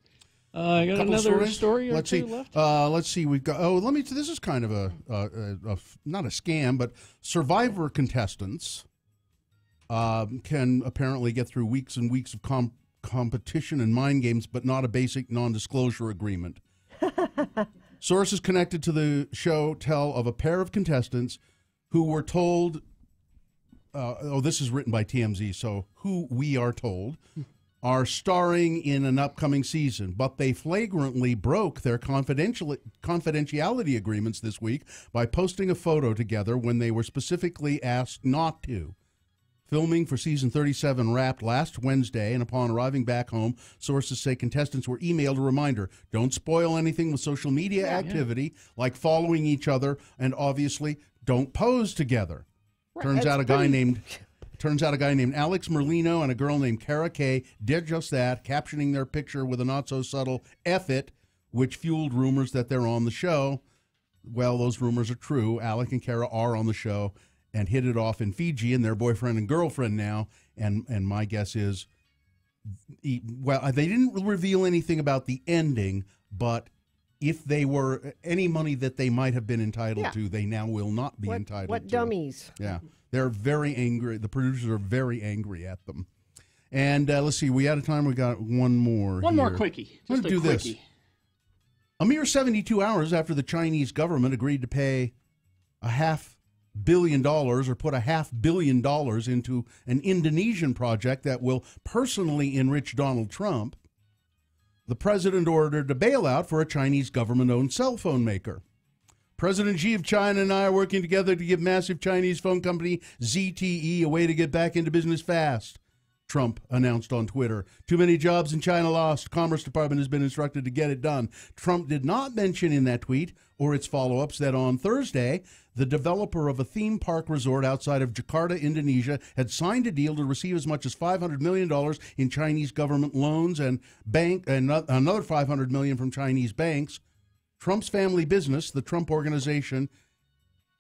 I got Couple another stories? story or Let's two see. left. Let's see. We've got. This is kind of not a scam, but Survivor contestants can apparently get through weeks and weeks of competition and mind games, but not a basic non-disclosure agreement. Sources connected to the show tell of a pair of contestants who were told. This is written by TMZ, so who we are told. Are starring in an upcoming season, but they flagrantly broke their confidentiality agreements this week by posting a photo together when they were specifically asked not to. Filming for season 37 wrapped last Wednesday, and upon arriving back home, sources say contestants were emailed a reminder, don't spoil anything with social media activity, like following each other, and obviously don't pose together. Right, Turns out a guy named Alex Merlino and a girl named Kara Kay did just that, captioning their picture with a not-so-subtle F it, which fueled rumors that they're on the show. Well, those rumors are true. Alec and Kara are on the show and hit it off in Fiji, and they're boyfriend and girlfriend now. And my guess is, well, they didn't reveal anything about the ending, but if they were any money that they might have been entitled to, they now will not be entitled to. What dummies? Yeah. They're very angry. The producers are very angry at them. And let's see, we out of time. We got one more. One more quickie. Let's do this. A mere 72 hours after the Chinese government agreed to pay $500 million or put $500 million into an Indonesian project that will personally enrich Donald Trump, the president ordered a bailout for a Chinese government-owned cell phone maker. President Xi of China and I are working together to give massive Chinese phone company ZTE a way to get back into business fast, Trump announced on Twitter. Too many jobs in China lost. Commerce Department has been instructed to get it done. Trump did not mention in that tweet or its follow-ups that on Thursday, the developer of a theme park resort outside of Jakarta, Indonesia, had signed a deal to receive as much as $500 million in Chinese government loans and another $500 million from Chinese banks. Trump's family business, the Trump Organization,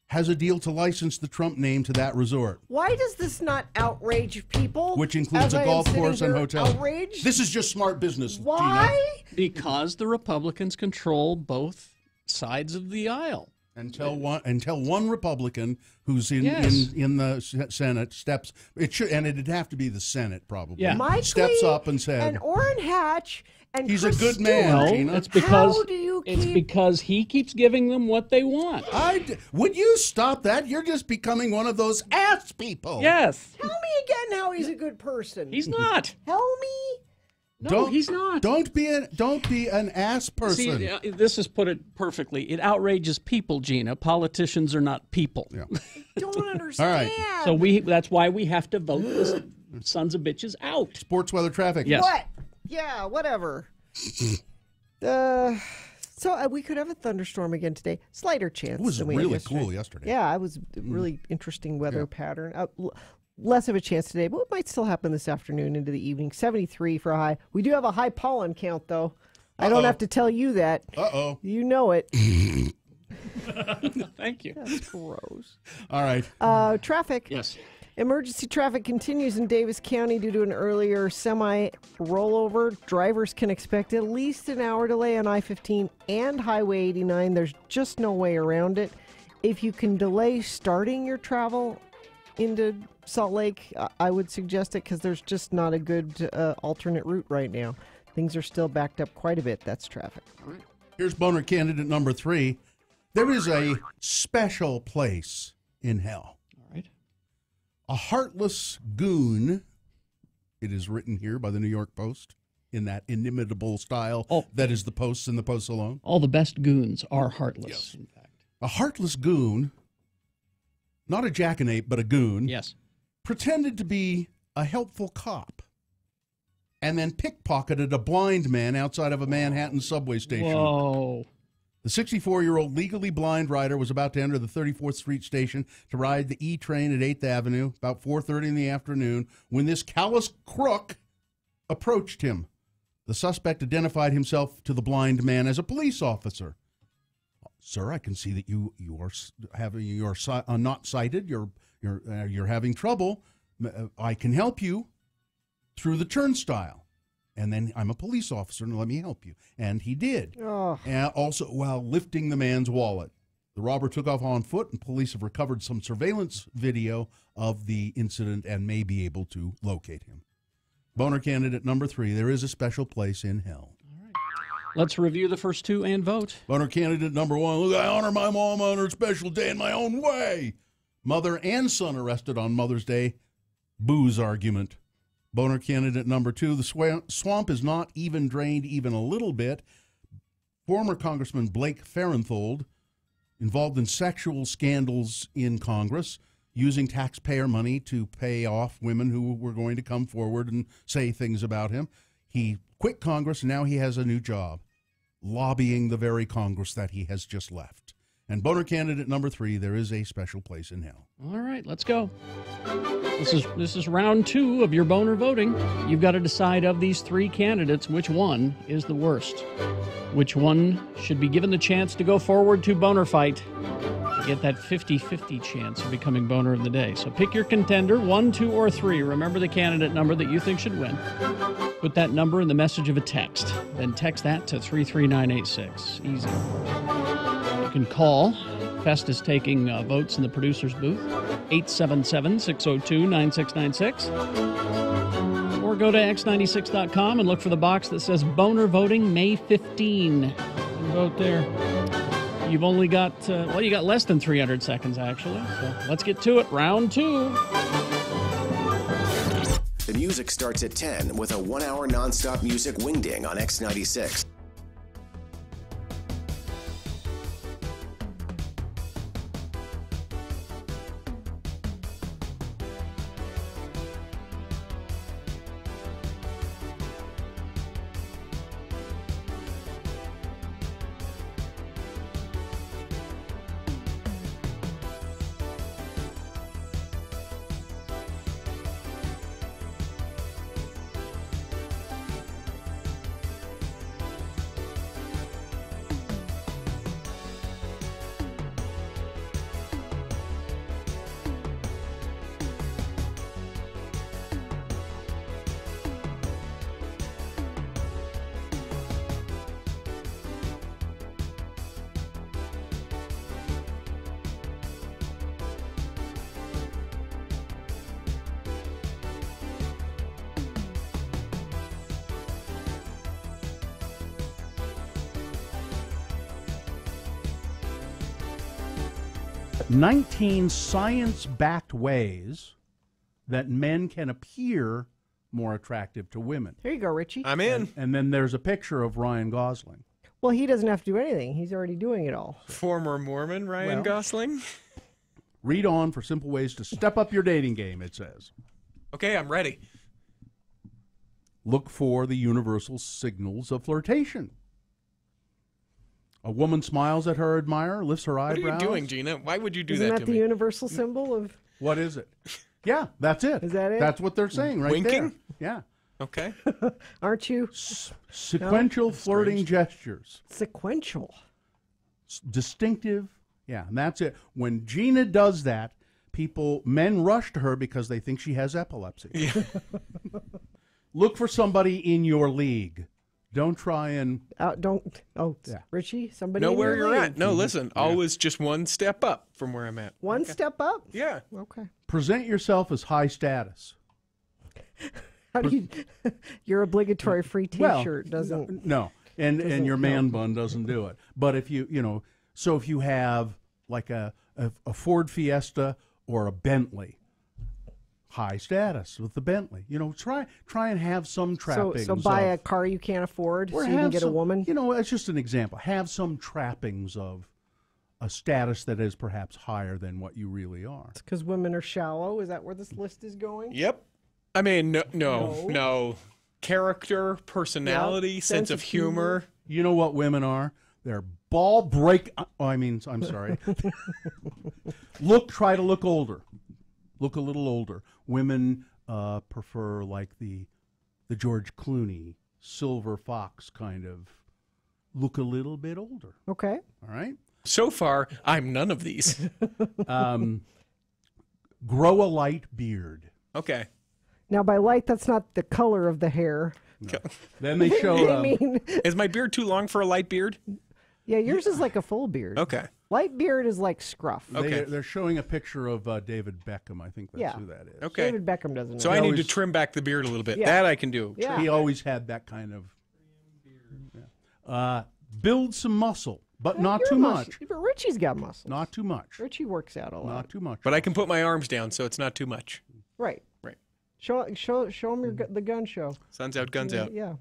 has a deal to license the Trump name to that resort. Why does this not outrage people? Which includes a golf course and hotel. Outraged? This is just smart business. Why? Gina. Because the Republicans control both sides of the aisle. Until one Republican who's in the Senate steps, it'd have to be the Senate probably. Yeah. Mike steps Lee up and said, and Orrin Hatch and he's Chris a good Stewart. man. No, Gina. it's because How do you it's keep- because he keeps giving them what they want. Would you stop that? You're just becoming one of those ass people. Yes. Tell me again how he's a good person. He's not. Tell me. No, he's not. Don't be an ass person. See, this has put it perfectly. It outrages people, Gina. Politicians are not people. Yeah. Don't understand. So that's why we have to vote the sons of bitches out. Sports weather traffic. Yes. What? Yeah, whatever. So we could have a thunderstorm again today. Slighter chance. It was than we had really yesterday. cool yesterday. Yeah, it was a really interesting weather pattern. Less of a chance today, but it might still happen this afternoon into the evening. 73 for a high. We do have a high pollen count, though. I don't have to tell you that. You know it. Thank you. That's gross. All right. Traffic. Yes. Emergency traffic continues in Davis County due to an earlier semi-rollover. Drivers can expect at least an hour delay on I-15 and Highway 89. There's just no way around it. If you can delay starting your travel into Salt Lake, I would suggest it because there's just not a good alternate route right now. Things are still backed up quite a bit. That's traffic. All right. Here's boner candidate number 3. There is a special place in hell. All right. A heartless goon, it is written here by the New York Post in that inimitable style that is the Post and the Post alone. All the best goons are heartless, Yes. in fact. A heartless goon, not a jackanape, but a goon, yes, pretended to be a helpful cop and then pickpocketed a blind man outside of a Manhattan subway station. Whoa. The 64-year-old legally blind rider was about to enter the 34th Street station to ride the E train at 8th Avenue about 4:30 in the afternoon when this callous crook approached him. The suspect identified himself to the blind man as a police officer. Sir, I can see that you are not sighted. You're having trouble. I can help you through the turnstile. And then I'm a police officer, and let me help you. And he did. And also, while lifting the man's wallet, the robber took off on foot, and police have recovered some surveillance video of the incident and may be able to locate him. Boner candidate number 3, there is a special place in hell. Let's review the first two and vote. Boner candidate number 1, look, I honor my mom on her special day in my own way. Mother and son arrested on Mother's Day. Booze argument. Boner candidate number 2, the swamp is not even drained even a little bit. Former Congressman Blake Farenthold, involved in sexual scandals in Congress, using taxpayer money to pay off women who were going to come forward and say things about him. He quit Congress, and now he has a new job, lobbying the very Congress that he has just left. And boner candidate number 3, there is a special place in hell. All right, let's go. This is round 2 of your boner voting. You've got to decide of these 3 candidates which one is the worst. Which one should be given the chance to go forward to boner fight to get that 50-50 chance of becoming boner of the day. So pick your contender, 1, 2, or 3. Remember the candidate number that you think should win. Put that number in the message of a text. Then text that to 33986. Easy. You can call. Fest is taking votes in the producer's booth. 877-602-9696. Or go to x96.com and look for the box that says Boner Voting May 15. And vote there. You've only got, you got less than 300 seconds, actually. So let's get to it. Round 2. The music starts at 10 with a 1-hour nonstop music wingding on X96. "19 science-backed ways that men can appear more attractive to women." Here you go, Richie. I'm in. And then there's a picture of Ryan Gosling. Well, he doesn't have to do anything. He's already doing it all. Former Mormon Ryan Gosling. Read on for simple ways to step up your dating game, it says. Okay, I'm ready. Look for the universal signals of flirtation. A woman smiles at her admirer, lifts her eyebrows. What are you doing, Gina? Why would you do Isn't that that to the me? universal symbol of? What is it? Yeah, that's it. Is that it? That's what they're saying right Winking? there. Yeah. Okay. Aren't you? Sequential flirting gestures. Sequential. Distinctive. Yeah, and that's it. When Gina does that, men rush to her because they think she has epilepsy. Yeah. Look for somebody in your league. Don't try and... Richie, somebody Know in where your you're league. at. No, listen, always just one step up from where I'm at. One step up? Yeah. Okay. Present yourself as high status. How do you... Your obligatory free T-shirt doesn't... No, and your man bun doesn't do it. But if so if you have like a Ford Fiesta or a Bentley, high status with the Bentley. Try and have some trappings. So buy a car you can't afford so you can get a woman? That's just an example. Have some trappings of a status that is perhaps higher than what you really are. Because women are shallow? Is that where this list is going? Yep. I mean, no. Character, personality, sense of humor. You know what women are? They're ball break. I'm sorry. Try to look older. Look a little older. Women prefer like the George Clooney, Silver Fox kind of look a little bit older. Okay. All right. So far, I'm none of these. Grow a light beard. Okay. Now, by light, that's not the color of the hair. No. Then they show... Is my beard too long for a light beard? Yeah, yours is like a full beard. Okay. Light beard is like scruff. Okay. They're showing a picture of David Beckham. I think that's who that is. Okay. David Beckham doesn't. So I need to trim back the beard a little bit. Yeah. That I can do. Yeah. He always had that kind of... build some muscle, but not too much. But Richie's got muscles. Not too much. Richie works out a lot. Not too much. But I can put my arms down, so it's not too much. Right. Right. Show him the gun show. Sun's out, guns out. Yeah.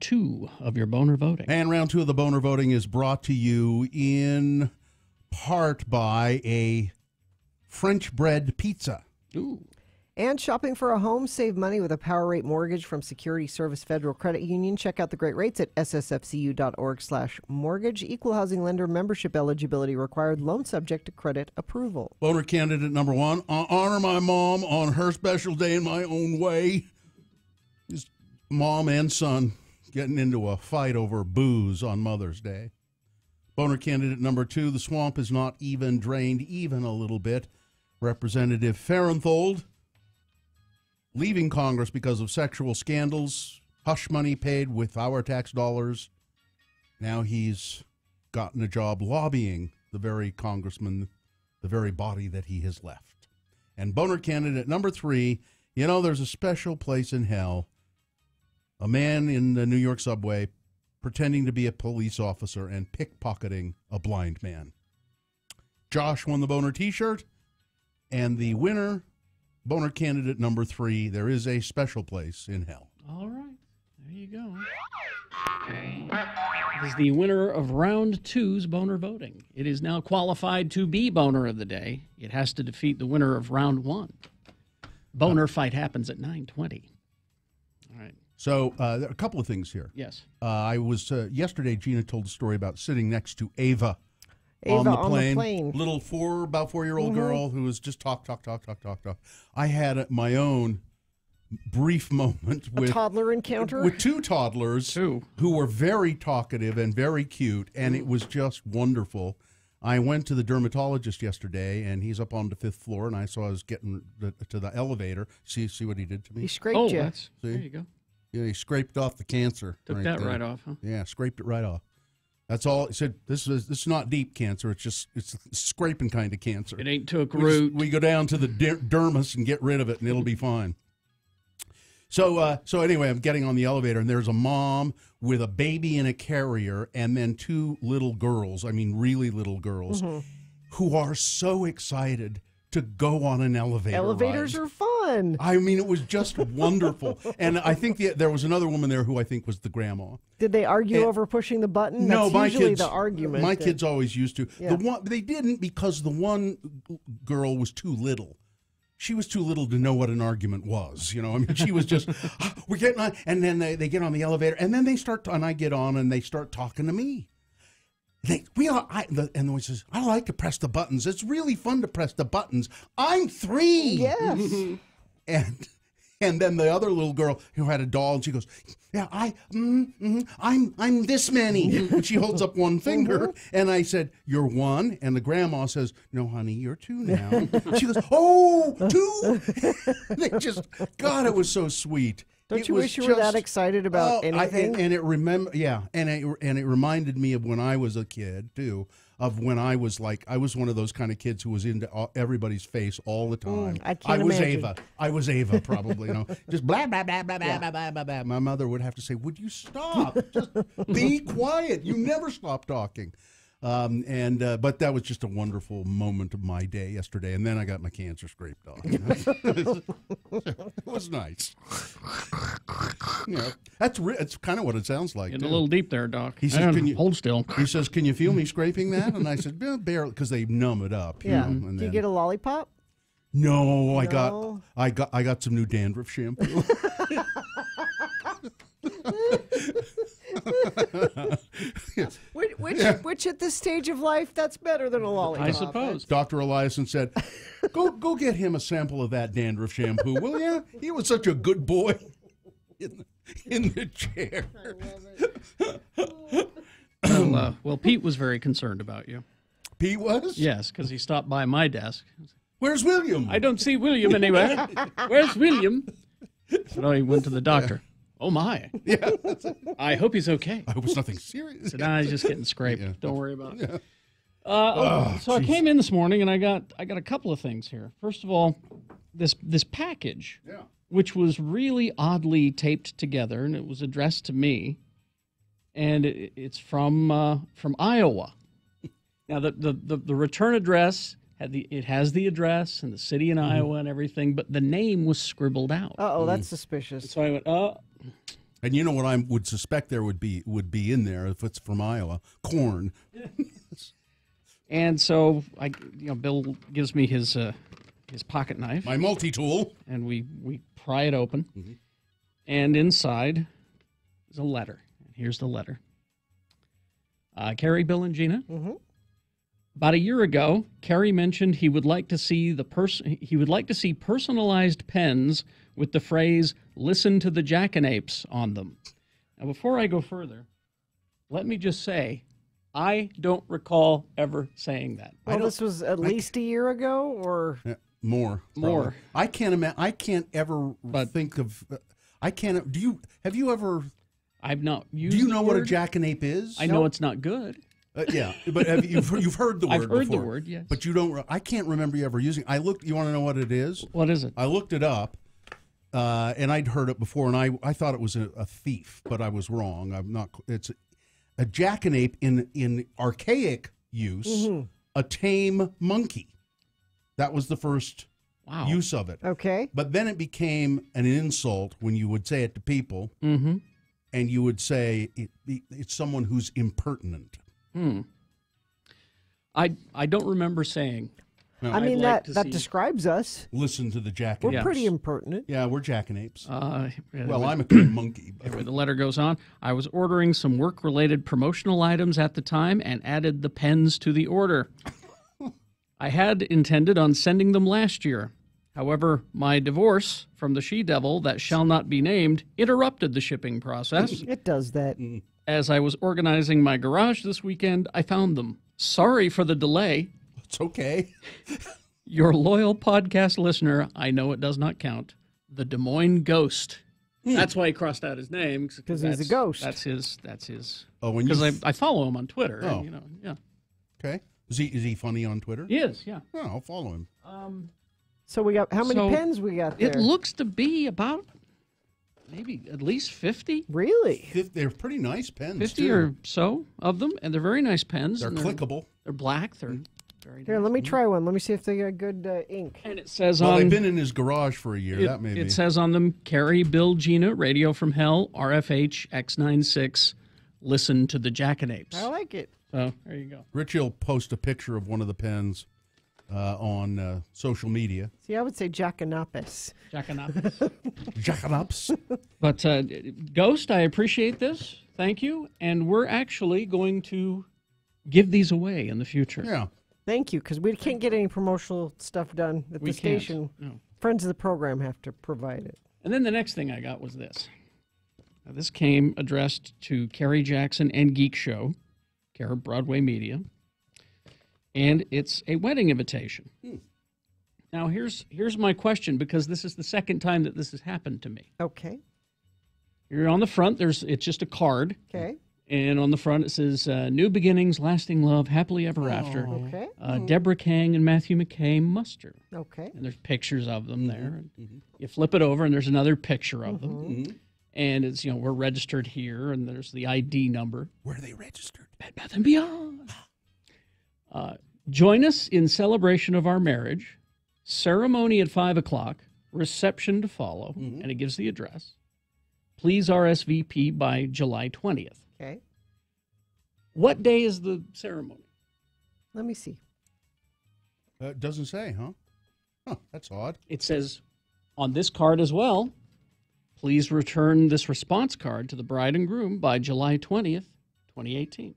Two of your boner voting. And round two of the boner voting is brought to you in part by a French bread pizza. Ooh. And shopping for a home, save money with a Power Rate mortgage from Security Service Federal Credit Union. Check out the great rates at ssfcu.org/mortgage. Equal housing lender membership eligibility required. Loan subject to credit approval. Boner candidate number one. Honor my mom on her special day in my own way. His mom and son getting into a fight over booze on Mother's Day. Boner candidate number two. The swamp is not even drained even a little bit. Representative Farenthold leaving Congress because of sexual scandals, hush money paid with our tax dollars. Now he's gotten a job lobbying the very congressman, the very body that he has left. And boner candidate number three, there's a special place in hell A man in the New York subway pretending to be a police officer and pickpocketing a blind man. Josh won the Boner t-shirt, and the winner, Boner candidate number 3, there is a special place in hell. All right. There you go. Is the winner of round 2's Boner voting. It is now qualified to be Boner of the Day. It has to defeat the winner of round 1. Boner fight happens at 9:20. All right. So there are a couple of things here. Yes. I was yesterday. Gina told a story about sitting next to Ava Ava on the plane. Little about 4-year-old girl who was just talk. I had my own brief moment with a toddler encounter with 2 toddlers who were very talkative and very cute, and it was just wonderful. I went to the dermatologist yesterday, and he's up on the 5th floor, and I saw I was getting to the elevator. See what he did to me? He scraped you. There you go. Yeah, he scraped off the cancer. Took that right off, huh? Yeah, scraped it right off. That's all. He said, this is not deep cancer. It's scraping kind of cancer. It ain't took root. We go down to the dermis and get rid of it, and it'll be fine. So anyway, I'm getting on the elevator, and there's a mom with a baby in a carrier, and then 2 little girls, I mean really little girls, who are so excited to go on an elevator Elevators ride. are fun. I mean, it was just wonderful. And I think there was another woman there who I think was the grandma. Did they argue over pushing the button? No, That's my usually kids. the argument. My kids always used to. Yeah. They didn't, because the one girl was too little. She was too little to know what an argument was. I mean, she was just, we're getting on, and then they get on the elevator, and then and I get on, and they start talking to me. And the one says, I like to press the buttons. It's really fun to press the buttons. I'm 3. Yes. And then the other little girl who had a doll, and she goes, yeah, I'm this many. And she holds up one finger, and I said, you're 1. And the grandma says, no, honey, you're 2 now. She goes, oh, 2. They just, God, it was so sweet. Don't you wish you were that excited about anything? And it reminded me of when I was a kid too. Of when I was one of those kind of kids who was into everybody's face all the time. I was imagine. Ava. I was Ava, probably. Just blah blah blah blah blah blah blah blah. My mother would have to say, "Would you stop? Just be quiet. You never stop talking." But that was just a wonderful moment of my day yesterday, and then I got my cancer scraped off. It was nice. It's kind of what it sounds like. Getting a little deep there, Doc. He says, hold still. He says, "Can you feel me scraping that?" And I said, "Barely," because they numb it up. Yeah. And Do you get a lollipop? No, I got some new dandruff shampoo. Which at this stage of life, that's better than a lollipop. I suppose. Dr. Eliason said, go get him a sample of that dandruff shampoo, will you? He was such a good boy in the chair. Well, Pete was very concerned about you. Pete was? Yes, because he stopped by my desk. Where's William? I don't see William anywhere. Where's William? So he went to the doctor. Oh, my. Yeah. I hope he's okay. I hope it's nothing serious. So now he's just getting scraped. Yeah. Don't worry about it. Yeah. So I came in this morning, and I got a couple of things here. First of all, this package, which was really oddly taped together, and it was addressed to me, and it's from Iowa. Now, the return address... It has the address and the city in Iowa and everything, but the name was scribbled out. Uh-oh, that's suspicious. So I went, And you know what I would suspect there would be in there if it's from Iowa? Corn. And so Bill gives me his pocket knife, my multi-tool, and we pry it open, and inside is a letter. And here's the letter. Carrie, Bill, and Gina. Mm-hmm. About a year ago, Kerry mentioned he would like to see personalized pens with the phrase "Listen to the Jackanapes" on them. Now, before I go further, let me just say, I don't recall ever saying that. Well, this was at least a year ago, or more. More. I can't imagine. I can't ever think of. I can't. Have you ever? I've not used. Do you know the what a word? jackanapes is? I know it's not good. Yeah, but you've heard the word. I've heard before, the word, yes. But you don't. I can't remember you ever using. You want to know what it is? What is it? I looked it up. and I'd heard it before, and I thought it was a thief, but I was wrong. I'm not. It's a jackanape in archaic use, a tame monkey. That was the first use of it. Okay. But then it became an insult when you would say it to people, and you would say it's someone who's impertinent. I don't remember saying. No. I mean, like that describes us. Listen to the jackanapes. We're pretty impertinent. Yeah, we're jackanapes. Well, I'm a tame monkey. Anyway, the letter goes on. I was ordering some work-related promotional items at the time and added the pens to the order. I had intended on sending them last year. However, my divorce from the she-devil that shall not be named interrupted the shipping process. It does that. As I was organizing my garage this weekend, I found them. Sorry for the delay. It's okay. Your loyal podcast listener, I know it does not count, the Des Moines Ghost. That's why he crossed out his name. Because he's a ghost. That's his. Oh, because I follow him on Twitter. Oh. And, yeah. Okay. Is he funny on Twitter? He is, yeah. Oh, I'll follow him. So we got, how many pens we got there? It looks to be about maybe at least 50. Really? They're pretty nice pens, 50 too. or so of them, and they're very nice pens. They're clickable. They're black. They're very Here, nice. let me try one. Let me see if they got good ink. And it says Well, on... they've been in his garage for a year. That may be. It says on them, Carrie, Bill, Gina, Radio from Hell, RFH, X96, listen to the Jackanapes. I like it. So, there you go. Richie will post a picture of one of the pens on social media. See, I would say Jackanapes. Jackanapes. Jackanapes. But, Ghost, I appreciate this. Thank you. And we're actually going to give these away in the future. Yeah. Thank you, because we can't get any promotional stuff done at the station. No. Friends of the program have to provide it. And then the next thing I got was this. Now, this came addressed to Carrie Jackson and Geek Show, care of Broadway Media. And it's a wedding invitation. Now, here's my question, because this is the second time that this has happened to me. Okay. You're on the front. It's just a card. Okay. And on the front, it says, New Beginnings, Lasting Love, Happily Ever After. Okay. Deborah Kang and Matthew McKay Muster. Okay. And there's pictures of them there. And you flip it over, and there's another picture of them. And it's, we're registered here, and there's the ID number. Where are they registered? Bed Bath & Beyond. Join us in celebration of our marriage. Ceremony at 5 o'clock. Reception to follow. And it gives the address. Please RSVP by July 20th. Okay. What day is the ceremony? Let me see. It doesn't say, huh? Huh, that's odd. It says on this card as well, please return this response card to the bride and groom by July 20th, 2018.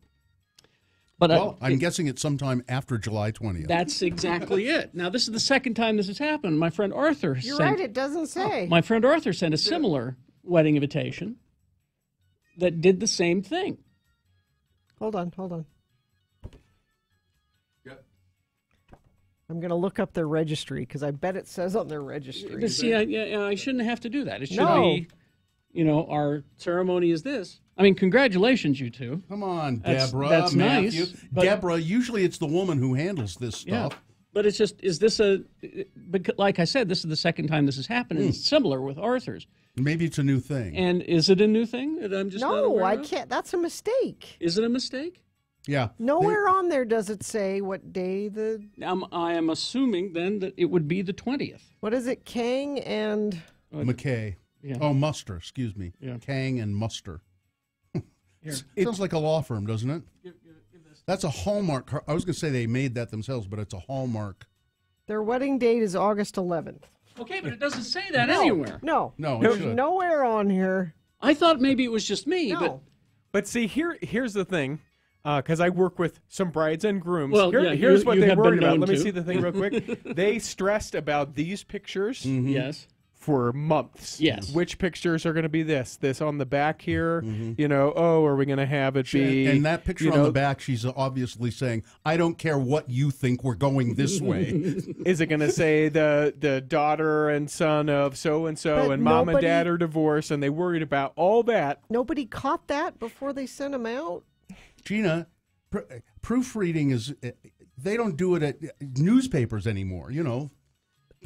But I'm guessing it's sometime after July 20th. That's exactly it. Now, this is the second time this has happened. My friend Arthur You're right, it doesn't say. My friend Arthur sent a similar wedding invitation that did the same thing. Hold on. Yep. I'm going to look up their registry, because I bet it says on their registry. But see, I shouldn't have to do that. It should be, our ceremony is this. I mean, congratulations, you two. Come on, Deborah. That's Matthew. nice. But, Deborah, usually it's the woman who handles this stuff. Yeah, but it's just, like I said, this is the second time this has happened, and it's similar with Arthur's. Maybe it's a new thing. And is it a new thing that I'm just not aware I of? can't. That's a mistake. Is it a mistake? Yeah. Nowhere on there does it say what day the... I am assuming, then, that it would be the 20th. What is it? Kang and... McKay. Yeah. Oh, Muster, excuse me. Yeah. Kang and Muster. Sounds like a law firm, doesn't it? That's a Hallmark. I was going to say they made that themselves, but it's a Hallmark. Their wedding date is August 11th. Okay, but it doesn't say that anywhere. No. There's nowhere on here. I thought maybe it was just me, But see, here's the thing, because I work with some brides and grooms. Well, here's what they worried about. Let me to. see the thing real quick. They stressed about these pictures. Yes. For months. Yes. Which pictures are going to be this on the back here? Are we going to have it be... And that picture on the back, she's obviously saying, I don't care what you think, we're going this way. Is it going to say the daughter and son of so-and-so and mom and dad are divorced, and they worried about all that? Nobody caught that before they sent them out? Gina, proofreading is... They don't do it at newspapers anymore,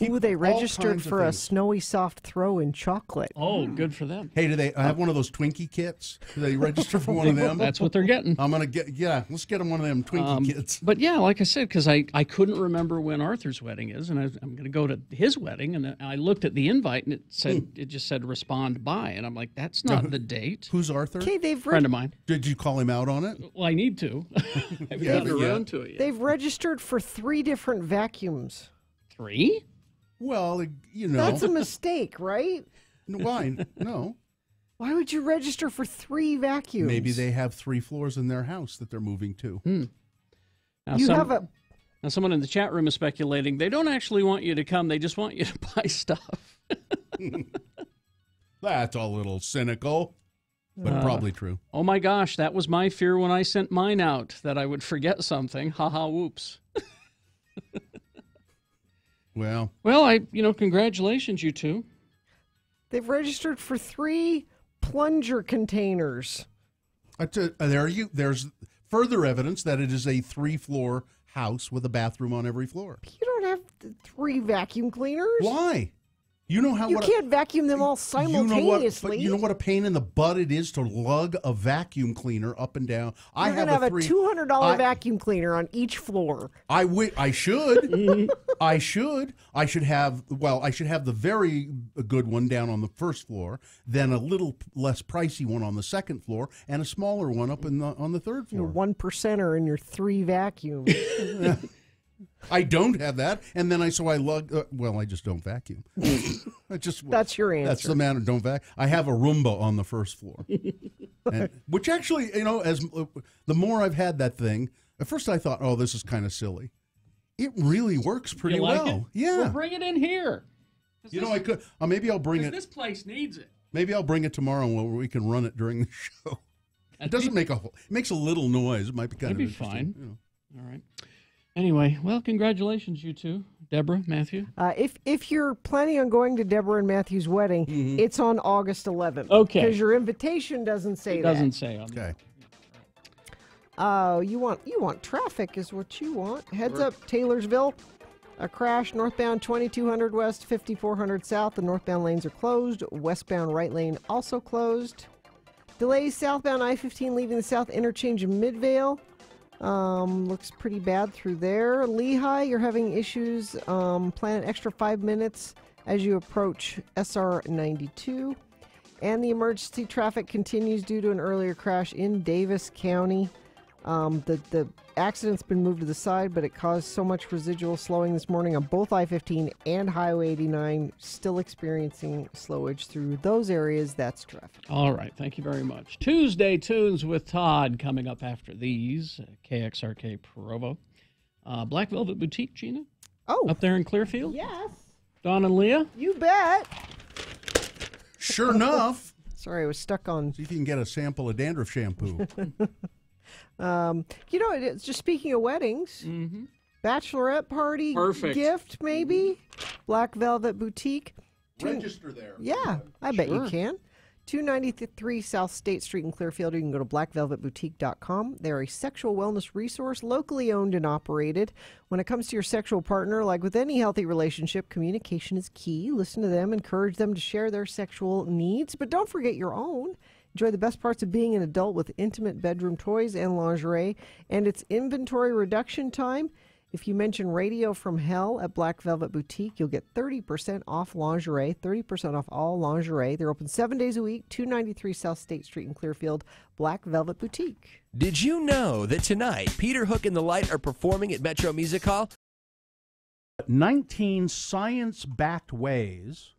Ooh, they registered for a snowy soft throw in chocolate. Oh, good for them. Hey, do they have one of those Twinkie kits? Do they register for one of them? That's what they're getting. I'm going to let's get them one of them Twinkie kits. But yeah, like I said, because I couldn't remember when Arthur's wedding is, and I'm going to go to his wedding, and I looked at the invite, and it just said respond by, and I'm like, that's not the date. Who's Arthur? Okay, friend of mine. Did you call him out on it? Well, I need to. I haven't gotten around to it yet. They've registered for 3 different vacuums. 3? Well, you know. That's a mistake, right? Why? No. Why would you register for 3 vacuums? Maybe they have 3 floors in their house that they're moving to. Now, someone in the chat room is speculating they don't actually want you to come. They just want you to buy stuff. That's a little cynical, but probably true. Oh, my gosh. That was my fear when I sent mine out, that I would forget something. Ha ha, whoops. Well, congratulations, you two. They've registered for 3 plunger containers. There's further evidence that it is a 3-floor house with a bathroom on every floor. You don't have 3 vacuum cleaners. Why? You know how you can't vacuum them all simultaneously. You know what a pain in the butt it is to lug a vacuum cleaner up and down. You're going to have a $200 vacuum cleaner on each floor. I should. I should have the very good one down on the first floor, then a little less pricey one on the second floor, and a smaller one up on the third floor. You're 1%er in your 3 vacuums. I don't have that, and then I lug. I just don't vacuum. That's your answer. That's the matter. Don't vacuum. I have a Roomba on the first floor, which actually, as the more I've had that thing, at first I thought, oh, this is kind of silly. It really works pretty well. It? Yeah. Well, bring it in here. I could. Maybe I'll bring it. This place needs it. Maybe I'll bring it tomorrow where we can run it during the show. It doesn't it makes a little noise. It might be kind of interesting. Fine. All right. Anyway, well, congratulations, you two, Deborah, Matthew. If you're planning on going to Deborah and Matthew's wedding, it's on August 11th. Okay. Because your invitation doesn't say that. It doesn't say. Okay. You want traffic is what you want. Heads up, Taylorsville. A crash northbound 2200 west, 5400 south. The northbound lanes are closed. Westbound right lane also closed. Delays southbound I-15 leaving the south interchange of Midvale. Looks pretty bad through there. Lehigh, you're having issues. Plan an extra 5 minutes as you approach SR 92. And the emergency traffic continues due to an earlier crash in Davis County. The accident's been moved to the side, but it caused so much residual slowing this morning on both I-15 and Highway 89. Still experiencing slowage through those areas. That's traffic. All right. Thank you very much. Tuesday Tunes with Todd coming up after these. KXRK Provo. Black Velvet Boutique, Gina? Oh. Up there in Clearfield? Yes. Don and Leah? You bet. Sure enough. Sorry, I was stuck on. See if you can get a sample of dandruff shampoo. It's just speaking of weddings, bachelorette party gift, maybe. Black Velvet Boutique. Register there. Yeah, I bet you can. 293 South State Street in Clearfield. You can go to blackvelvetboutique.com. They're a sexual wellness resource, locally owned and operated. When it comes to your sexual partner, like with any healthy relationship, communication is key. Listen to them, encourage them to share their sexual needs, but don't forget your own. Enjoy the best parts of being an adult with intimate bedroom toys and lingerie. And it's inventory reduction time. If you mention Radio from Hell at Black Velvet Boutique, you'll get 30% off lingerie, 30% off all lingerie. They're open 7 days a week, 293 South State Street in Clearfield, Black Velvet Boutique. Did you know that tonight Peter Hook and the Light are performing at Metro Music Hall? 19 science-backed ways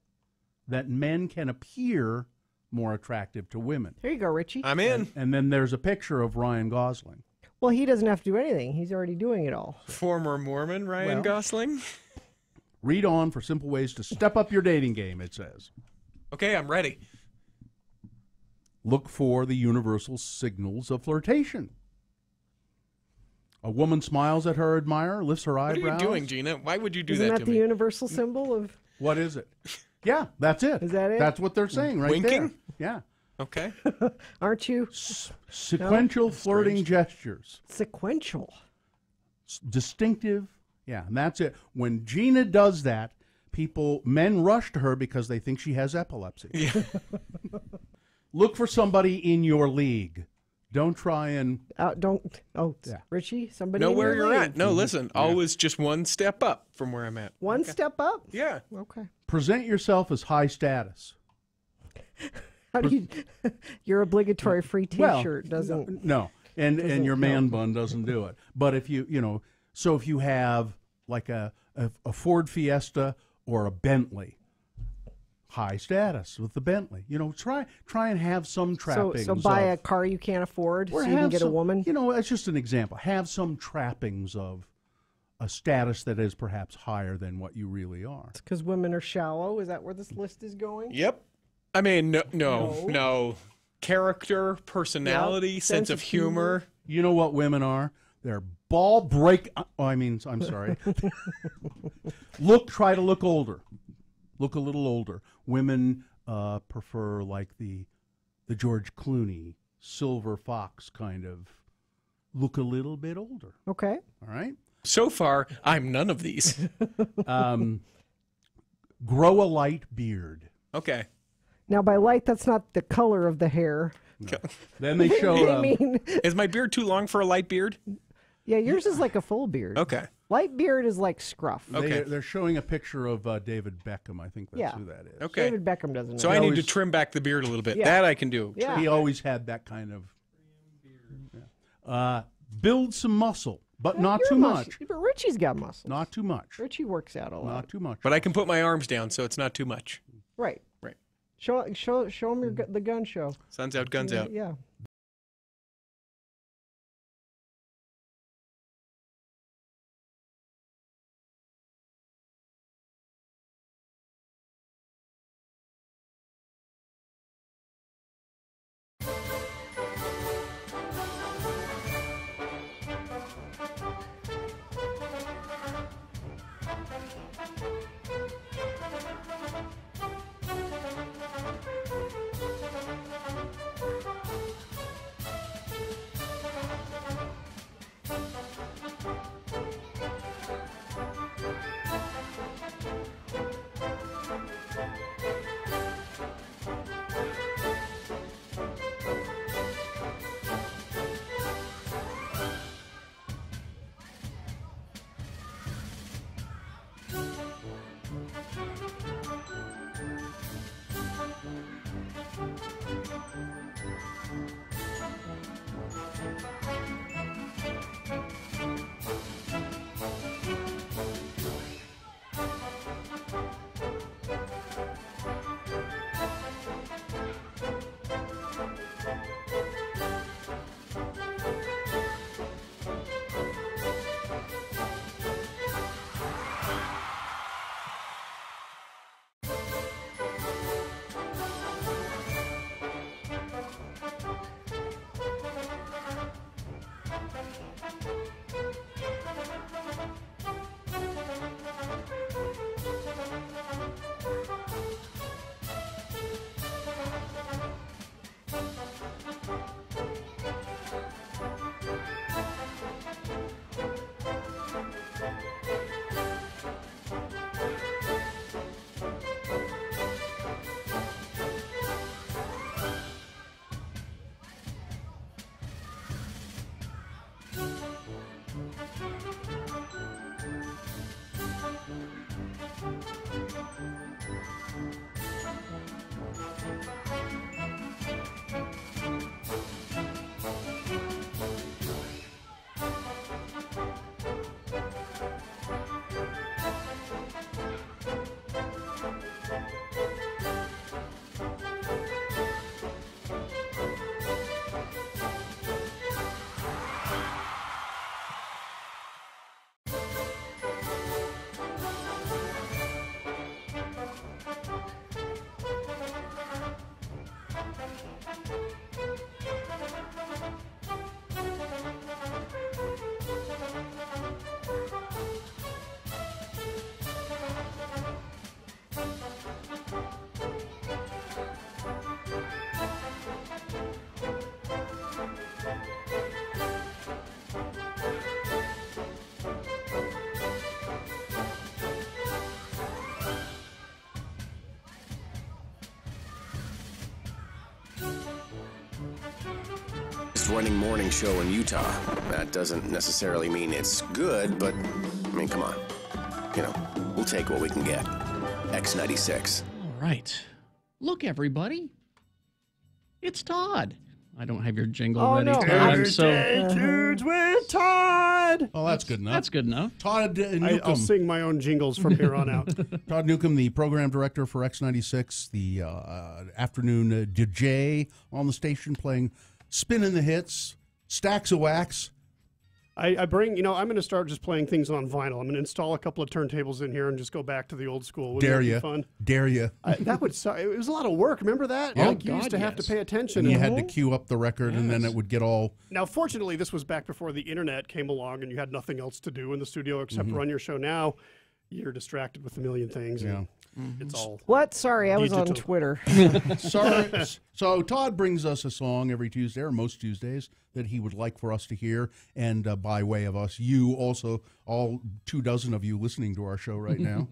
that men can appear more attractive to women. Here you go, Richie. I'm in. And then there's a picture of Ryan Gosling. Well, he doesn't have to do anything. He's already doing it all. Former Mormon Ryan Gosling. Read on for simple ways to step up your dating game, it says. Okay, I'm ready. Look for the universal signals of flirtation. A woman smiles at her admirer, lifts her eyebrows. What are you doing, Gina? Why would you do Isn't that that to the me? universal symbol of... What is it? Yeah, that's it. Is that it? That's what they're saying right Winking? there. Yeah. Okay. Aren't you? Sequential flirting gestures. Sequential. Distinctive. Yeah, and that's it. When Gina does that, Men rush to her because they think she has epilepsy. Yeah. Look for somebody in your league. Don't try and Richie, somebody know in where your you're league. at. No, listen, always just one step up from where I'm at. One step up? Yeah. Okay. Present yourself as high status. How do you? Your obligatory free T-shirt doesn't. No, and your man bun doesn't do it. But if so if you have like a Ford Fiesta or a Bentley, high status with the Bentley. Try and have some trappings. So buy a car you can't afford so you can get a woman. That's just an example. Have some trappings of a status that is perhaps higher than what you really are. Because women are shallow. Is that where this list is going? Yep. I mean, no. Character, personality, sense of humor. You know what women are? They're ball break. I'm sorry. Try to look older. Look a little older. Women prefer like the George Clooney, Silver Fox kind of look a little bit older. Okay. All right. So far, I'm none of these. Grow a light beard. Okay. Now, by light, that's not the color of the hair. No. Then they show. Is my beard too long for a light beard? Yeah, yours is like a full beard. Okay. Light beard is like scruff. Okay. They're showing a picture of David Beckham. I think that's who that is. Okay. David Beckham doesn't. So I need to trim back the beard a little bit. Yeah. That I can do. Yeah. He always had that kind of. Yeah. Build some muscle, but not too much. But Richie's got muscle. Not too much. Richie works out a lot. Not too much. But I can put my arms down, so it's not too much. Right. Right. Show him the gun show. Sun's out, guns out. Yeah. longest-running morning show in Utah. That doesn't necessarily mean it's good, but, I mean, come on. You know, we'll take what we can get. X96. All right. Look, everybody. It's Todd. I don't have your jingle ready, no. Todd. Stay tuned with Todd. Oh, that's good enough. That's good enough. Todd Newcomb. I'll sing my own jingles from here on out. Todd Newcomb, the program director for X96, the afternoon DJ on the station, playing spinning the hits, stacks of wax. I bring, I'm going to start just playing things on vinyl. I'm going to install a couple of turntables in here and just go back to the old school. Wouldn't that be fun? Dare you. That would suck. It was a lot of work. Remember that? Oh, you used to have to pay attention. And you had to queue up the record, and then it would get all... Now, fortunately, this was back before the internet came along and you had nothing else to do in the studio except run your show. Now, you're distracted with a million things. Yeah. It's all... What? Sorry, I was on digital. Twitter. Sorry. So Todd brings us a song every Tuesday, or most Tuesdays, that he would like for us to hear. And by way of us, you also, all 24 of you listening to our show right now,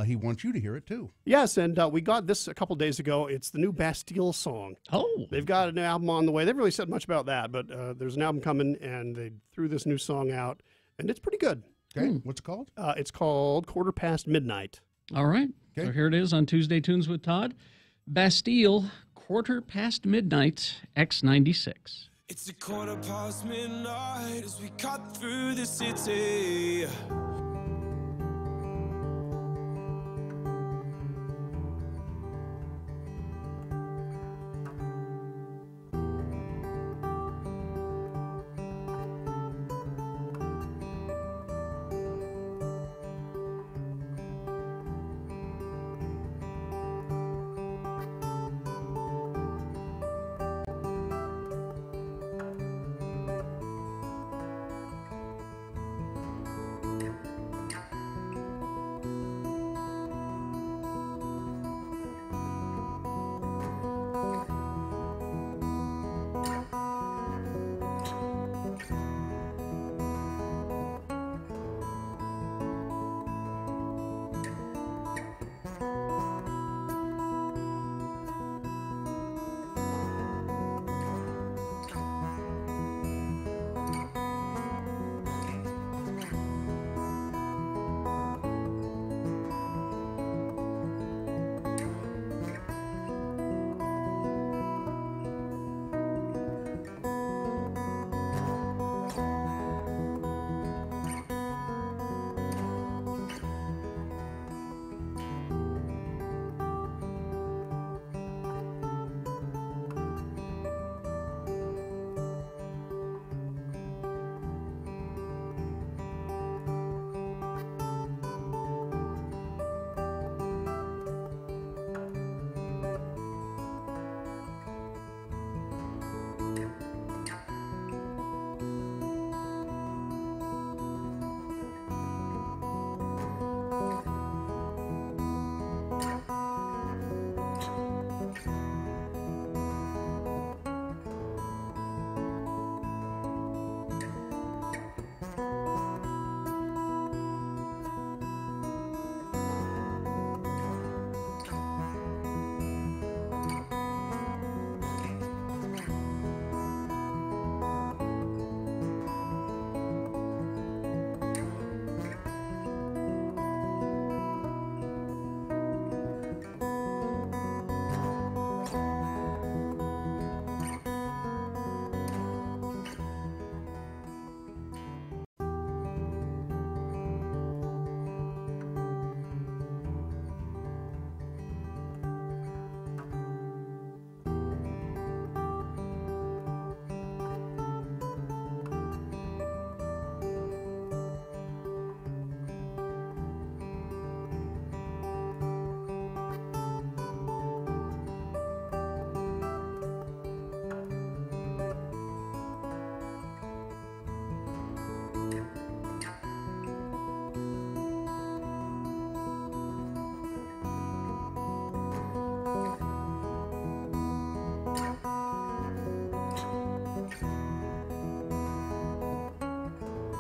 he wants you to hear it too. Yes, and we got this a couple days ago. It's the new Bastille song. Oh. They've got an album on the way. They haven't really said much about that, but there's an album coming, and they threw this new song out, and it's pretty good. Okay, what's it called? It's called Quarter Past Midnight. All right. So here it is on Tuesday Tunes with Todd. Bastille, Quarter Past Midnight, X96. It's a quarter past midnight as we cut through the city.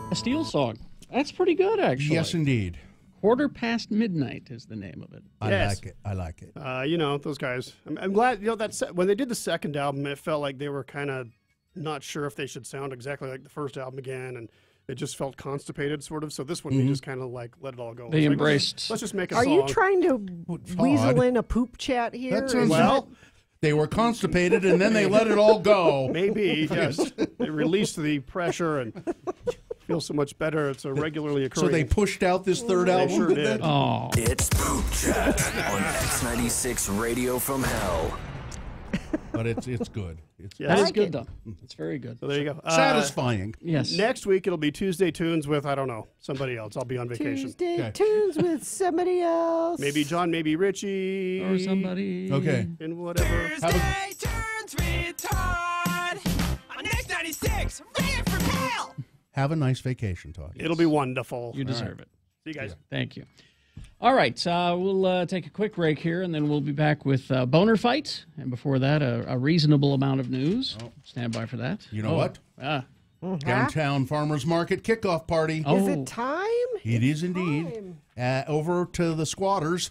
Bastille song. That's pretty good, actually. Yes, indeed. Quarter Past Midnight is the name of it. I like it. I like it. Those guys. I'm glad, when they did the second album, it felt like they were kind of not sure if they should sound exactly like the first album again, and it just felt constipated, sort of. So this one, they just kind of like let it all go. They embraced. Let's just make a Are song. you trying to weasel in a poop chat here? That sounds well. They were constipated, and then they let it all go. Maybe, yes. They released the pressure and feel so much better. It's a regularly occurring. So they pushed out this third album? They sure did. Oh. It's Poop Chat on X96 Radio from Hell. But it's good. That is good, though. It's very good. So there you go. Satisfying. Yes. Next week, it'll be Tuesday Tunes with, I don't know, somebody else. I'll be on vacation. Tuesday Tunes with somebody else. Maybe John, maybe Richie. Or somebody. Okay. And whatever. Tuesday Tunes with Todd on X96 Radio from Hell. Have a nice vacation, Todd. It'll be wonderful. You deserve it. See you guys. Thank you. All right, we'll take a quick break here, and then we'll be back with Boner Fight. And before that, a reasonable amount of news. Stand by for that. You know what? Mm-hmm. Downtown Farmers Market kickoff party. Is it time? It is indeed. Over to the Squatters,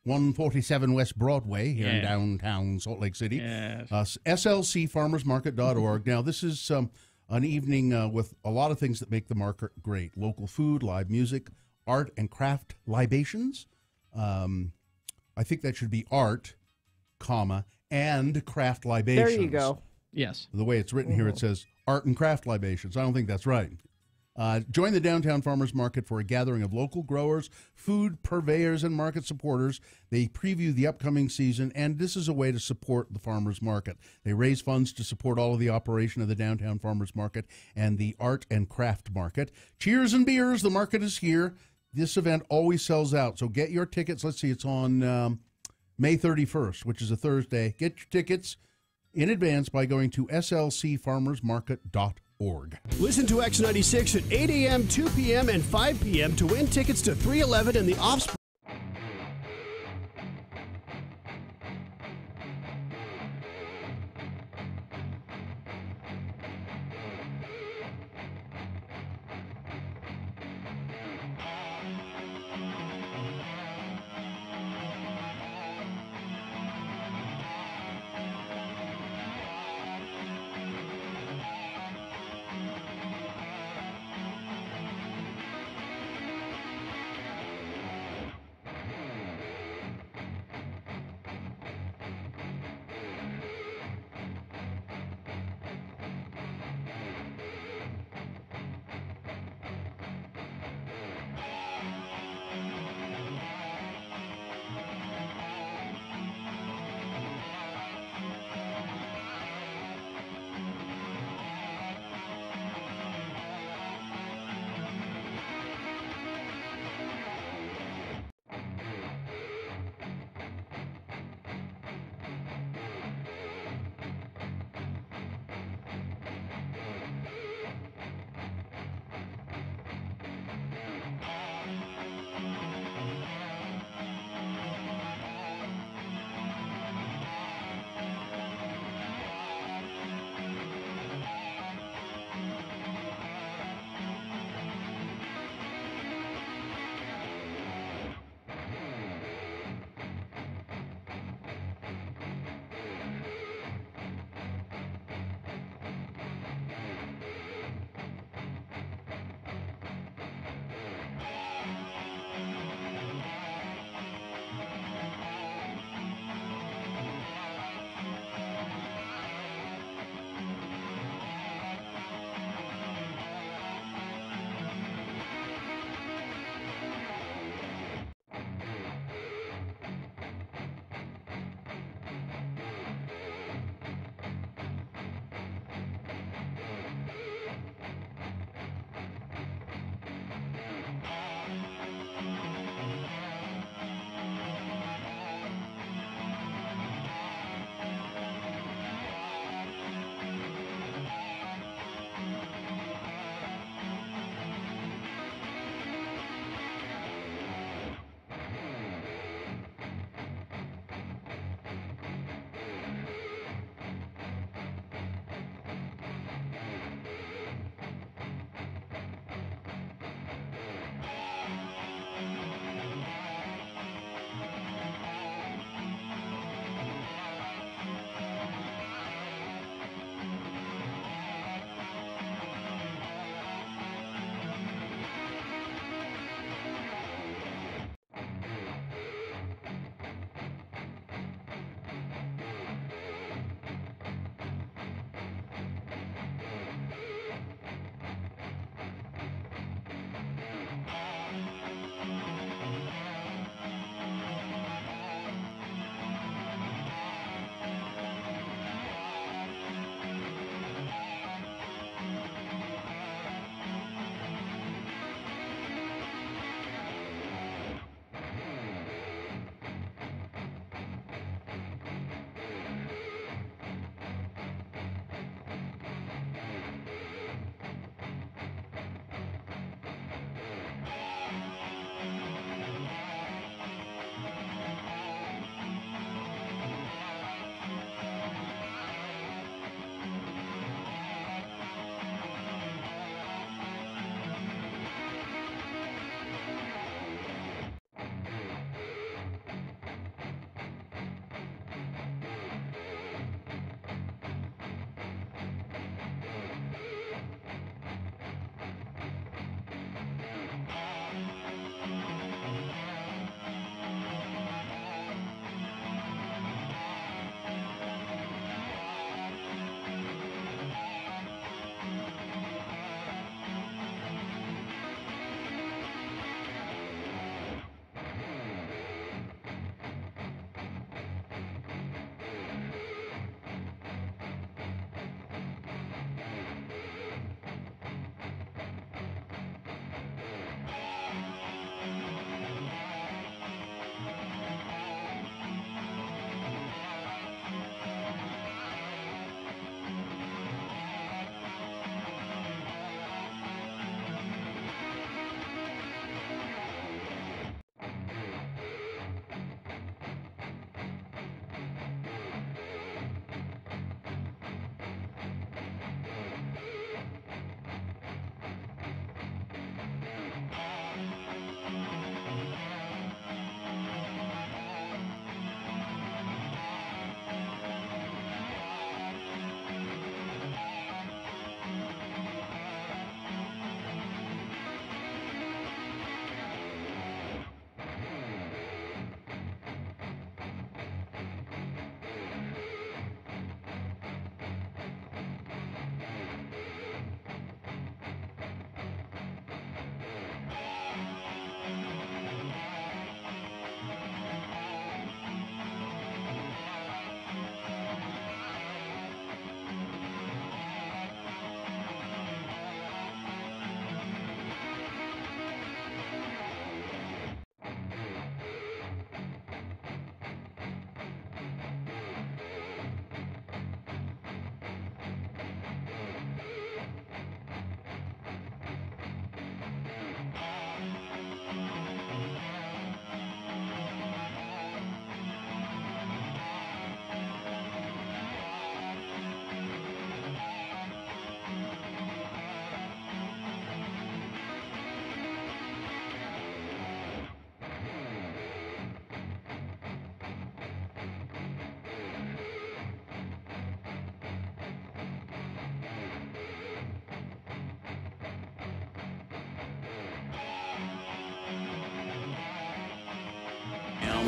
147 West Broadway here in downtown Salt Lake City. Yes. SLCfarmersmarket.org. Now, this is an evening with a lot of things that make the market great. Local food, live music, art and craft libations. I think that should be art, comma, and craft libations. There you go. Yes. The way it's written here, it says art and craft libations. I don't think that's right. Join the Downtown Farmers Market for a gathering of local growers, food purveyors, and market supporters. They preview the upcoming season, and this is a way to support the farmers market. They raise funds to support all of the operation of the Downtown Farmers Market and the art and craft market. Cheers and beers, the market is here. This event always sells out, so get your tickets. Let's see, it's on May 31st, which is a Thursday. Get your tickets in advance by going to slcfarmersmarket.org. Listen to X96 at 8 a.m., 2 p.m., and 5 p.m. to win tickets to 311 and the Offspring.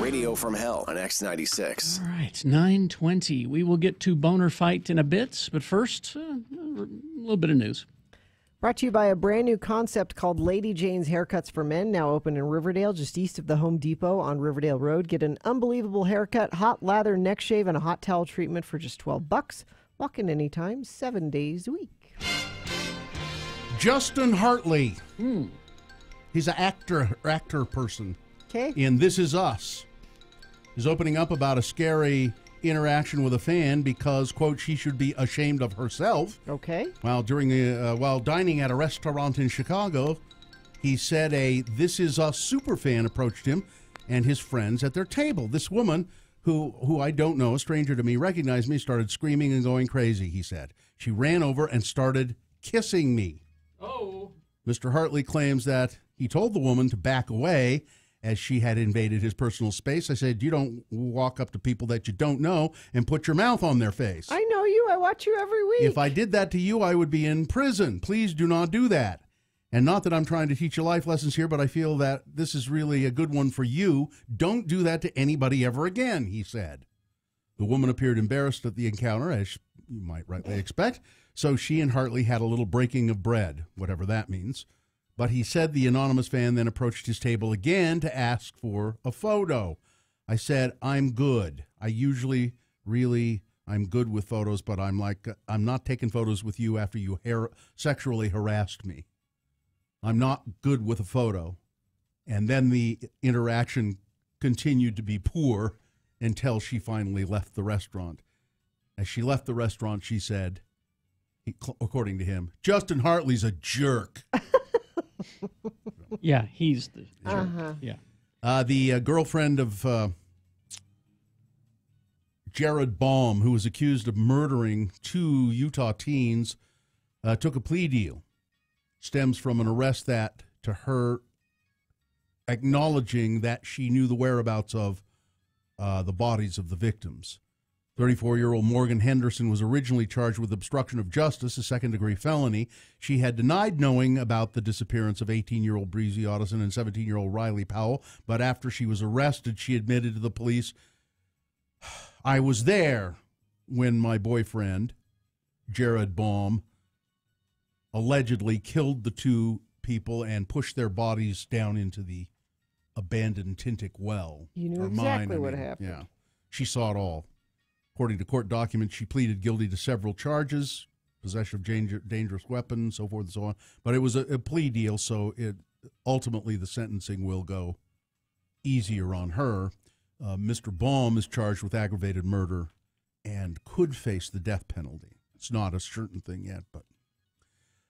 Radio from Hell on X96. All right, 9:20. We will get to Boner Fight in a bit, but first, a little bit of news. Brought to you by a brand new concept called Lady Jane's Haircuts for Men, now open in Riverdale, just east of the Home Depot on Riverdale Road. Get an unbelievable haircut, hot lather, neck shave, and a hot towel treatment for just $12. Walk in anytime, 7 days a week. Justin Hartley. He's an actor person. Okay. In This Is Us. He's opening up about a scary interaction with a fan because, quote, she should be ashamed of herself. Okay. While dining at a restaurant in Chicago, he said a This Is Us superfan approached him and his friends at their table. This woman, who I don't know, a stranger to me, recognized me, started screaming and going crazy, he said. She ran over and started kissing me. Oh. Mr. Hartley claims that he told the woman to back away as she had invaded his personal space. I said, you don't walk up to people that you don't know and put your mouth on their face. I know you. I watch you every week. If I did that to you, I would be in prison. Please do not do that. And not that I'm trying to teach you life lessons here, but I feel that this is really a good one for you. Don't do that to anybody ever again, he said. The woman appeared embarrassed at the encounter, as you might rightly expect, so she and Hartley had a little breaking of bread, whatever that means. But he said the anonymous fan then approached his table again to ask for a photo. I said, I'm good. I'm good with photos, but I'm not taking photos with you after you sexually harassed me. I'm not good with a photo. And then the interaction continued to be poor until she finally left the restaurant. As she left the restaurant, she said, according to him, Justin Hartley's a jerk. Yeah, he's the jerk. Yeah. The girlfriend of Jared Baum, who was accused of murdering 2 Utah teens, took a plea deal. Stems from an arrest that, to her, acknowledging that she knew the whereabouts of the bodies of the victims. 34-year-old Morgan Henderson was originally charged with obstruction of justice, a second-degree felony. She had denied knowing about the disappearance of 18-year-old Breezy Otteson and 17-year-old Riley Powell, but after she was arrested, she admitted to the police, I was there when my boyfriend, Jared Baum, allegedly killed the 2 people and pushed their bodies down into the abandoned Tintic well. You knew exactly what happened. Yeah, she saw it all. According to court documents, she pleaded guilty to several charges, possession of dangerous weapons, so forth and so on. But it was a plea deal, so ultimately the sentencing will go easier on her. Mr. Baum is charged with aggravated murder and could face the death penalty. It's not a certain thing yet, but.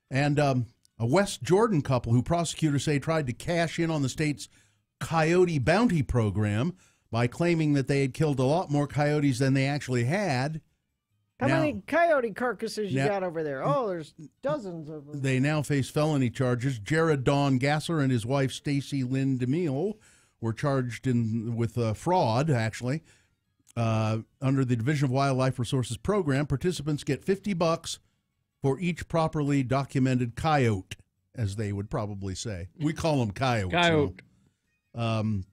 And a West Jordan couple who prosecutors say tried to cash in on the state's coyote bounty program by claiming that they had killed a lot more coyotes than they actually had. How many coyote carcasses you got over there? Oh, there's dozens of them. They now face felony charges. Jared Don Gasser and his wife, Stacy Lynn DeMille, were charged with fraud, actually. Under the Division of Wildlife Resources program, participants get $50 for each properly documented coyote, as they would probably say. We call them coyotes. Coyote.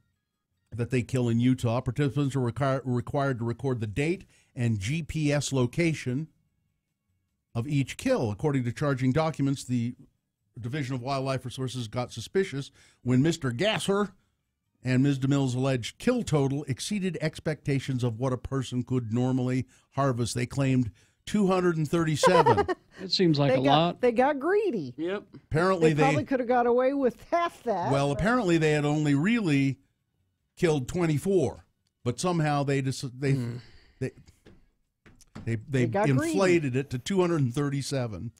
That they kill in Utah. Participants are required to record the date and GPS location of each kill. According to charging documents, the Division of Wildlife Resources got suspicious when Mr. Gasser and Ms. DeMille's alleged kill total exceeded expectations of what a person could normally harvest. They claimed 237. It seems like a lot. They got greedy. Yep. Apparently they probably could have got away with half that. Well, apparently they had only really killed 24, but somehow they inflated it to 237.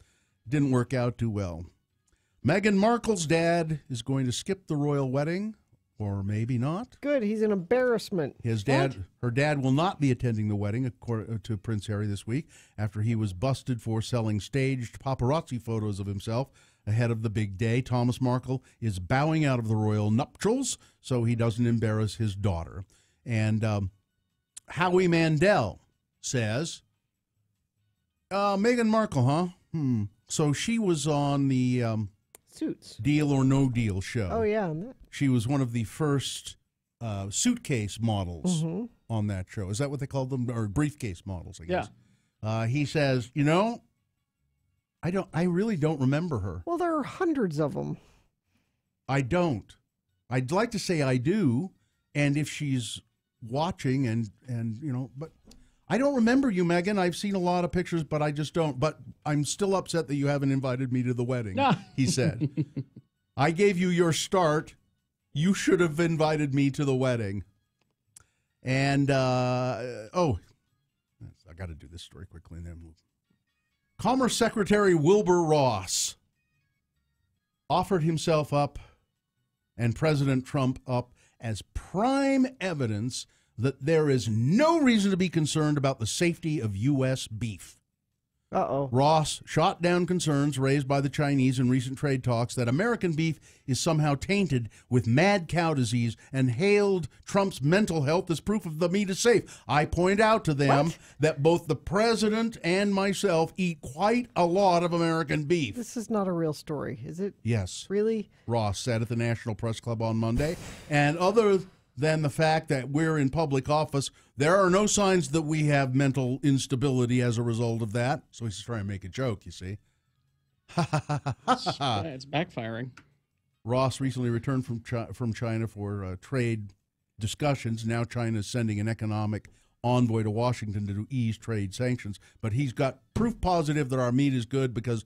Didn't work out too well. Meghan Markle's dad is going to skip the royal wedding, or maybe not. Good, he's an embarrassment. Her dad will not be attending the wedding, according to Prince Harry this week, after he was busted for selling staged paparazzi photos of himself ahead of the big day. Thomas Markle is bowing out of the royal nuptials so he doesn't embarrass his daughter. And Howie Mandel says, Meghan Markle, huh? So she was on the Suits Deal or No Deal show. Oh, yeah. She was one of the first suitcase models on that show. Is that what they called them? Or briefcase models, I guess. Yeah. He says, I really don't remember her. Well, there are hundreds of them. I don't. I'd like to say I do, and if she's watching and but I don't remember you, Megan. I've seen a lot of pictures, but I just don't. But I'm still upset that you haven't invited me to the wedding, he said. I gave you your start. You should have invited me to the wedding. And, I got to do this story quickly and then move. Commerce Secretary Wilbur Ross offered himself up and President Trump up as prime evidence that there is no reason to be concerned about the safety of U.S. beef. Uh-oh. Ross shot down concerns raised by the Chinese in recent trade talks that American beef is somehow tainted with mad cow disease and hailed Trump's mental health as proof of the meat is safe. I point out to them that both the president and myself eat quite a lot of American beef. This is not a real story, is it? Yes. Really? Ross said at the National Press Club on Monday. And other than the fact that we're in public office, there are no signs that we have mental instability as a result of that. So he's trying to make a joke, you see. It's backfiring. Ross recently returned from China for trade discussions. Now China is sending an economic envoy to Washington to ease trade sanctions. But he's got proof positive that our meat is good because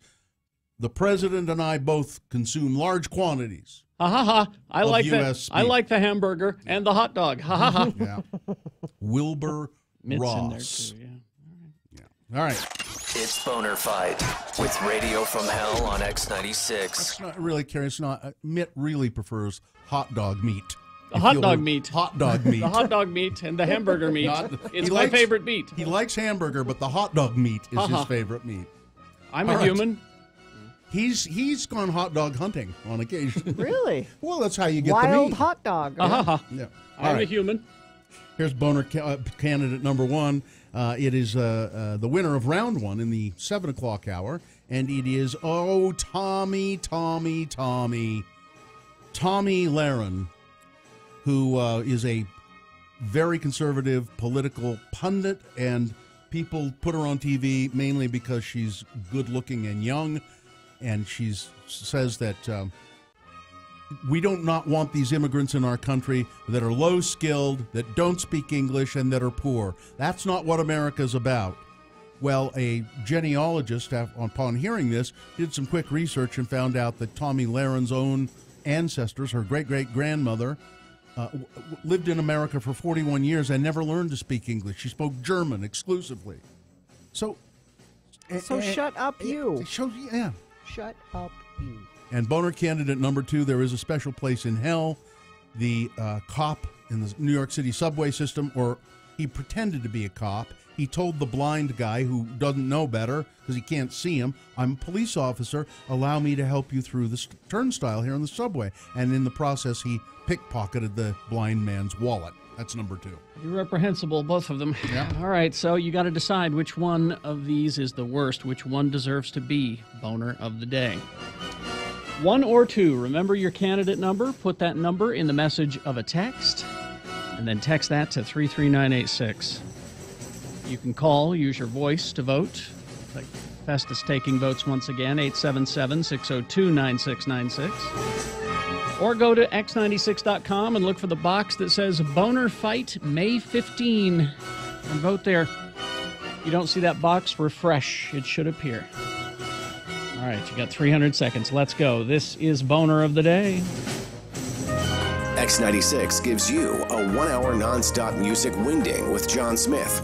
the president and I both consume large quantities. I like that. I like the hamburger and the hot dog. Yeah. Wilbur Mitts Ross. in there too, yeah. All right. It's Boner Fight with Radio from Hell on X96. That's not really curious. Mitt really prefers hot dog meat. The hot dog meat. Hot dog meat. The hot dog meat and the hamburger meat. It's my favorite meat. He likes hamburger, but the hot dog meat is his favorite meat. I'm a human. He's gone hot dog hunting on occasion. Really? Well, that's how you get the Wild meat. hot dog. Yeah. I'm a human. Here's Boner candidate number one. It is the winner of round one in the 7 o'clock hour, and it is Tommy Lahren, who is a very conservative political pundit, and people put her on TV mainly because she's good looking and young. And she says that we don't not want these immigrants in our country that are low-skilled, that don't speak English, and that are poor. That's not what America's about. Well, a genealogist, upon hearing this, did some quick research and found out that Tommy Lahren's own ancestors, her great-great-grandmother, lived in America for 41 years and never learned to speak English. She spoke German exclusively. So shut up, you. Yeah. Shut up, you. And Boner candidate number two, there is a special place in hell. The cop in the New York City subway system, or he pretended to be a cop. He told the blind guy who doesn't know better because he can't see him, I'm a police officer, allow me to help you through the turnstile here in the subway. And in the process, he pickpocketed the blind man's wallet. That's number two. You're reprehensible, both of them. Yeah. All right, so you got to decide which one of these is the worst, which one deserves to be Boner of the Day. 1 or 2. Remember your candidate number. Put that number in the message of a text, and then text that to 33986. You can call, use your voice to vote. The Festus taking votes once again, 877-602-9696. Or go to x96.com and look for the box that says Boner Fight May 15 and vote there. If you don't see that box, refresh. It should appear. All right, you got 300 seconds. Let's go. This is Boner of the Day. X96 gives you a 1-hour nonstop music wingding with John Smith.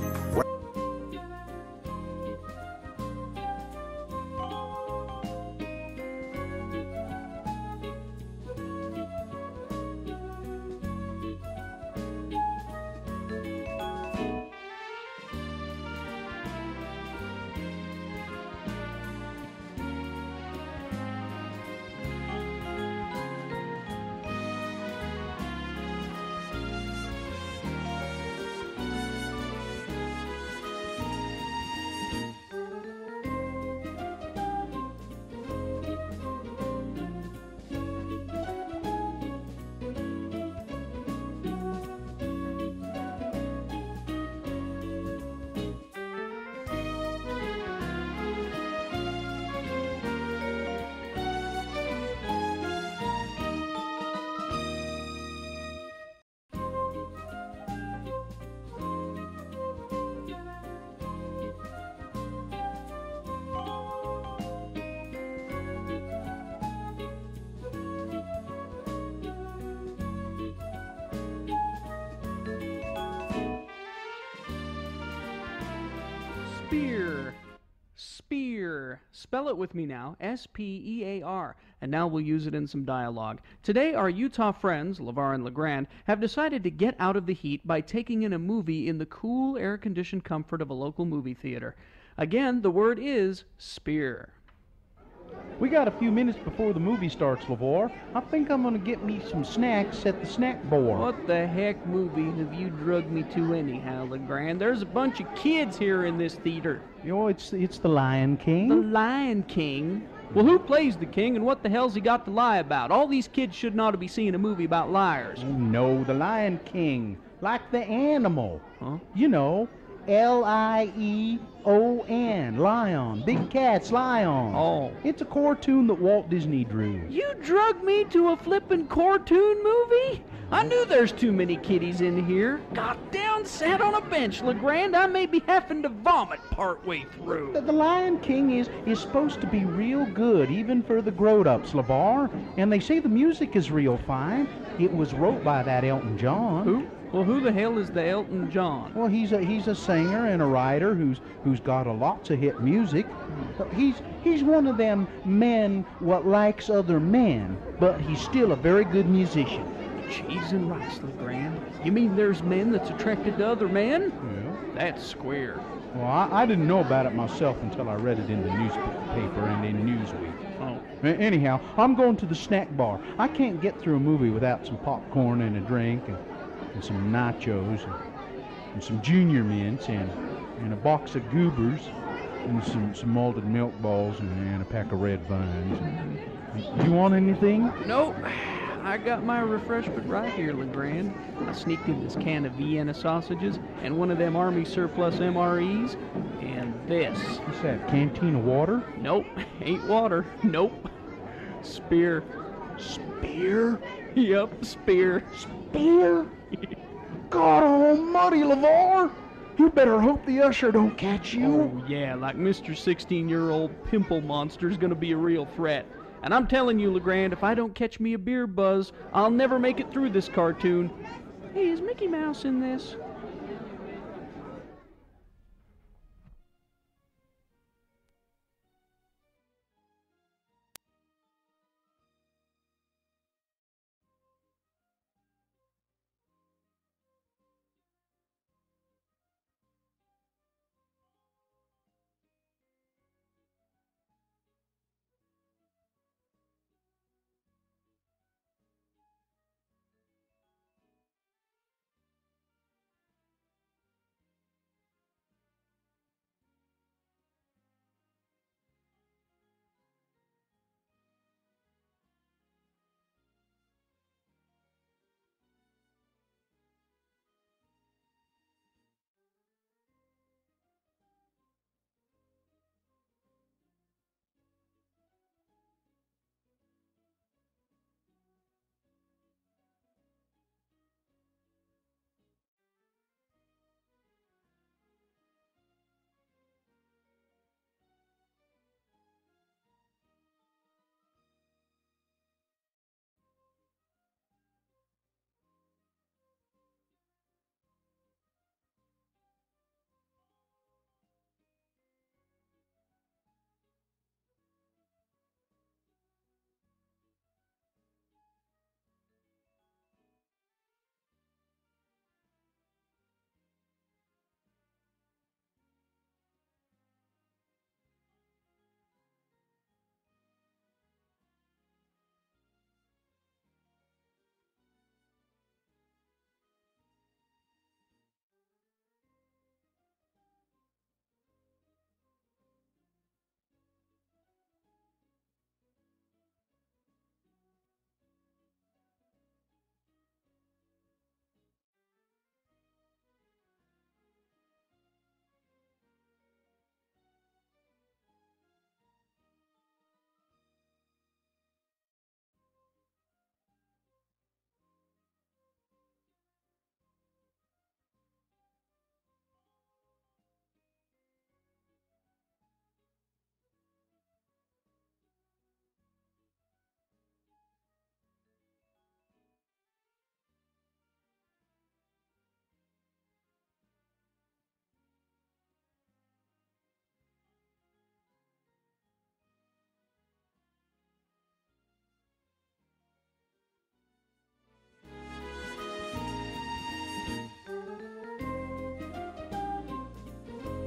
Spear. Spear. Spell it with me now. S-P-E-A-R. And now we'll use it in some dialogue. Today, our Utah friends, LeVar and LeGrand, have decided to get out of the heat by taking in a movie in the cool, air-conditioned comfort of a local movie theater. Again, the word is spear. We got a few minutes before the movie starts, LeVar. I think I'm going to get me some snacks at the snack bar. What the heck movie have you drugged me to anyhow, LeGrand? There's a bunch of kids here in this theater. Yo, it's the Lion King. The Lion King? Well, who plays the king and what the hell's he got to lie about? All these kids should not be seeing a movie about liars. Oh, no, the Lion King. Like the animal. Huh? You know, L-I-E-O-N, lion. Big cats, lion. Oh. It's a cartoon that Walt Disney drew. You drugged me to a flippin' cartoon movie? I knew there's too many kiddies in here. Got down, sat on a bench, LeGrand. I may be having to vomit partway through. The Lion King is supposed to be real good, even for the grown-ups, LeVar. And they say the music is real fine. It was wrote by that Elton John. Who? Well, who the hell is the Elton John? Well, he's a singer and a writer who's got lots of hit music. He's one of them men what likes other men, but he's still a very good musician. Cheese and rice, LeGrand. You mean there's men that's attracted to other men? Yeah. That's square. Well, I didn't know about it myself until I read it in the newspaper and in Newsweek. Oh. Anyhow, I'm going to the snack bar. I can't get through a movie without some popcorn and a drink and some nachos and some Junior Mints and a box of Goobers and some malted milk balls and a pack of red vines. You want anything? Nope. I got my refreshment right here, LeGrand. I sneaked in this can of Vienna sausages and one of them Army surplus MREs and this. What's that, canteen of water? Nope. Ain't water. Nope. Spear. Spear? Yep, spear. Spear? God almighty, LeVar! You better hope the usher don't catch you. Oh, yeah, like Mr. 16-year-old pimple monster's gonna be a real threat. And I'm telling you, LeGrand, if I don't catch me a beer buzz, I'll never make it through this cartoon. Hey, is Mickey Mouse in this?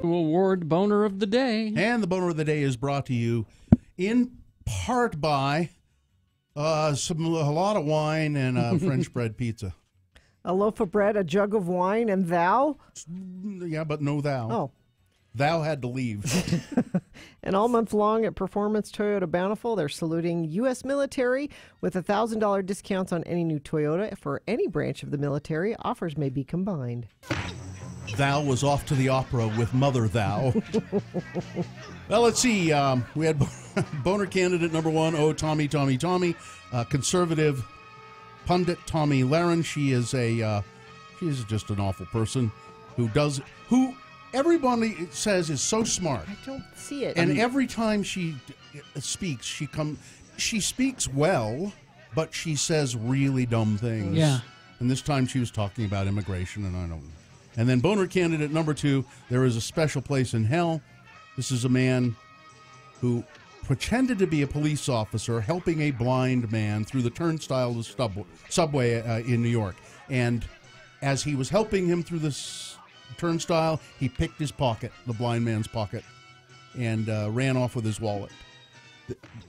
Award Boner of the Day. And the Boner of the Day is brought to you in part by a lot of wine and French bread pizza. A loaf of bread, a jug of wine, and thou? Yeah, but no thou. Oh. Thou had to leave. And all month long at Performance Toyota Bountiful, they're saluting U.S. military with $1,000 discounts on any new Toyota for any branch of the military. Offers may be combined. Thou was off to the opera with Mother Thou. Well, let's see. We had boner candidate number 1, Tommy. Conservative pundit Tommy Lahren. She is just an awful person who everybody says is so smart. I don't see it. And every time she speaks, she speaks well, but she says really dumb things. Yeah. And this time she was talking about immigration, and I don't know. And then boner candidate number 2, there is a special place in hell. This is a man who pretended to be a police officer helping a blind man through the turnstile of the subway in New York. And as he was helping him through this turnstile, he picked his pocket, the blind man's pocket, and ran off with his wallet.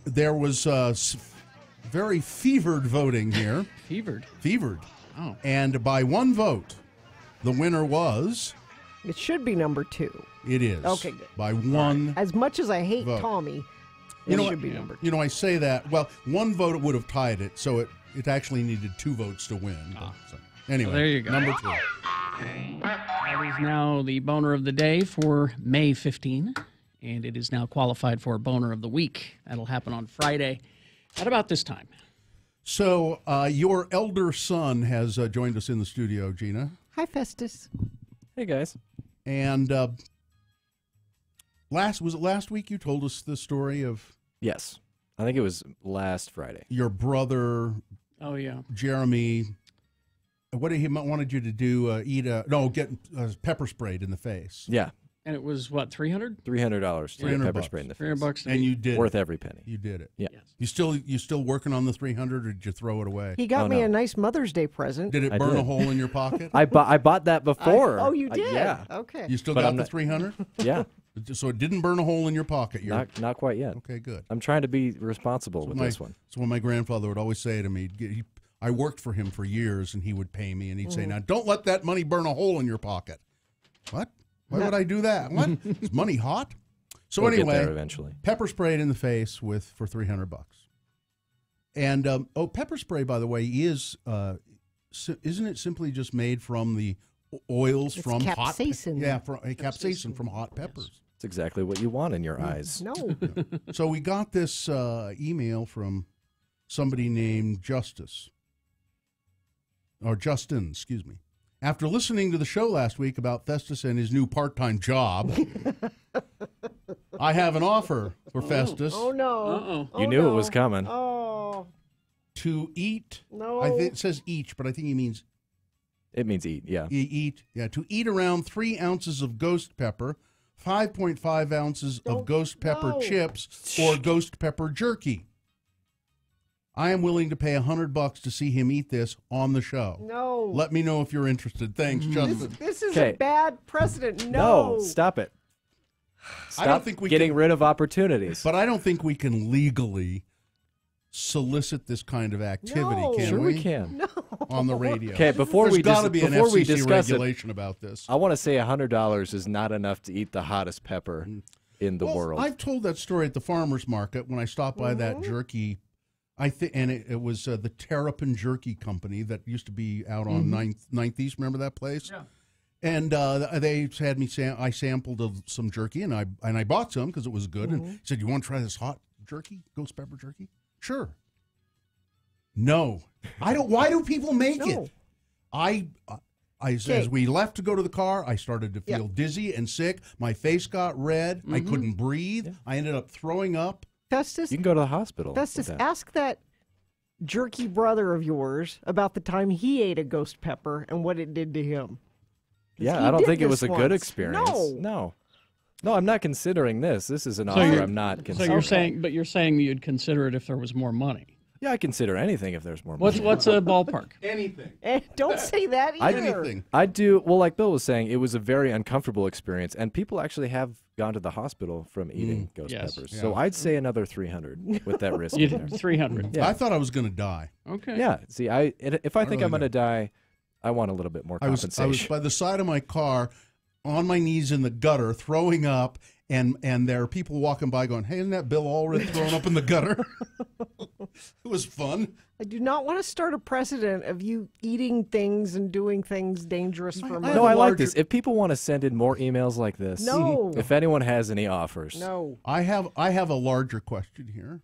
There was very fevered voting here. Fevered. Oh. And by one vote, the winner was... It should be number 2. It is. Okay, good. By one As much as I hate vote. Tommy, You it know, should be number 2. You know, I say that. Well, one vote would have tied it, so it actually needed 2 votes to win. So, anyway, So there you go. Number 2. That is now the Boner of the Day for May 15, and it is now qualified for Boner of the Week. That'll happen on Friday at about this time. So your elder son has joined us in the studio, Gina. Hi, Festus. Hey, guys. And was it last week you told us the story of... Yes. I think it was last Friday. Your brother... Oh, yeah. Jeremy... What he wanted you to do, get pepper sprayed in the face. Yeah. And it was, what, $300? $300 to get pepper sprayed in the face. $300. And you did Worth it. every penny. You did it. Yeah. Yes. You still working on the $300, or did you throw it away? He got me a nice Mother's Day present. Did it burn a hole in your pocket? I bought that before. Oh, you did? Yeah. Okay. You still got the $300? Yeah. So it didn't burn a hole in your pocket? Not quite yet. Okay, good. I'm trying to be responsible with this one. So when my grandfather would always say to me, I worked for him for years, and he would pay me, and he'd say, now, don't let that money burn a hole in your pocket. What? Why would I do that? What? Is money hot? So We'll anyway, get there eventually. Pepper sprayed in the face for $300. And pepper spray, by the way, isn't it simply just made from the oils It's from capsaicin. capsaicin from hot peppers. It's exactly what you want in your eyes. No. So we got this email from somebody named Justin, excuse me. After listening to the show last week about Festus and his new part-time job, I have an offer for Festus. Oh, no. You knew it was coming. Oh. To eat. No. I think it says each, but I think he means... It means eat, yeah. To eat around 3 ounces of ghost pepper, 5.5 ounces of ghost pepper chips, or ghost pepper jerky. I am willing to pay $100 to see him eat this on the show. No. Let me know if you're interested. Thanks, Justin. This is a bad precedent. No, stop it. I don't think we getting rid of opportunities. But I don't think we can legally solicit this kind of activity, can we? Sure we can. No. On the radio. Okay, before There's we gotta be an FCC discuss regulation about this. I want to say $100 is not enough to eat the hottest pepper in the world. I've told that story at the farmer's market when I stopped by that jerky. And it was the Terrapin Jerky Company that used to be out on 9th East. Remember that place? Yeah. And they had me I sampled some jerky, and I bought some because it was good. And he said, "You want to try this hot jerky, ghost pepper jerky?" Sure. No, I don't. Why do people make it? As we left to go to the car, I started to feel dizzy and sick. My face got red. I couldn't breathe. Yeah. I ended up throwing up. Festus, you can go to the hospital. Festus, ask that jerky brother of yours about the time he ate a ghost pepper and what it did to him. Yeah, I don't think it was a good experience. No, I'm not considering this. This is an offer I'm not considering. So you're saying you'd consider it if there was more money. Yeah, I consider anything if there's more money. What's a ballpark? Anything. Don't say that either. I do. Well, like Bill was saying, it was a very uncomfortable experience, and people actually have gone to the hospital from eating ghost peppers. Yeah. So I'd say another 300 with that risk. You in there. 300. Yeah. I thought I was going to die. Okay. Yeah. See, if I think really I'm going to die, I want a little bit more compensation. I was by the side of my car, on my knees in the gutter, throwing up, and there are people walking by going, "Hey, isn't that Bill Allred throwing up in the gutter?" It was fun. I do not want to start a precedent of you eating things and doing things dangerous for money. No, I like this. If people want to send in more emails like this, No. if anyone has any offers. No. I have a larger question here.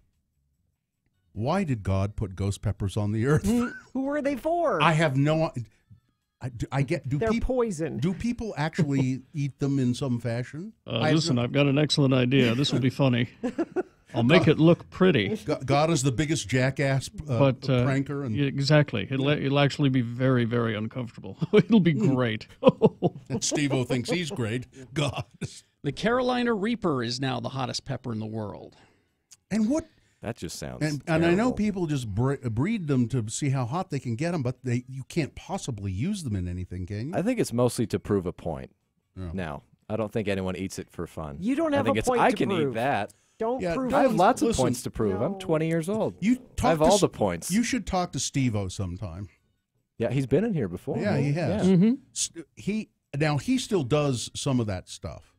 Why did God put ghost peppers on the earth? Who are they for? I have no. They're poison. Do people actually eat them in some fashion? Listen, I've got an excellent idea. This will be funny. I'll make it look pretty. God is the biggest jackass pranker. And exactly. It'll actually be very, very uncomfortable. It'll be great. And Steve-O thinks he's great. God. The Carolina Reaper is now the hottest pepper in the world. And what? That just sounds And I know people just breed them to see how hot they can get them, but you can't possibly use them in anything, can you? I think it's mostly to prove a point. Yeah. Now, I don't think anyone eats it for fun. You don't have I think a point I to can prove. eat that. Don't prove I have it. lots of Listen, points to prove. I'm 20 years old. I have to all the points. You should talk to Steve-O sometime. Yeah, he's been in here before. Yeah, he has. Yeah. He still does some of that stuff,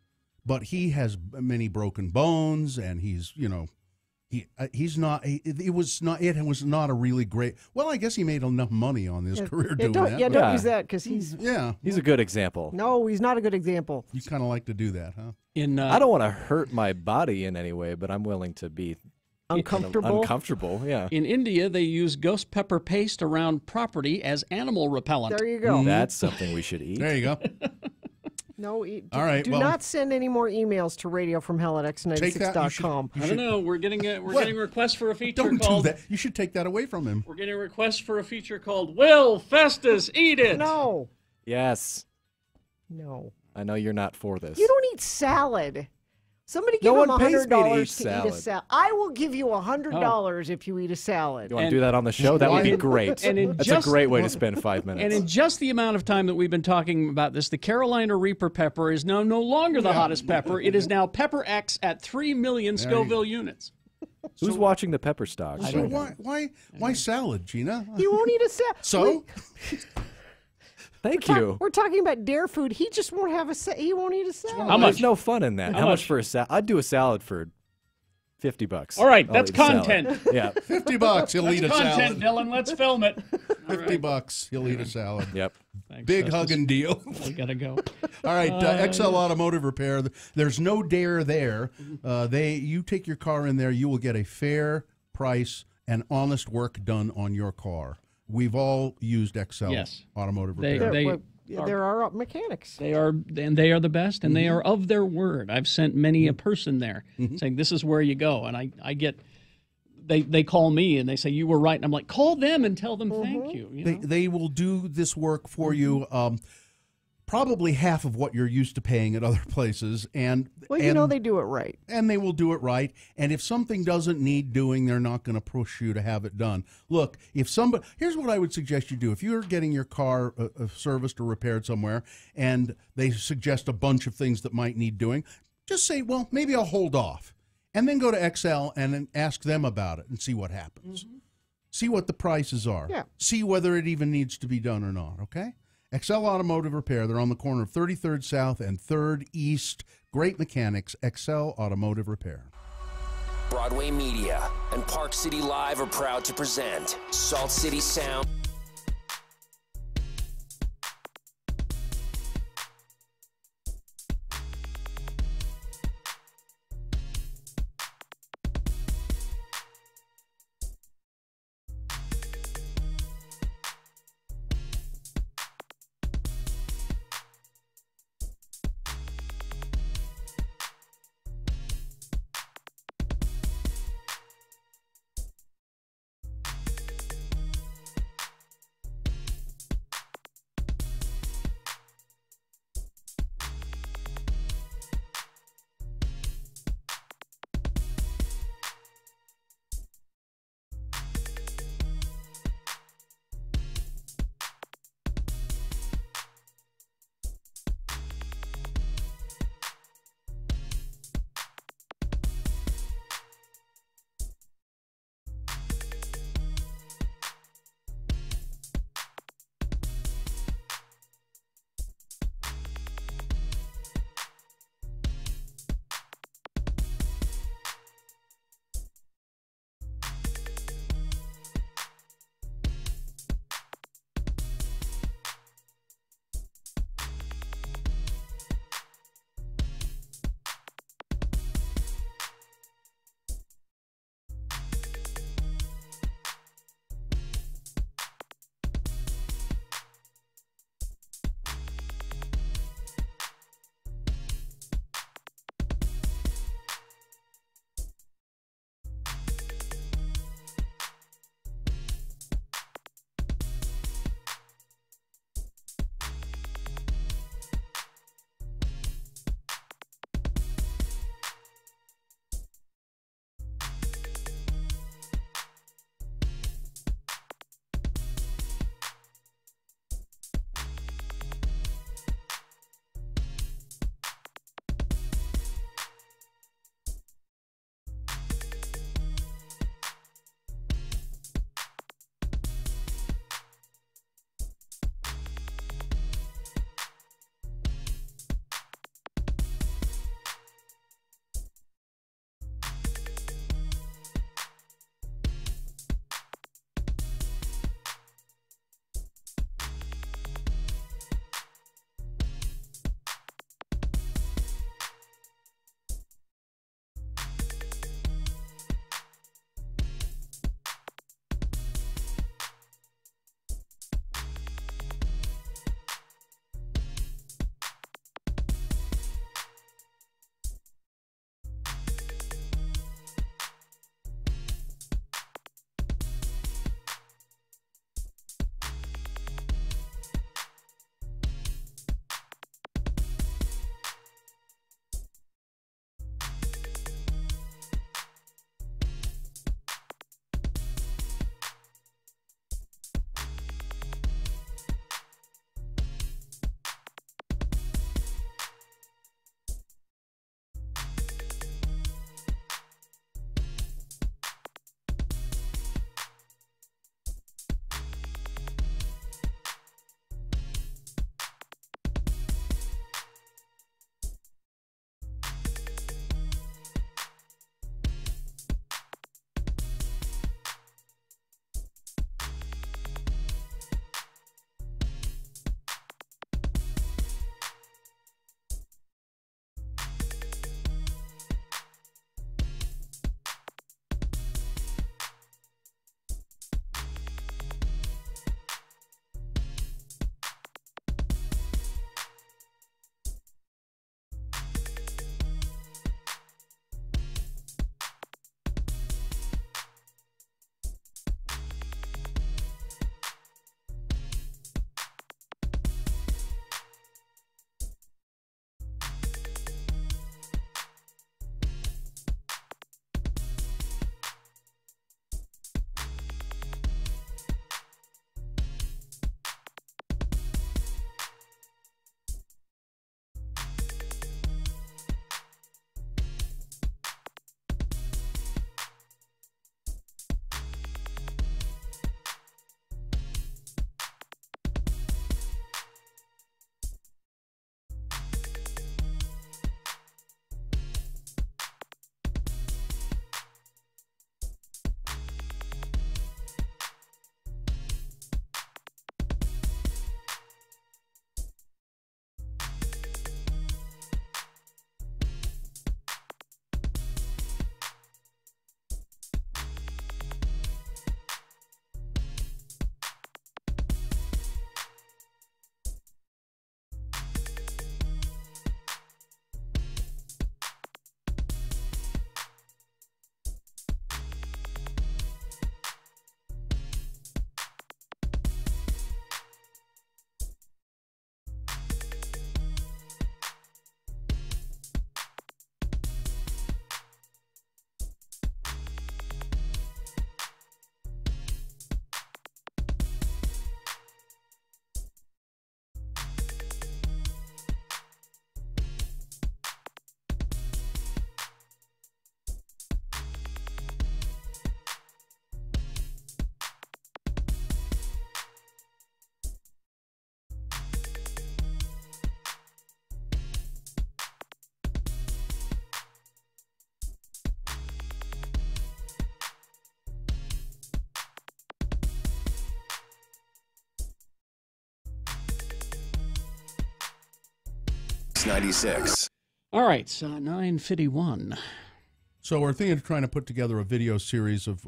but he has many broken bones, and he's not. It was not a really great. Well, I guess he made enough money on his career doing that. Yeah, don't use that because he's. He's a good example. No, he's not a good example. You kind of like to do that, huh? I don't want to hurt my body in any way, but I'm willing to be uncomfortable. Uncomfortable, yeah. In India, they use ghost pepper paste around property as animal repellent. There you go. That's something we should eat. There you go. No, all right. Do not send any more emails to radiofromhell@x96.com. I don't know. We're getting requests for a feature Don't called. do that. You should take that away from him. We're getting requests for a feature called "Will Festus Eat It?" No. Yes. No. I know you're not for this. You don't eat salad. Somebody No give him one pays me to $100 eat to eat a salad. salad. I will give you $100 if you eat a salad. You want to do that on the show? That would be great. That's a great way to spend 5 minutes. And in just the amount of time that we've been talking about this, the Carolina Reaper pepper is now no longer the hottest pepper. It is now Pepper X at 3 million Scoville units. Who's watching the pepper stock? So why salad, Gina? He won't eat a salad. So? Thank you. We're talking about dare food. He just won't have he won't eat a salad. How much? There's no fun in that. How much for a salad? I'd do a salad for $50. All right, I'll that's eat a salad. content. Yeah. $50, he'll eat a Content, salad. Dylan. Let's film it. $50, he'll eat a salad. Yep. Thanks, Big Festus. hugging deal. We gotta go. All right, XL Automotive Repair. There's no dare there. You take your car in there, you will get a fair price and honest work done on your car. We've all used XL Automotive Repair. There are mechanics. They are the best, and they are of their word. I've sent many a person there saying this is where you go, and I get. They call me and they say you were right, and I'm like, call them and tell them thank you. They will do this work for you. Probably half of what you're used to paying at other places, and they do it right, and they will do it right. And if something doesn't need doing, they're not going to push you to have it done. Look, here's what I would suggest you do: if you're getting your car serviced or repaired somewhere, and they suggest a bunch of things that might need doing, just say, "Well, maybe I'll hold off," and then go to XL and then ask them about it and see what happens. See what the prices are. Yeah. See whether it even needs to be done or not. Okay. XL Automotive Repair. They're on the corner of 33rd South and 3rd East. Great mechanics. XL Automotive Repair. Broadway Media and Park City Live are proud to present Salt City Sound. X96. All right, so 9:51. So we're thinking of trying to put together a video series of.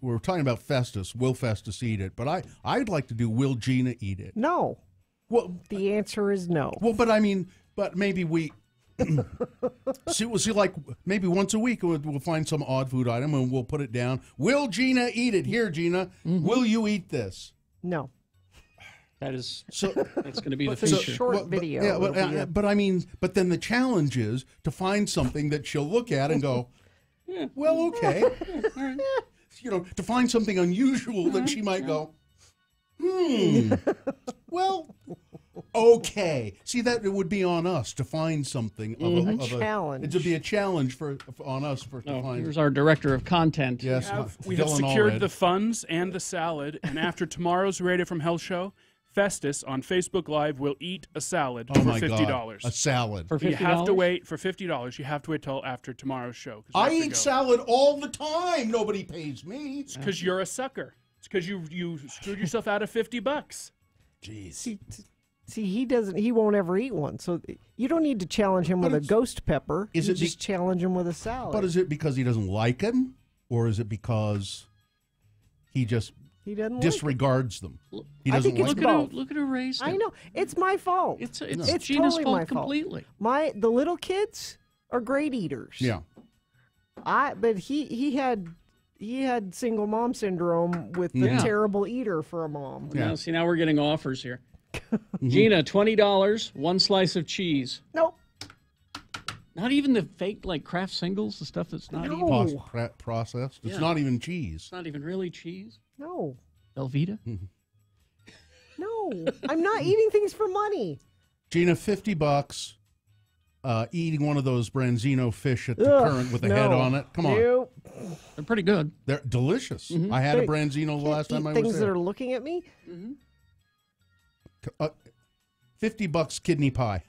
We're talking about Festus. Will Festus eat it? But I'd like to do. Will Gina eat it? No. Well, the answer is no. Well, but I mean, but maybe we. see, like maybe once a week we'll find some odd food item and we'll put it down. Will Gina eat it? Here, Gina. Will you eat this? No. That is so. That's going to be the feature. feature. Short video. But I mean, but then the challenge is to find something that she'll look at and go, well, okay. You know, to find something unusual that she might go, well, okay. See, that it would be on us to find something of a challenge. It would be a challenge on us to find. Here's our director of content. Yes, we have secured the funds and the salad, and after tomorrow's Radio from Hell show, Festus on Facebook Live will eat a salad for $50. A salad for $50? You have to wait for $50. You have to wait till after tomorrow's show. I eat salad all the time. Nobody pays me. It's because you're a sucker. It's because you screwed yourself out of $50. Jeez. See, he doesn't. He won't ever eat one. So you don't need to challenge him with a ghost pepper. You just challenge him with a salad. But is it because he doesn't like them, or is it because he just doesn't disregards them? He I doesn't think like it's them. both. Look at her race. I know it's my fault. It's totally Gina's fault my completely. The little kids are great eaters. Yeah. But he had single mom syndrome with the terrible eater for a mom. Yeah. Now we're getting offers here. Gina, $20, one slice of cheese. Nope. Not even the fake like Kraft singles, the stuff that's not even processed. It's not even cheese. It's not even really cheese. No. Velveeta? No. I'm not eating things for money. Gina, $50. Eating one of those branzino fish at the current with a head on it. Come on. Nope. They're pretty good. They're delicious. I had a branzino the last time I was there. Things that are looking at me? $50 kidney pie.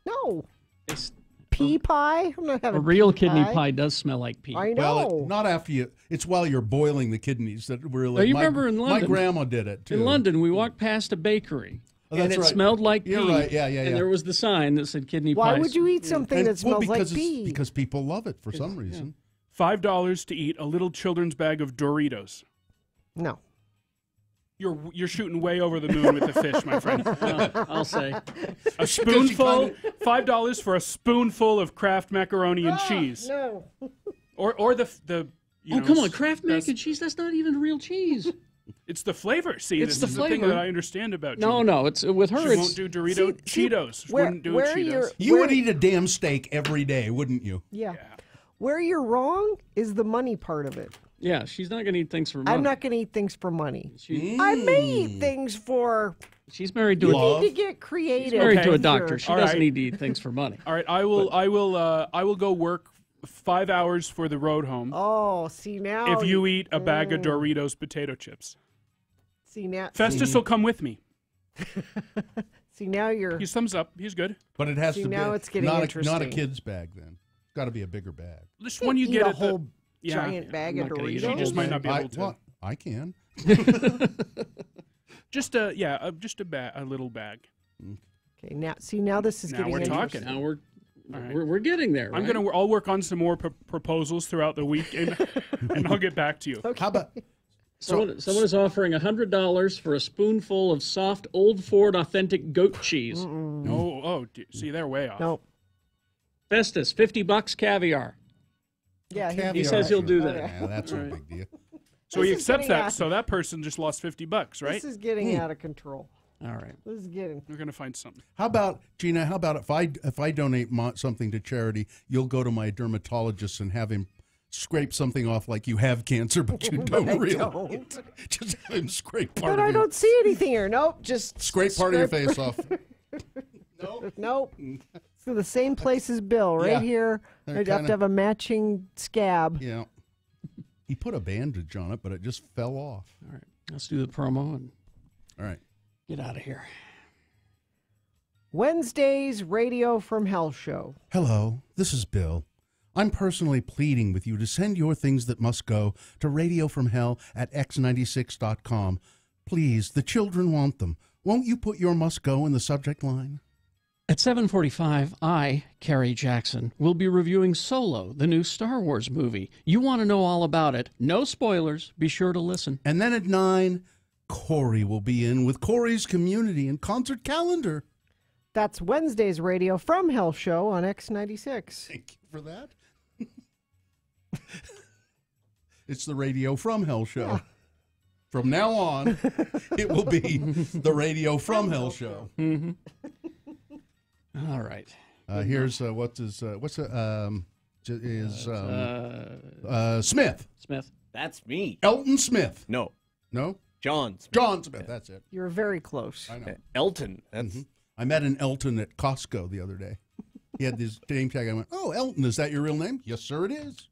No. It's pea pie? I'm not having A real pea kidney pie does smell like pea. I know. Well, not after you. It's while you're boiling the kidneys that really. Well, you remember in London? My grandma did it too. In London, we walked past a bakery. Oh, and that's it right. smelled like pea. You're right. Yeah. And there was the sign that said kidney pie. Why would you eat something that smells like pea? Because people love it for some reason. $5 to eat a little children's bag of Doritos. No. You're shooting way over the moon with the fish, my friend. I'll say. A spoonful, $5 for a spoonful of Kraft macaroni and cheese. No. Or the you know, come on, Kraft mac and cheese, that's not even real cheese. It's the flavor. See, It's this the is the thing flavor. that I understand about No, you. no, it's with her. She won't do Dorito Cheetos. She wouldn't do Cheetos. You would eat a damn steak every day, wouldn't you? Yeah. Where you're wrong is the money part of it. Yeah, she's not going to eat things for money. I'm not going to eat things for money. I may eat things for. She's married to You need to get creative. She's married to a Sure. doctor. She All doesn't right. need to eat things for money. All right, I will go work 5 hours for the road home. Oh, see now. If you eat a bag of Doritos potato chips. See now. Festus will come with me. See now you're. He thumbs up. He's good. But it has See, to be now it's getting not a interesting. kid's bag then. It's got to be a bigger bag. This one you Eat get a at the whole giant bag of Doritos. She just might not be able to. Well, I can. Just a little bag. Okay, now this is Now getting we're interesting. talking. Now we're All right. we're getting there. I'm right? I'll work on some more proposals throughout the week, and I'll get back to you. How about? Someone is offering $100 for a spoonful of soft Old Ford authentic goat cheese. See, they're way off. Nope. Festus, $50 caviar. Yeah, He says he'll do that. Yeah, that's no big deal. So This he is accepts getting that. out- So that person just lost $50, right? This is getting out of control. All right. This is getting. We're gonna find something. How about Gina? How about if I donate something to charity, you'll go to my dermatologist and have him scrape something off like you have cancer, but you don't I really. don't. Just have him scrape part But of I your, don't see anything here. Nope. Just scrape part of your scrape- face off. Nope. So the same place as Bill, right Yeah. here. They're I'd have kinda- to have a matching scab. Yeah. He put a bandage on it, but it just fell off. All right. Let's do the promo and All right. get out of here. Wednesday's Radio from Hell show. Hello, this is Bill. I'm personally pleading with you to send your things that must go to Radio from Hell at x96.com. Please, the children want them. Won't you put your must go in the subject line? At 7:45, I, Carrie Jackson, will be reviewing Solo, the new Star Wars movie. You want to know all about it. No spoilers. Be sure to listen. And then at 9, Corey will be in with Corey's Community and Concert Calendar. That's Wednesday's Radio from Hell show on X96. Thank you for that. It's the Radio from Hell show. Yeah. From now on, it will be the Radio from Hell show. Mm-hmm. All right. Here's Smith. Smith. That's me. Elton Smith. No. No? John Smith. John Smith, that's it. You're very close. I know. Elton. That's I met an Elton at Costco the other day. He had this name tag. I went, "Oh, Elton, is that your real name?" "Yes, sir, it is."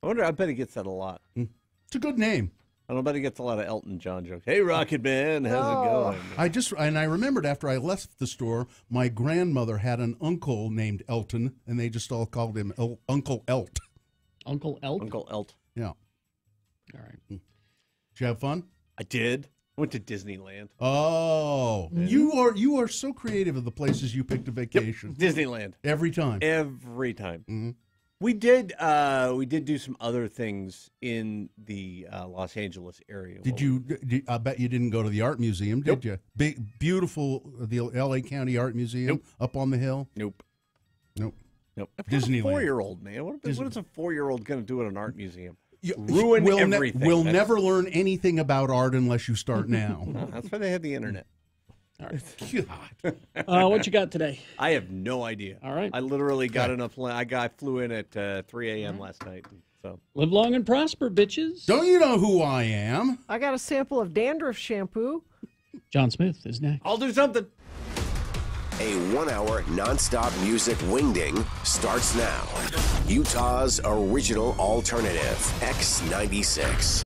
I bet he gets that a lot. It's a good name. I don't bet he gets a lot of Elton John jokes. Hey, Rocket Man, how's it going? I remembered after I left the store, my grandmother had an uncle named Elton, and they just all called him Uncle Elt. Uncle Elt? Uncle Elt. Yeah. All right. Did you have fun? I did. Went to Disneyland. Oh, you are so creative of the places you picked a vacation. Yep. Disneyland every time. Every time. Mm-hmm. We did do some other things in the Los Angeles area. I bet you didn't go to the art museum, did you? Big, beautiful, the L.A. County Art Museum up on the hill. Nope. Disneyland. 4-year-old man. What is a 4-year-old going to do at an art museum? Ruin everything. We'll never learn anything about art unless you start now. Well, that's why they have the internet. All right. God. What you got today? I have no idea. All right. I literally got I flew in at 3 a.m. last night. So live long and prosper, bitches. Don't you know who I am? I got a sample of dandruff shampoo. John Smith is next. I'll do something. A 1-hour nonstop music wingding starts now. Utah's original alternative, X96.